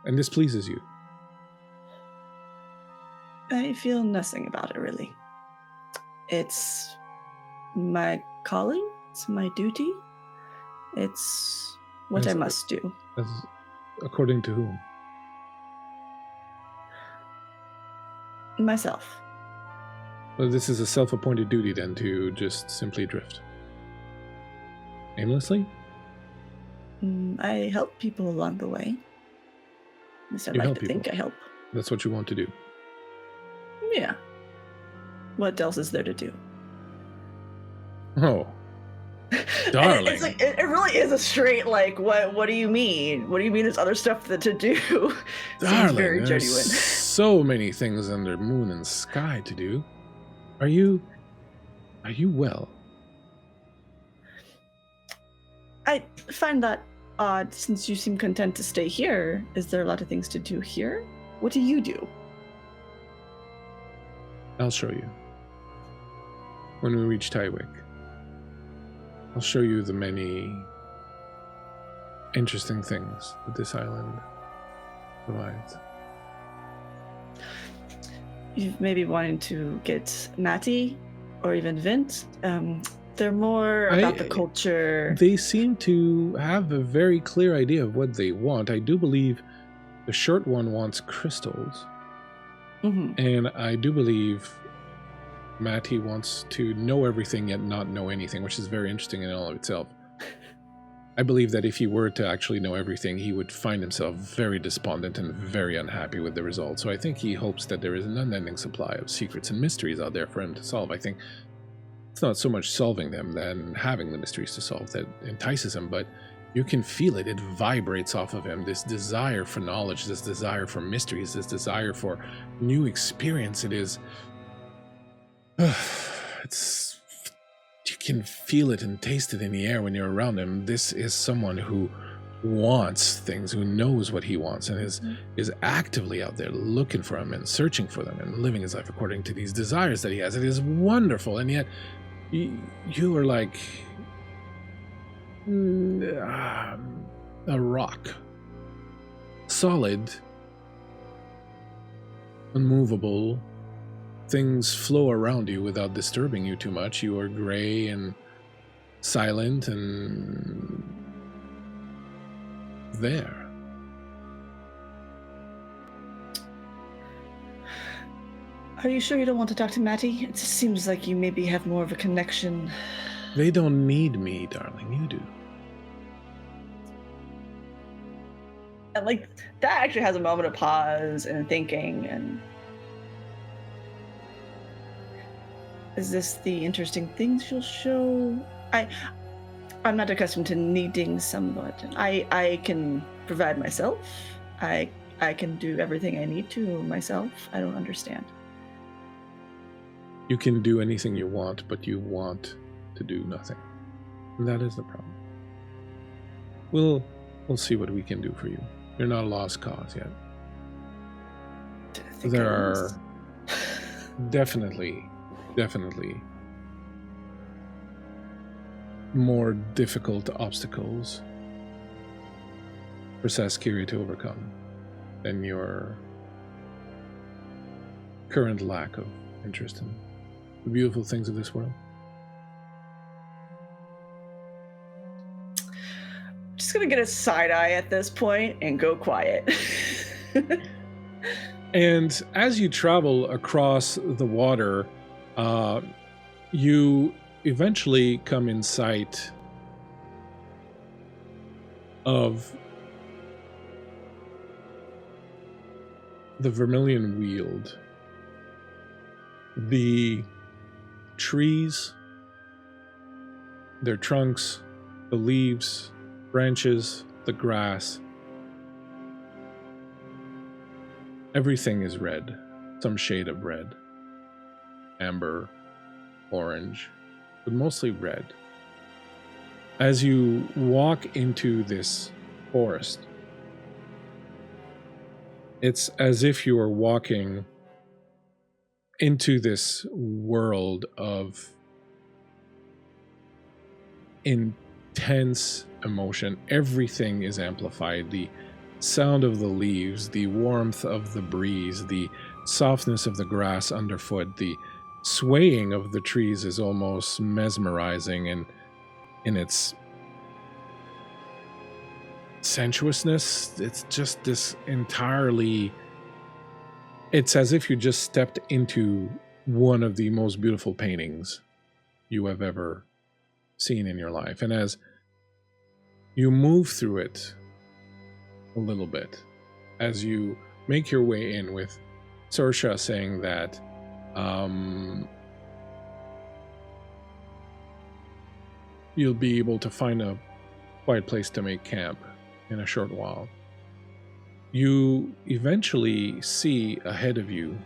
[SPEAKER 1] And this pleases you?
[SPEAKER 4] I feel nothing about it, really. It's my calling. It's my duty. It's what I must do.
[SPEAKER 1] According to whom?
[SPEAKER 4] Myself.
[SPEAKER 1] Well, this is a self-appointed duty, then, to just simply drift. Aimlessly?
[SPEAKER 4] I help people along the way. At least I like to think I help.
[SPEAKER 1] That's what you want to do?
[SPEAKER 4] Yeah. What else is there to do?
[SPEAKER 1] Oh. Darling.
[SPEAKER 4] It's like, it really is a straight, like, what do you mean? What do you mean there's other stuff to do?
[SPEAKER 1] Darling,
[SPEAKER 4] very
[SPEAKER 1] there's
[SPEAKER 4] genuine.
[SPEAKER 1] so many things under moon and sky to do. Are you well?
[SPEAKER 4] I find that odd, since you seem content to stay here. Is there a lot of things to do here? What do you do?
[SPEAKER 1] I'll show you. When we reach Tywick, I'll show you the many interesting things that this island provides.
[SPEAKER 4] You've maybe wanting to get Matty or even Vint. They're more about the culture.
[SPEAKER 1] They seem to have a very clear idea of what they want. I do believe the short one wants crystals.
[SPEAKER 4] Mm-hmm.
[SPEAKER 1] And I do believe Matty wants to know everything yet not know anything, which is very interesting in all of itself. I believe that if he were to actually know everything, he would find himself very despondent and very unhappy with the result. So I think he hopes that there is an unending supply of secrets and mysteries out there for him to solve. I think it's not so much solving them than having the mysteries to solve that entices him, but you can feel it. It vibrates off of him, this desire for knowledge, this desire for mysteries, this desire for new experience. It is... it's... You can feel it and taste it in the air when you're around him. This is someone who wants things, who knows what he wants, and is actively out there looking for them and searching for them and living his life according to these desires that he has. It is wonderful, and yet you are like a rock. Solid, unmovable. Things flow around you without disturbing you too much. You are gray and silent and there.
[SPEAKER 4] Are you sure you don't want to talk to Matty? It just seems like you maybe have more of a connection.
[SPEAKER 1] They don't need me, darling. You do.
[SPEAKER 4] And like that actually has a moment of pause and thinking. And is this the interesting things you'll show? I'm not accustomed to needing someone. I can provide myself. I can do everything I need to myself. I don't understand.
[SPEAKER 1] You can do anything you want, but you want to do nothing. And that is the problem. We'll see what we can do for you. You're not a lost cause yet. There are definitely more difficult obstacles for Saskiri to overcome than your current lack of interest in the beautiful things of this world.
[SPEAKER 4] Just gonna get a side eye at this point and go quiet.
[SPEAKER 1] And as you travel across the water, you eventually come in sight of the Vermilion Weald. The trees, their trunks, the leaves, branches, the grass, everything is red, some shade of red, amber, orange, but mostly red. As you walk into this forest, it's as if you are walking into this world of intense emotion. Everything is amplified. The sound of the leaves, the warmth of the breeze, the softness of the grass underfoot, the swaying of the trees is almost mesmerizing, and in its sensuousness, it's just this entirely, it's as if you just stepped into one of the most beautiful paintings you have ever seen in your life. And as you move through it a little bit, as you make your way in, with Saoirse saying that you'll be able to find a quiet place to make camp in a short while, you eventually see ahead of you,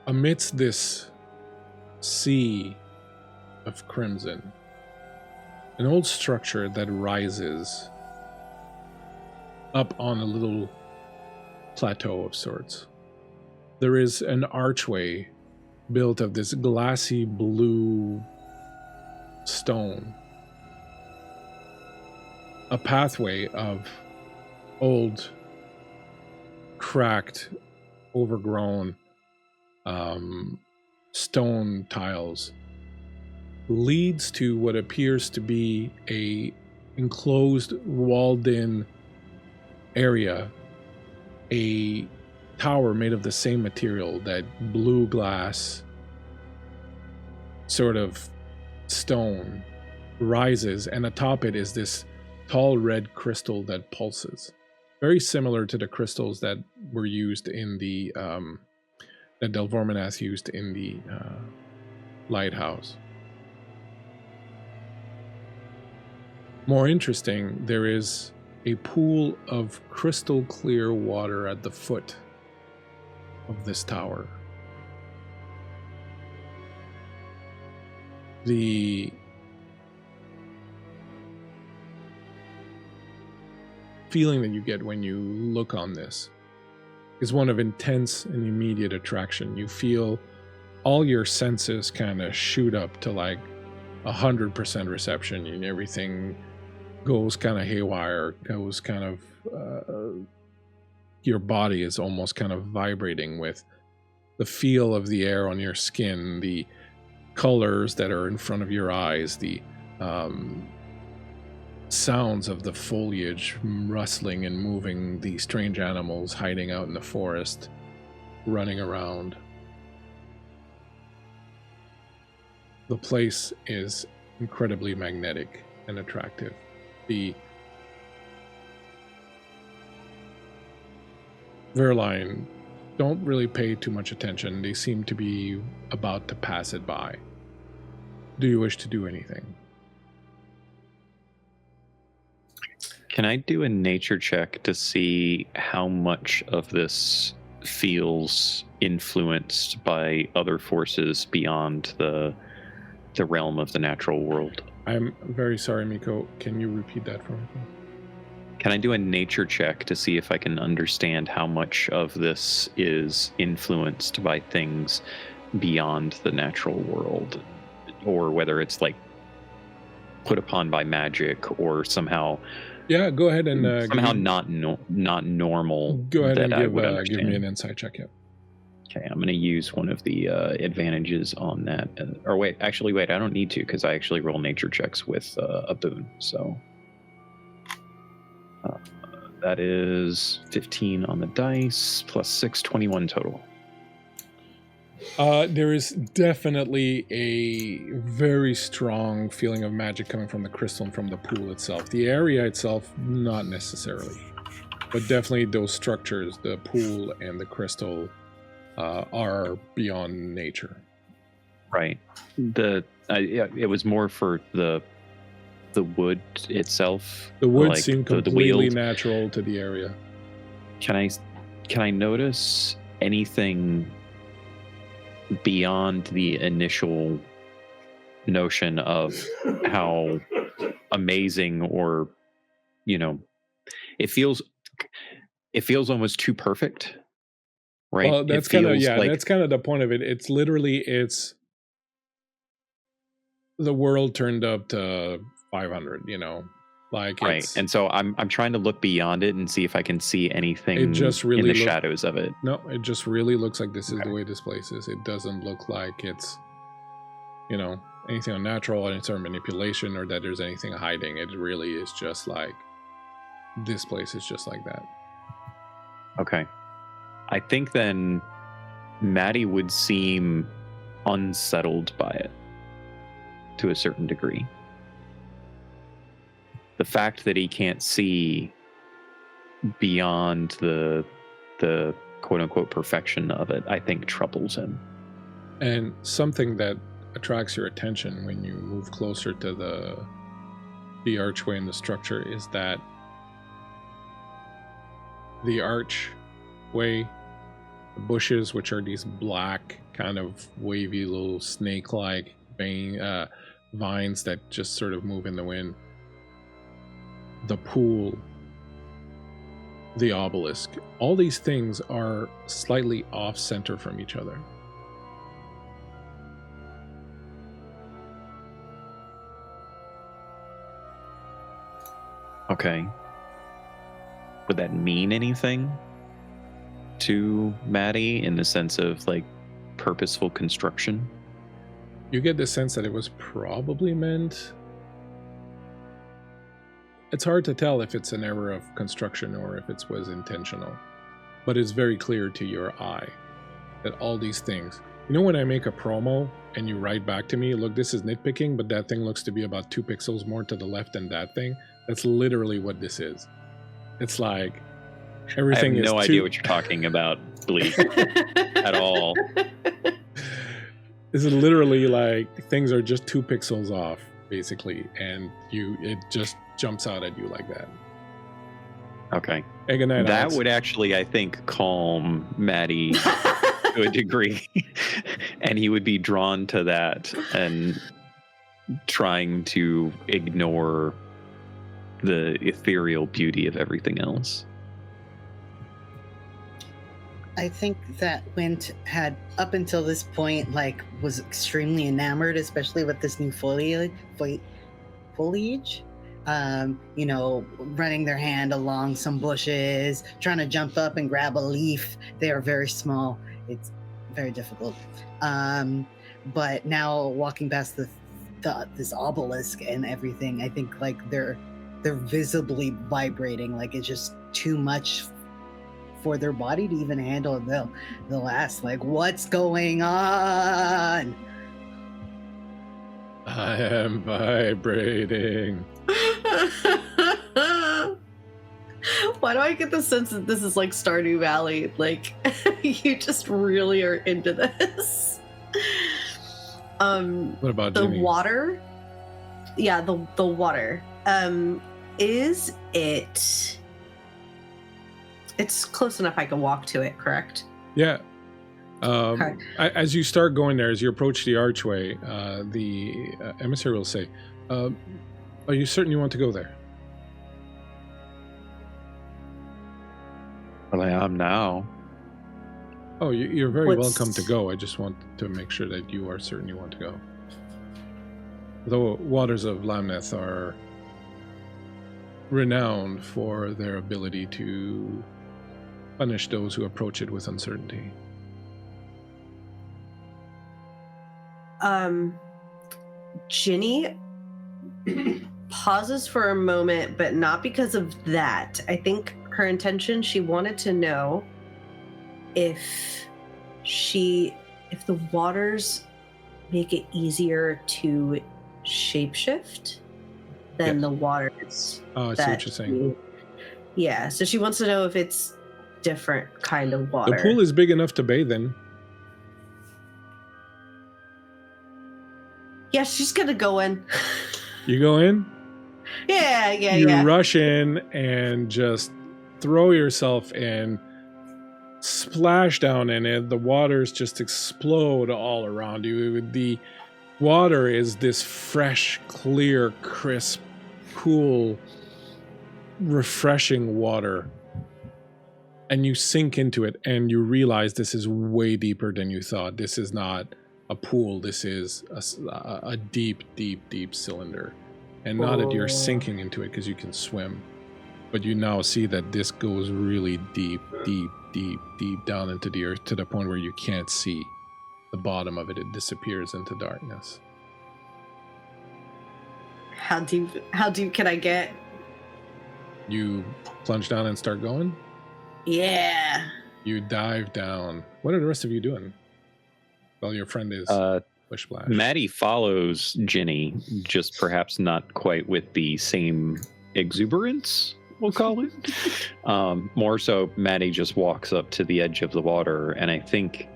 [SPEAKER 1] amidst this sea of crimson, an old structure that rises up on a little plateau of sorts. There is an archway built of this glassy blue stone, a pathway of old, cracked, overgrown stone tiles leads to what appears to be a enclosed, walled-in area, a tower made of the same material, that blue glass sort of stone rises, and atop it is this tall red crystal that pulses, very similar to the crystals that were used in the that Delvorminath used in the lighthouse. More interesting, there is a pool of crystal clear water at the foot of this tower. The feeling that you get when you look on this is one of intense and immediate attraction. You feel all your senses kind of shoot up to like 100% reception, and everything goes kind of haywire, goes kind of your body is almost kind of vibrating with the feel of the air on your skin, the colors that are in front of your eyes, the sounds of the foliage rustling and moving, the strange animals hiding out in the forest, running around. The place is incredibly magnetic and attractive. The Verline don't really pay too much attention. They seem to be about to pass it by. Do you wish to do anything?
[SPEAKER 3] Can I do a nature check to see how much of this feels influenced by other forces beyond the realm of the natural world?
[SPEAKER 1] I'm very sorry, Miko. Can you repeat that for me?
[SPEAKER 3] Can I do a nature check to see if I can understand how much of this is influenced by things beyond the natural world, or whether it's like put upon by magic or somehow?
[SPEAKER 1] Yeah, go ahead and
[SPEAKER 3] somehow not normal.
[SPEAKER 1] Go ahead and
[SPEAKER 3] give
[SPEAKER 1] me an insight check. Yeah.
[SPEAKER 3] Okay, I'm going to use one of the advantages on that. Or wait, I don't need to, because I actually roll nature checks with a boon. So that is 15 on the dice, plus 6, 21 total.
[SPEAKER 1] There is definitely a very strong feeling of magic coming from the crystal and from the pool itself. The area itself, not necessarily. But definitely those structures, the pool and the crystal, are beyond nature.
[SPEAKER 3] Right. It was more for the wood itself.
[SPEAKER 1] The wood
[SPEAKER 3] like
[SPEAKER 1] seemed completely natural to the area.
[SPEAKER 3] Can I notice anything beyond the initial notion of how amazing, or it feels almost too perfect, right?
[SPEAKER 1] Well, that's kind of that's kind of the point of it. It's literally the world turned up to 500, Like
[SPEAKER 3] Right, and so I'm trying to look beyond it and see if I can see anything
[SPEAKER 1] It just really
[SPEAKER 3] in the shadows of it.
[SPEAKER 1] No, it just really looks like this is the
[SPEAKER 3] Okay.
[SPEAKER 1] way this place is. It doesn't look like it's, you know, anything unnatural, any sort of manipulation, or that there's anything hiding. It really is just like, this place is just like that.
[SPEAKER 3] Okay. I think then Maddie would seem unsettled by it to a certain degree. The fact that he can't see beyond the quote unquote perfection of it, I think troubles him.
[SPEAKER 1] And something that attracts your attention when you move closer to the archway and the structure is that the archway, the bushes, which are these black kind of wavy little snake-like vines that just sort of move in the wind, the pool, the obelisk, all these things are slightly off center from each other.
[SPEAKER 3] Okay. Would that mean anything to Maddie in the sense of like purposeful construction?
[SPEAKER 1] You get the sense that it was probably meant. It's hard to tell if it's an error of construction or if it was intentional, but it's very clear to your eye that all these things, you know, when I make a promo and you write back to me, look, this is nitpicking, but that thing looks to be about 2 pixels more to the left than that thing. That's literally what this is. It's like everything is
[SPEAKER 3] I have no idea what you're talking about, Bleak, at all.
[SPEAKER 1] This is literally like things are just 2 pixels off, basically, and it just jumps out at you like that.
[SPEAKER 3] Okay.
[SPEAKER 1] Hey, good night,
[SPEAKER 3] That
[SPEAKER 1] Alex.
[SPEAKER 3] would actually, I think, calm Maddie to a degree. And he would be drawn to that and trying to ignore the ethereal beauty of everything else.
[SPEAKER 5] I think that Wint had, up until this point, like, was extremely enamored, especially with this new foliage. You know, running their hand along some bushes, trying to jump up and grab a leaf. They are very small. It's very difficult. But now walking past this obelisk and everything, I think like they're visibly vibrating. Like it's just too much for their body to even handle. They'll ask like, "What's going on?"
[SPEAKER 1] I am vibrating.
[SPEAKER 2] Why do I get the sense that this is like Stardew Valley? Like, you just really are into this.
[SPEAKER 1] What about
[SPEAKER 2] the
[SPEAKER 1] Ginny?
[SPEAKER 2] water? Yeah, the water. Is it? It's close enough I can walk to it, correct?
[SPEAKER 1] Yeah.
[SPEAKER 2] Okay.
[SPEAKER 1] As you start going there, as you approach the archway, the emissary will say, "Are you certain you want to go there?"
[SPEAKER 3] Well, I am now.
[SPEAKER 1] Oh, you're very
[SPEAKER 2] What's-
[SPEAKER 1] welcome to go. I just want to make sure that you are certain you want to go. The waters of Lamneth are renowned for their ability to punish those who approach it with uncertainty.
[SPEAKER 2] Ginny pauses for a moment, but not because of that. I think her intention, she wanted to know if the waters make it easier to shapeshift than
[SPEAKER 1] Yes.
[SPEAKER 2] the waters.
[SPEAKER 1] Oh, I see what you're saying.
[SPEAKER 2] Yeah, so she wants to know if it's different kind of water.
[SPEAKER 1] The pool is big enough to bathe in.
[SPEAKER 2] Yeah, she's gonna go in.
[SPEAKER 1] You go in,
[SPEAKER 2] Yeah.
[SPEAKER 1] rush in and just throw yourself in, splash down in it. The waters just explode all around you. The water is this fresh, clear, crisp, cool, refreshing water. And you sink into it and you realize this is way deeper than you thought. This is not a pool. This is a deep, deep, deep cylinder. And not that you're sinking into it because you can swim, but you now see that this goes really deep down into the earth to the point where you can't see the bottom of it. It disappears into darkness.
[SPEAKER 2] How deep can I get?
[SPEAKER 1] You plunge down and start going?
[SPEAKER 2] Yeah.
[SPEAKER 1] You dive down. What are the rest of you doing? Well, your friend is Push Splash.
[SPEAKER 3] Maddie follows Ginny, just perhaps not quite with the same exuberance, we'll call it. More so, Maddie just walks up to the edge of the water and I think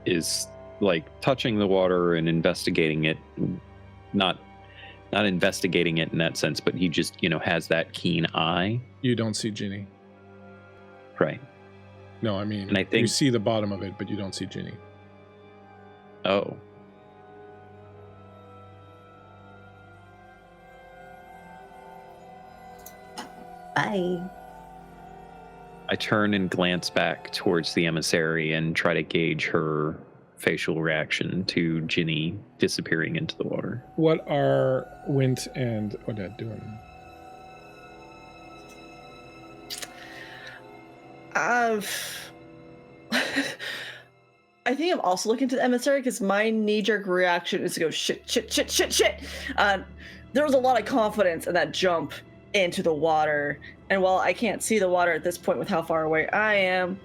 [SPEAKER 3] is like touching the water and investigating it. Not investigating it in that sense, but he just, has that keen eye.
[SPEAKER 1] You don't see Ginny.
[SPEAKER 3] Right.
[SPEAKER 1] No, I mean,
[SPEAKER 3] and I think
[SPEAKER 1] you see the bottom of it, but you don't see Ginny.
[SPEAKER 3] Oh.
[SPEAKER 2] Bye.
[SPEAKER 3] I turn and glance back towards the emissary and try to gauge her facial reaction to Ginny disappearing into the water.
[SPEAKER 1] What are Wint and Odette doing?
[SPEAKER 4] I think I'm also looking to the emissary because my knee-jerk reaction is to go shit. There was a lot of confidence in that jump into the water, and while I can't see the water at this point with how far away I am,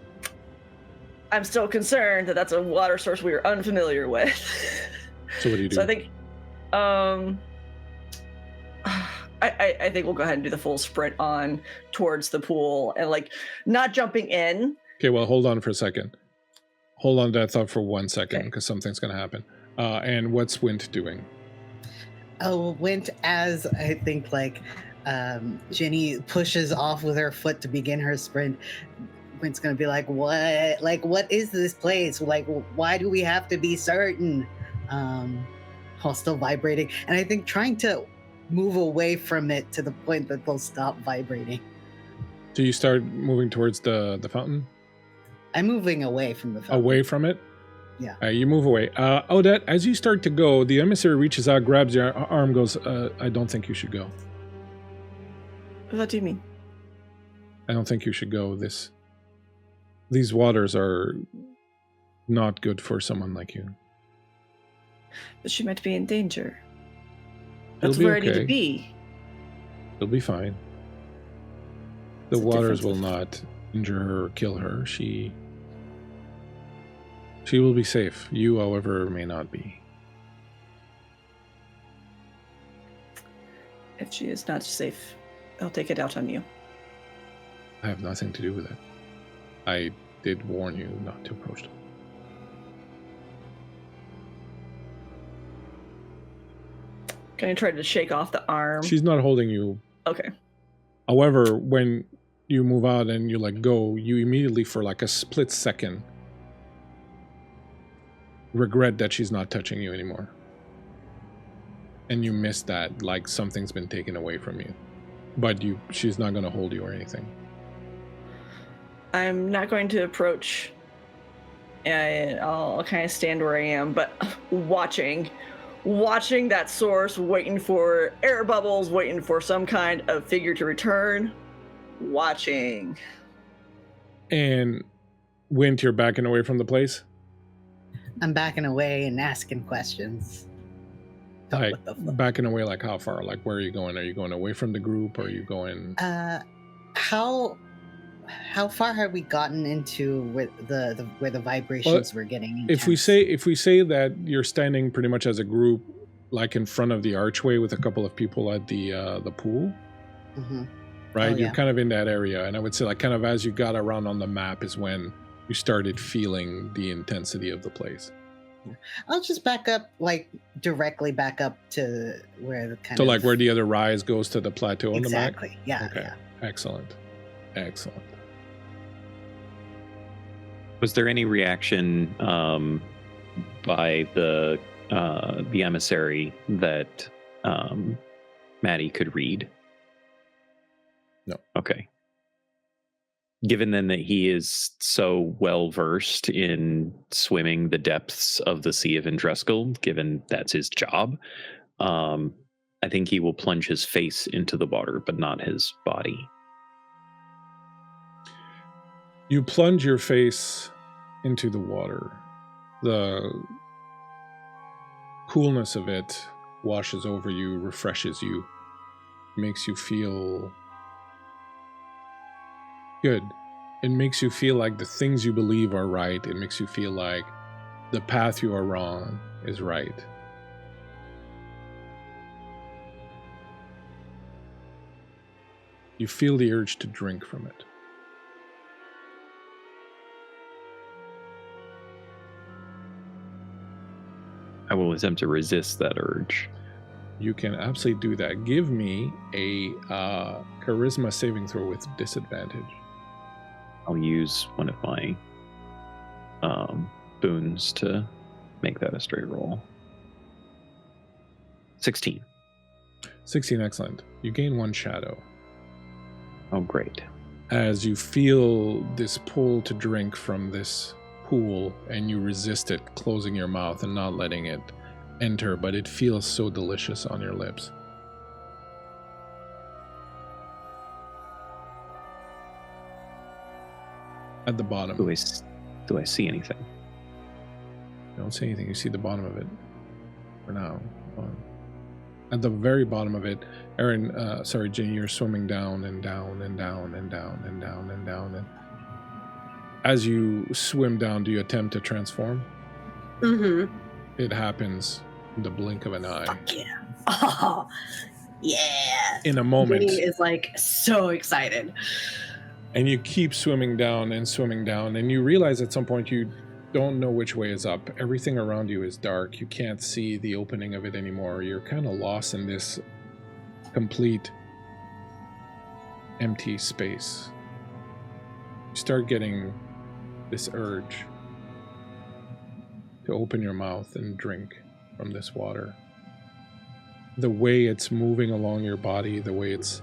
[SPEAKER 4] I'm still concerned that that's a water source we are unfamiliar with.
[SPEAKER 1] So what do you do?
[SPEAKER 4] So I think, I think we'll go ahead and do the full sprint on towards the pool and not jumping in.
[SPEAKER 1] Okay, well, hold on for a second. Hold on to that thought for 1 second because something's going to happen. And what's Wint doing?
[SPEAKER 5] Oh, Wint, as I think Ginny pushes off with her foot to begin her sprint, Wint's gonna be like, what? What is this place? Why do we have to be certain? While still vibrating. And I think trying to move away from it to the point that they'll stop vibrating.
[SPEAKER 1] So you start moving towards the fountain?
[SPEAKER 5] I'm moving away from the fountain.
[SPEAKER 1] Away from it?
[SPEAKER 5] Yeah.
[SPEAKER 1] You move away. Odette, as you start to go, the emissary reaches out, grabs your arm, goes, I don't think you should go.
[SPEAKER 4] What do you mean?
[SPEAKER 1] I don't think you should go. These waters are not good for someone like you.
[SPEAKER 4] But she might be in danger.
[SPEAKER 1] It'll
[SPEAKER 4] That's
[SPEAKER 1] be
[SPEAKER 4] where
[SPEAKER 1] okay.
[SPEAKER 4] I need to be.
[SPEAKER 1] It'll be fine. The waters will not injure her or kill her. She will be safe. You, however, may not be.
[SPEAKER 4] If she is not safe, I'll take it out on you.
[SPEAKER 1] I have nothing to do with it. I did warn you not to approach them.
[SPEAKER 4] Can I try to shake off the arm?
[SPEAKER 1] She's not holding you.
[SPEAKER 4] Okay.
[SPEAKER 1] However, when you move out and you go, you immediately, for a split second, regret that she's not touching you anymore. And you miss that, something's been taken away from you. But she's not going to hold you or anything.
[SPEAKER 4] I'm not going to approach. I'll kind of stand where I am, but watching that source, waiting for air bubbles, waiting for some kind of figure to return. Watching.
[SPEAKER 1] And Wint, you're backing away from the place?
[SPEAKER 5] I'm backing away and asking questions.
[SPEAKER 1] Backing away how far? Where are you going? Are you going away from the group, or are you going...
[SPEAKER 5] How far have we gotten into where the vibrations were getting intense?
[SPEAKER 1] If we say that you're standing pretty much as a group, in front of the archway with a couple of people at the pool, right?
[SPEAKER 5] Oh,
[SPEAKER 1] You're
[SPEAKER 5] yeah.
[SPEAKER 1] kind of in that area, and I would say kind of as you got around on the map is when you started feeling the intensity of the place.
[SPEAKER 5] I'll just back up, directly back up to where the kind
[SPEAKER 1] So
[SPEAKER 5] of...
[SPEAKER 1] where the other rise goes to the plateau on the map?
[SPEAKER 5] Exactly, yeah.
[SPEAKER 1] Okay.
[SPEAKER 5] Yeah.
[SPEAKER 1] Excellent.
[SPEAKER 3] Was there any reaction by the emissary that Maddie could read?
[SPEAKER 1] No.
[SPEAKER 3] Okay. Given then that he is so well versed in swimming the depths of the Sea of Andreskil, given that's his job, I I think he will plunge his face into the water, but not his body.
[SPEAKER 1] You plunge your face into the water. The coolness of it washes over you, refreshes you, makes you feel good. It makes you feel like the things you believe are right. It makes you feel like the path you are wrong is right. You feel the urge to drink from it.
[SPEAKER 3] I will attempt to resist that urge.
[SPEAKER 1] You can absolutely do that. Give me a charisma saving throw with disadvantage.
[SPEAKER 3] I'll use one of my boons to make that a straight roll. 16.
[SPEAKER 1] 16, excellent. You gain 1 shadow.
[SPEAKER 3] Oh, great.
[SPEAKER 1] As you feel this pull to drink from this pool and you resist it, closing your mouth and not letting it enter, but it feels so delicious on your lips. At the bottom.
[SPEAKER 3] Do I see anything?
[SPEAKER 1] You don't see anything. You see the bottom of it for now. At the very bottom of it, Ginny, you're swimming down and down and down and down and down and down. And as you swim down, do you attempt to transform?
[SPEAKER 2] Mm-hmm.
[SPEAKER 1] It happens in the blink of an eye.
[SPEAKER 2] Fuck yeah. Oh, yeah.
[SPEAKER 1] In a moment.
[SPEAKER 2] Ginny is like so excited.
[SPEAKER 1] And you keep swimming down, and you realize at some point you don't know which way is up. Everything around you is dark. You can't see the opening of it anymore. You're kind of lost in this complete empty space. You start getting this urge to open your mouth and drink from this water. The way it's moving along your body, the way it's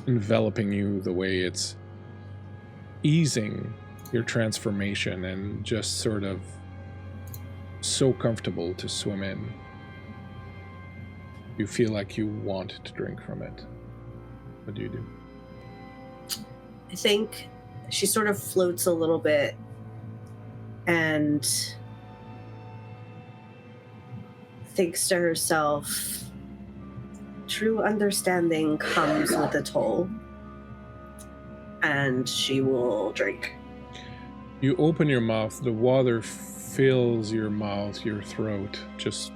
[SPEAKER 1] enveloping you, the way it's easing your transformation and just sort of so comfortable to swim in. You feel like you want to drink from it. What do you do?
[SPEAKER 2] I think she sort of floats a little bit and thinks to herself, true understanding comes with a toll, and she will drink.
[SPEAKER 1] You open your mouth, the water fills your mouth, your throat, just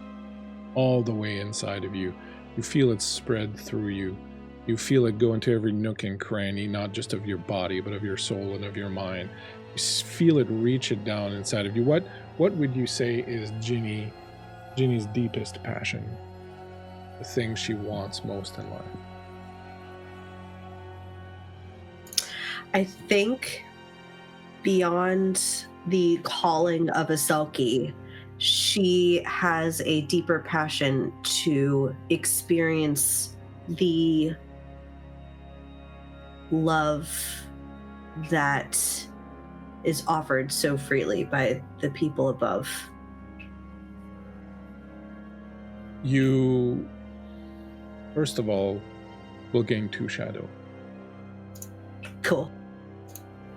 [SPEAKER 1] all the way inside of you. You feel it spread through you. You feel it go into every nook and cranny, not just of your body, but of your soul and of your mind. You feel it reach it down inside of you. What would you say is Ginny's deepest passion? The thing she wants most in life?
[SPEAKER 2] I think beyond the calling of a Selkie, she has a deeper passion to experience the love that is offered so freely by the people above.
[SPEAKER 1] You, first of all, will gain 2 shadow.
[SPEAKER 2] Cool.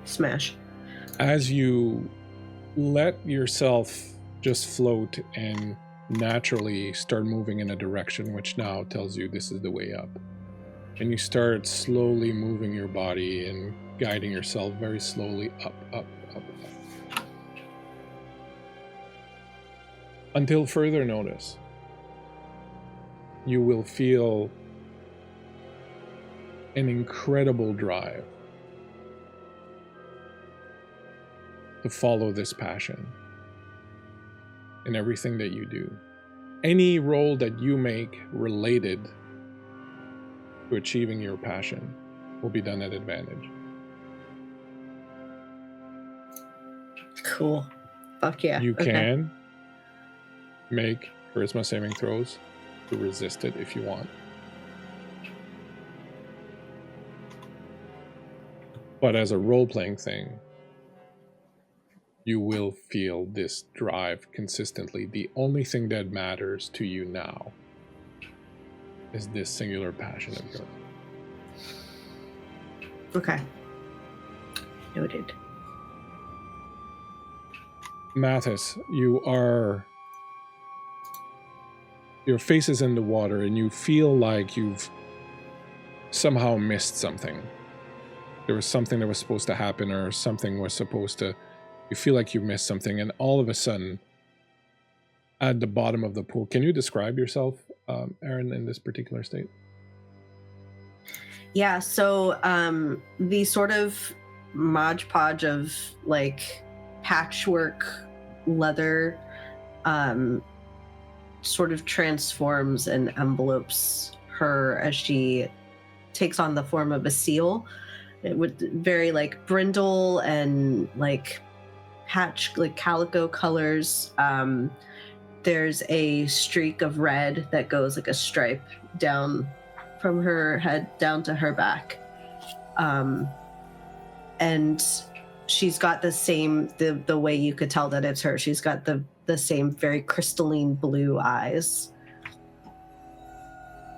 [SPEAKER 2] Smash.
[SPEAKER 1] As you let yourself just float and naturally start moving in a direction which now tells you this is the way up, and you start slowly moving your body and guiding yourself very slowly up, up, up, up. Until further notice, you will feel an incredible drive to follow this passion in everything that you do. Any role that you make related to achieving your passion will be done at advantage.
[SPEAKER 2] Cool. Fuck yeah.
[SPEAKER 1] You
[SPEAKER 2] Okay.
[SPEAKER 1] can make charisma saving throws to resist it if you want. But as a role-playing thing, you will feel this drive consistently. The only thing that matters to you now is this singular passion of yours.
[SPEAKER 2] Okay. Noted.
[SPEAKER 1] Mathis, your face is in the water and you feel like you've somehow missed something. There was something that was supposed to happen, or something was supposed to, you feel like you missed something, and all of a sudden, at the bottom of the pool, can you describe yourself, Erin, in this particular state?
[SPEAKER 2] Yeah, so the sort of Mod Podge of like patchwork leather sort of transforms and envelopes her as she takes on the form of a seal. It would very like brindle and like patch, like calico colors. There's a streak of red that goes like a stripe down from her head down to her back. And she's got the same, the way you could tell that it's her, she's got the same very crystalline blue eyes.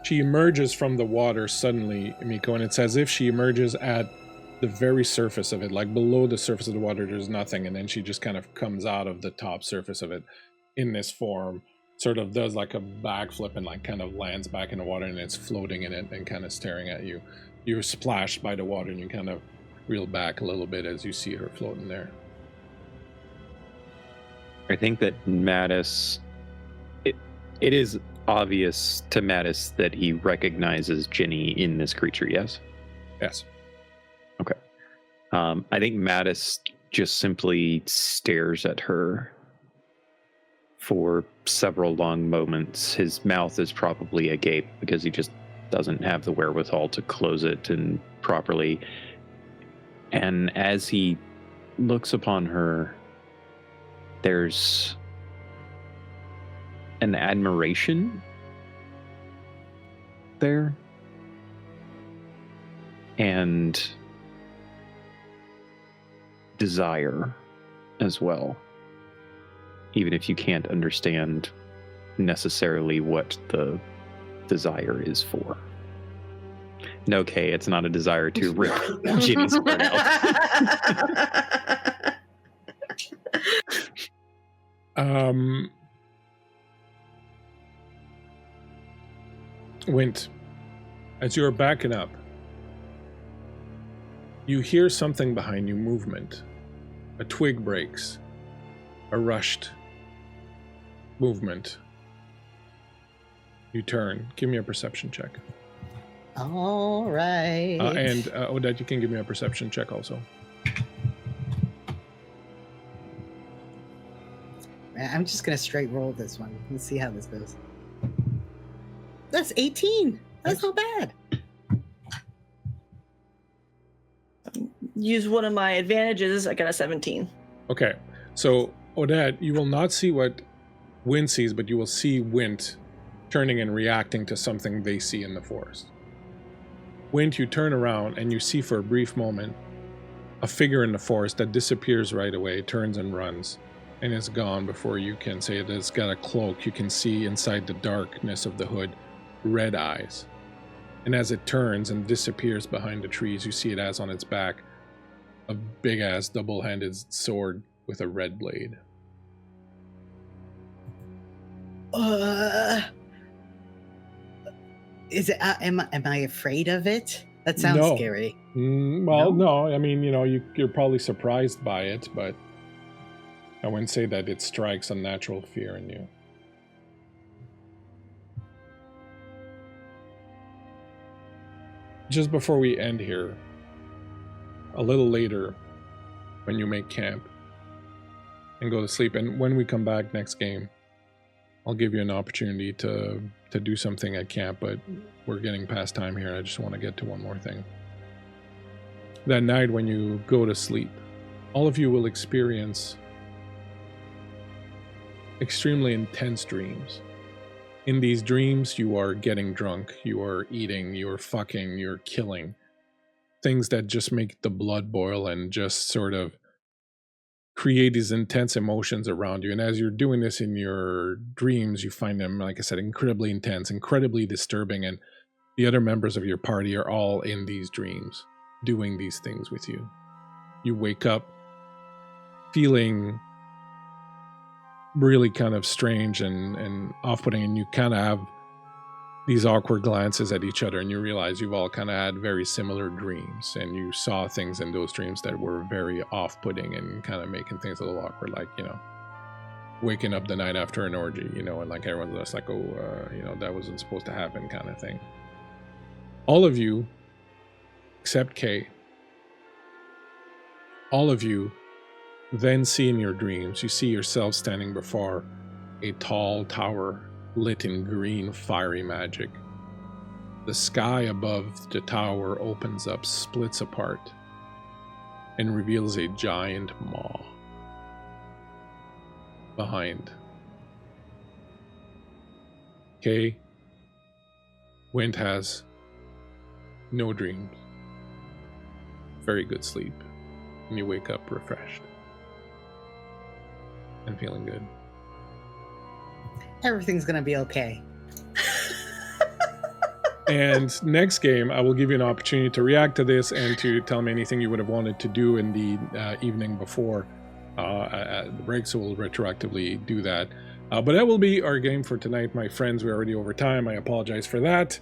[SPEAKER 1] She emerges from the water suddenly, Miko, and it's as if she emerges at the very surface of it, like below the surface of the water, there's nothing, and then she just kind of comes out of the top surface of it in this form, sort of does like a backflip and like kind of lands back in the water, and it's floating in it and kind of staring at you. You're splashed by the water and you kind of reel back a little bit as you see her floating there.
[SPEAKER 3] I think that Mattis, it is obvious to Mattis that he recognizes GINNY in this creature, yes?
[SPEAKER 1] Yes.
[SPEAKER 3] Okay. I think Mattis just simply stares at her for several long moments. His mouth is probably agape because he just doesn't have the wherewithal to close it and properly. And as he looks upon her, there's an admiration there and desire as well, even if you can't understand necessarily what the desire is for. No, Kay, it's not a desire to rip GINNY's heart out.
[SPEAKER 1] Wint, as you're backing up, you hear something behind you, movement. A twig breaks. A rushed movement. You turn. Give me a perception check.
[SPEAKER 5] All right.
[SPEAKER 1] And Odette, you can give me a perception check also.
[SPEAKER 5] I'm just going to straight roll this one. Let's see how this goes. That's 18. That's not bad.
[SPEAKER 4] Use one of my advantages. I got a 17.
[SPEAKER 1] Okay. So, Odette, you will not see what Wint sees, but you will see Wint turning and reacting to something they see in the forest. Wint, you turn around and you see for a brief moment a figure in the forest that disappears right away, turns and runs, and is gone before you can say it. It's got a cloak. You can see inside the darkness of the hood red eyes. And as it turns and disappears behind the trees, you see it has on its back a big-ass double-handed sword with a red blade.
[SPEAKER 5] Is it? Am I afraid of it? That sounds scary.
[SPEAKER 1] No. I mean, you're probably surprised by it, but I wouldn't say that it strikes unnatural fear in you. Just before we end here, a little later, when you make camp and go to sleep, and when we come back next game, I'll give you an opportunity to do something at camp, but we're getting past time here. I just want to get to one more thing. That night when you go to sleep, all of you will experience extremely intense dreams. In these dreams, you are getting drunk, you are eating, you're fucking, you're killing. Things that just make the blood boil and just sort of create these intense emotions around you. And as you're doing this in your dreams, you find them, like I said, incredibly intense, incredibly disturbing. And the other members of your party are all in these dreams, doing these things with you. You wake up feeling really kind of strange and off-putting, and you kind of have these awkward glances at each other, and you realize you've all kind of had very similar dreams, and you saw things in those dreams that were very off-putting and kind of making things a little awkward, like, you know, waking up the night after an orgy, you know, and like everyone's just like, oh, you know, that wasn't supposed to happen kind of thing. All of you, except Kay, all of you then see in your dreams, you see yourself standing before a tall tower lit in green fiery magic. The sky above the tower opens up, splits apart, and reveals a giant maw behind. Kay, Wind has no dreams, very good sleep, and you wake up refreshed and feeling good.
[SPEAKER 5] Everything's gonna be okay.
[SPEAKER 1] And next game, I will give you an opportunity to react to this and to tell me anything you would have wanted to do in the evening before the break, so we'll retroactively do that. But that will be our game for tonight, my friends. We're already over time. I apologize for that.